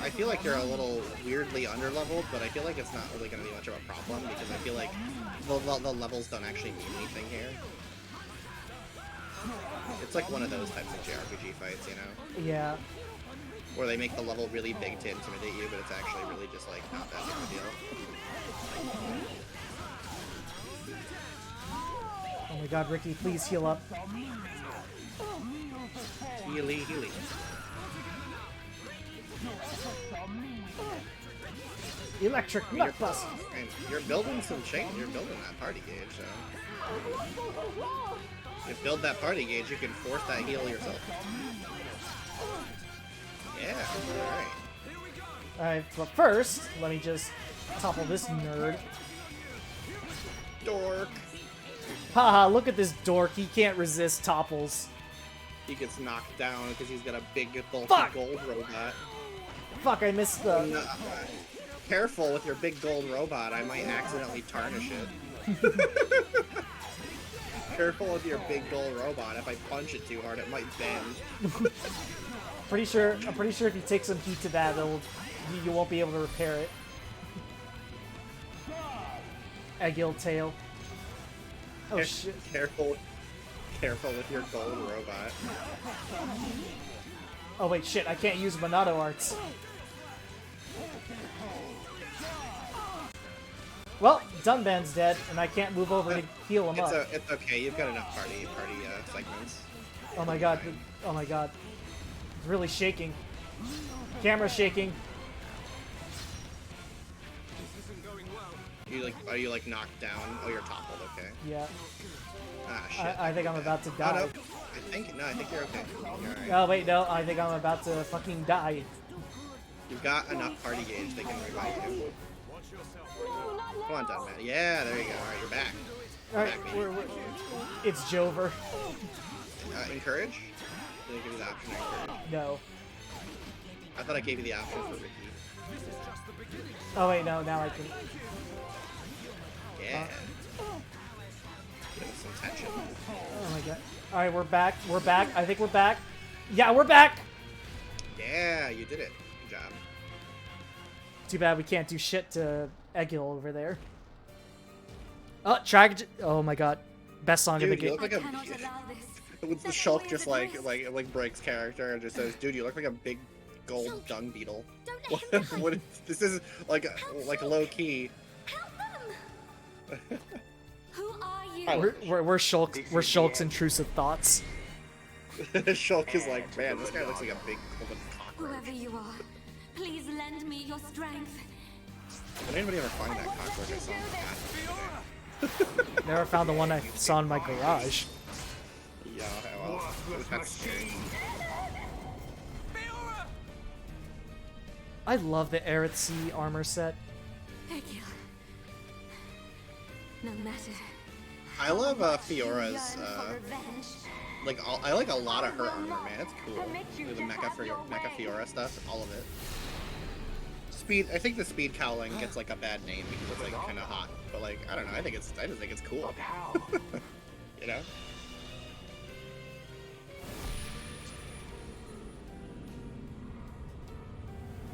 I feel like you're a little weirdly underleveled, but I feel like it's not really going to be much of a problem because I feel like the levels don't actually mean anything here. It's like one of those types of JRPG fights, you know? Yeah. Where they make the level really big to intimidate you, but it's actually really just like not that big of a deal. Oh my god, Ricky, please heal up. Healy. Electric Nutbust. You're building some chain. You're building that party gauge, so if you build that party gauge, you can force that heal yourself. Yeah. All right. Alright, but first, let me just topple this nerd. Dork. Haha, look at this dork. He can't resist topples. He gets knocked down because he's got a big, bulky Fuck! gold robot. Fuck, I missed the... No, careful with your big gold robot. I might accidentally tarnish it. Careful with your big gold robot. If I punch it too hard, it might bend. I'm pretty sure if you take some heat to that, you won't be able to repair it. Egil tail. Oh shit. Careful with your gold robot. Oh wait, shit! I can't use Monado arts. Well, Dunban's dead, and I can't move over to heal him up. It's okay. You've got enough party segments. Oh my god! Oh my god! It's really shaking. Camera's shaking. Are you like knocked down? Oh, you're toppled. Okay. Yeah. Ah shit. I think I'm about to die. Oh, no. I think you're okay. You're all right. Oh wait, no! I think I'm about to fucking die. You've got enough party gauge. They can revive you. Come on, Dunman. Yeah, there you go. All right, you're back. All right, it's Jover. Encourage? Did I give you the option to encourage? No. I thought I gave you the option for Ricky. Oh wait, no. Now I can. Yeah. Give us some tension. Oh my god. All right, we're back. We're back. I think we're back. Yeah, we're back. Yeah, you did it. Good job. Too bad we can't do shit to Egil over there. Oh, oh my god. Best song in the game. You look like with the Shulk just like breaks character and just says, "Dude, you look like a big gold dung beetle." What is, this is like low key. Who are you? We're Shulk's intrusive thoughts. Shulk is like, man, this guy looks like a big cockroach. Whoever you are, please lend me your strength. Did anybody ever find that cockroach I saw in the bathroom? Never found the one I saw in my garage. Yeah, well, that's scary. I love the Eretzi armor set. Egil. No matter. I love Fiora's I like a lot of her armor, man. It's cool. The Mecha Fiora stuff, all of it. Speed. I think the speed cowling gets like a bad name because it's like kind of hot, but like I don't know. I just think it's cool. You know.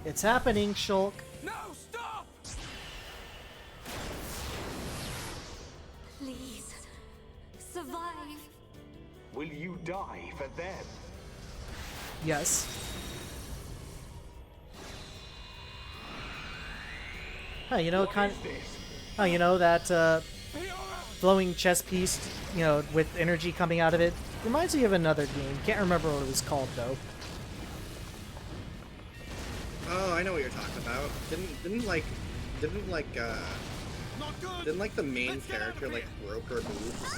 It's happening, Shulk. No, stop! Please, survive. Will you die for them? Yes. Huh, you know, you know that flowing chess piece, you know, with energy coming out of it, reminds me of another game. Can't remember what it was called though. Oh, I know what you're talking about. Didn't the main character like broke her moves or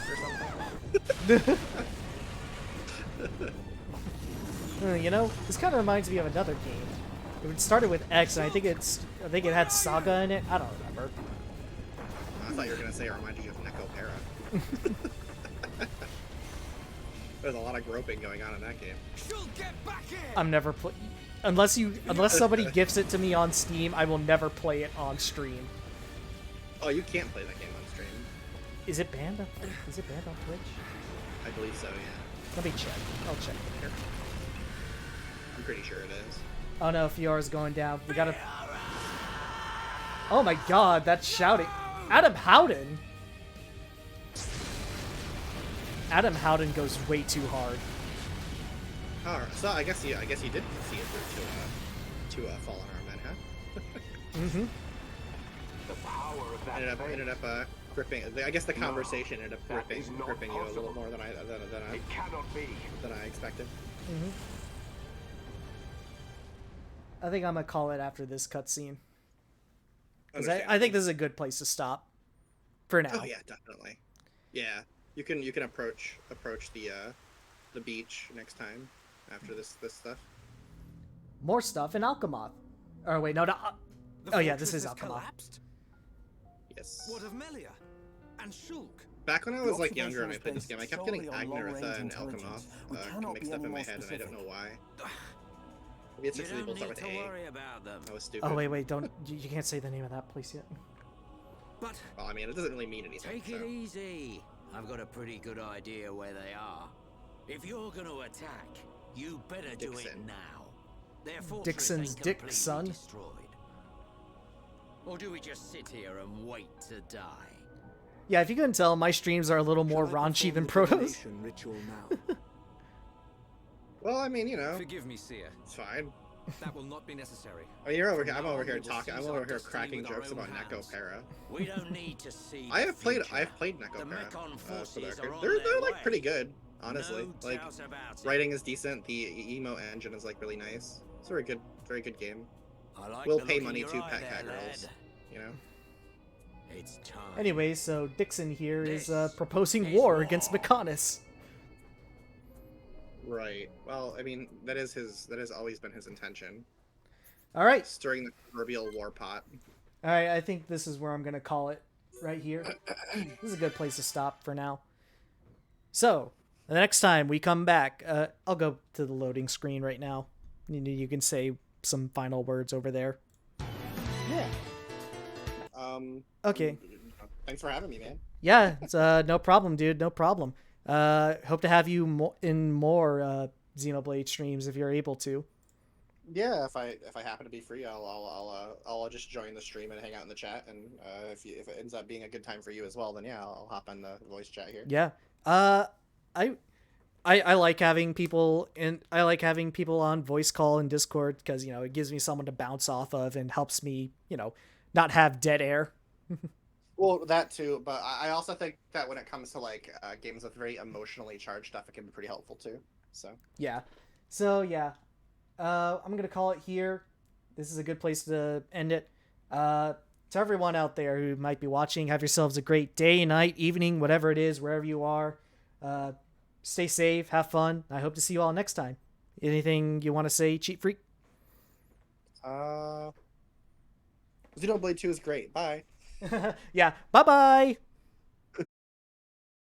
something? You know, this kind of reminds me of another game. It started with X, and I think it had Saga in it. I don't remember. I thought you were gonna say it reminded you of Necopara. There's a lot of groping going on in that game. I'm never unless somebody gifts it to me on Steam, I will never play it on stream. Oh, you can't play that game on stream. Is it banned on Twitch? I believe so, yeah. Let me check. I'll check later. I'm pretty sure it is. Oh no, Fiora's going down. We gotta. Oh my god, that's shouting. Adam Howden. Adam Howden goes way too hard. Alright, so I guess you did see it through to Fallen Arm then, huh? Mm-hmm. The power of that ended up gripping. I guess the conversation ended up gripping you a little more than I expected. Mm-hmm. I think I'm gonna call it after this cutscene. Because I think this is a good place to stop. For now. Oh yeah, definitely. Yeah, you can approach the beach next time after this stuff. More stuff in Alchemoth. Oh wait, no. Oh yeah, this is Alchemoth. Collapsed? Yes. What of Melia and Shulk? Back when I was like younger and I played this game, I kept getting Agnaritha and Alchemoth mixed up in my head, and I don't know why. Maybe it's just people start with A. That was stupid. Oh wait, don't you can't say the name of that place yet. But well, I mean, it doesn't really mean anything. Take it easy. I've got a pretty good idea where they are. If you're going to attack, you better do it now. Their fortress Dixon's ain't dick completely son. Destroyed. Or do we just sit here and wait to die? Yeah, if you couldn't tell, my streams are a little more Shall I raunchy perform than the Proto's. divination ritual now? Well, I mean, you know, Forgive me, Seer. it's fine. That will not be necessary. I mean, you're over here. From I'm now over on, here we will talking. I'm seize over our here destiny cracking with our jokes own about hands. Neko Para. We don't need to see. I the have played. future. I've played Neko The Para. Mekon For the forces record. are on They're their like way. pretty good, honestly. No Like doubt about it. writing is decent. The emo engine is like really nice. It's a very good game. I like We'll the pay look in money your to eye pack there, cat girls. lad. You know. It's time. Anyway, so Dixon here is This proposing is war war. against Mechonis. Right. Well, I mean, that has always been his intention. All right. Stirring the proverbial war pot. All right, I think this is where I'm going to call it right here. This is a good place to stop for now. So, the next time we come back, I'll go to the loading screen right now. You can say some final words over there. Yeah. Okay. Thanks for having me, man. Yeah, it's no problem, dude. No problem. Hope to have you in more Xenoblade streams if you're able to. Yeah, if I happen to be free, I'll just join the stream and hang out in the chat. And if it ends up being a good time for you as well, then yeah, I'll hop on the voice chat here. Yeah. I like having people on voice call and Discord because, you know, it gives me someone to bounce off of and helps me, you know, not have dead air. Well, that too, but I also think that when it comes to like games with very emotionally charged stuff, it can be pretty helpful too. So yeah. So yeah. I'm gonna call it here. This is a good place to end it. To everyone out there who might be watching, have yourselves a great day, night, evening, whatever it is, wherever you are. Stay safe, have fun. I hope to see you all next time. Anything you want to say, Cheat Freak? Xenoblade 2 is great. Bye. Yeah. Bye-bye.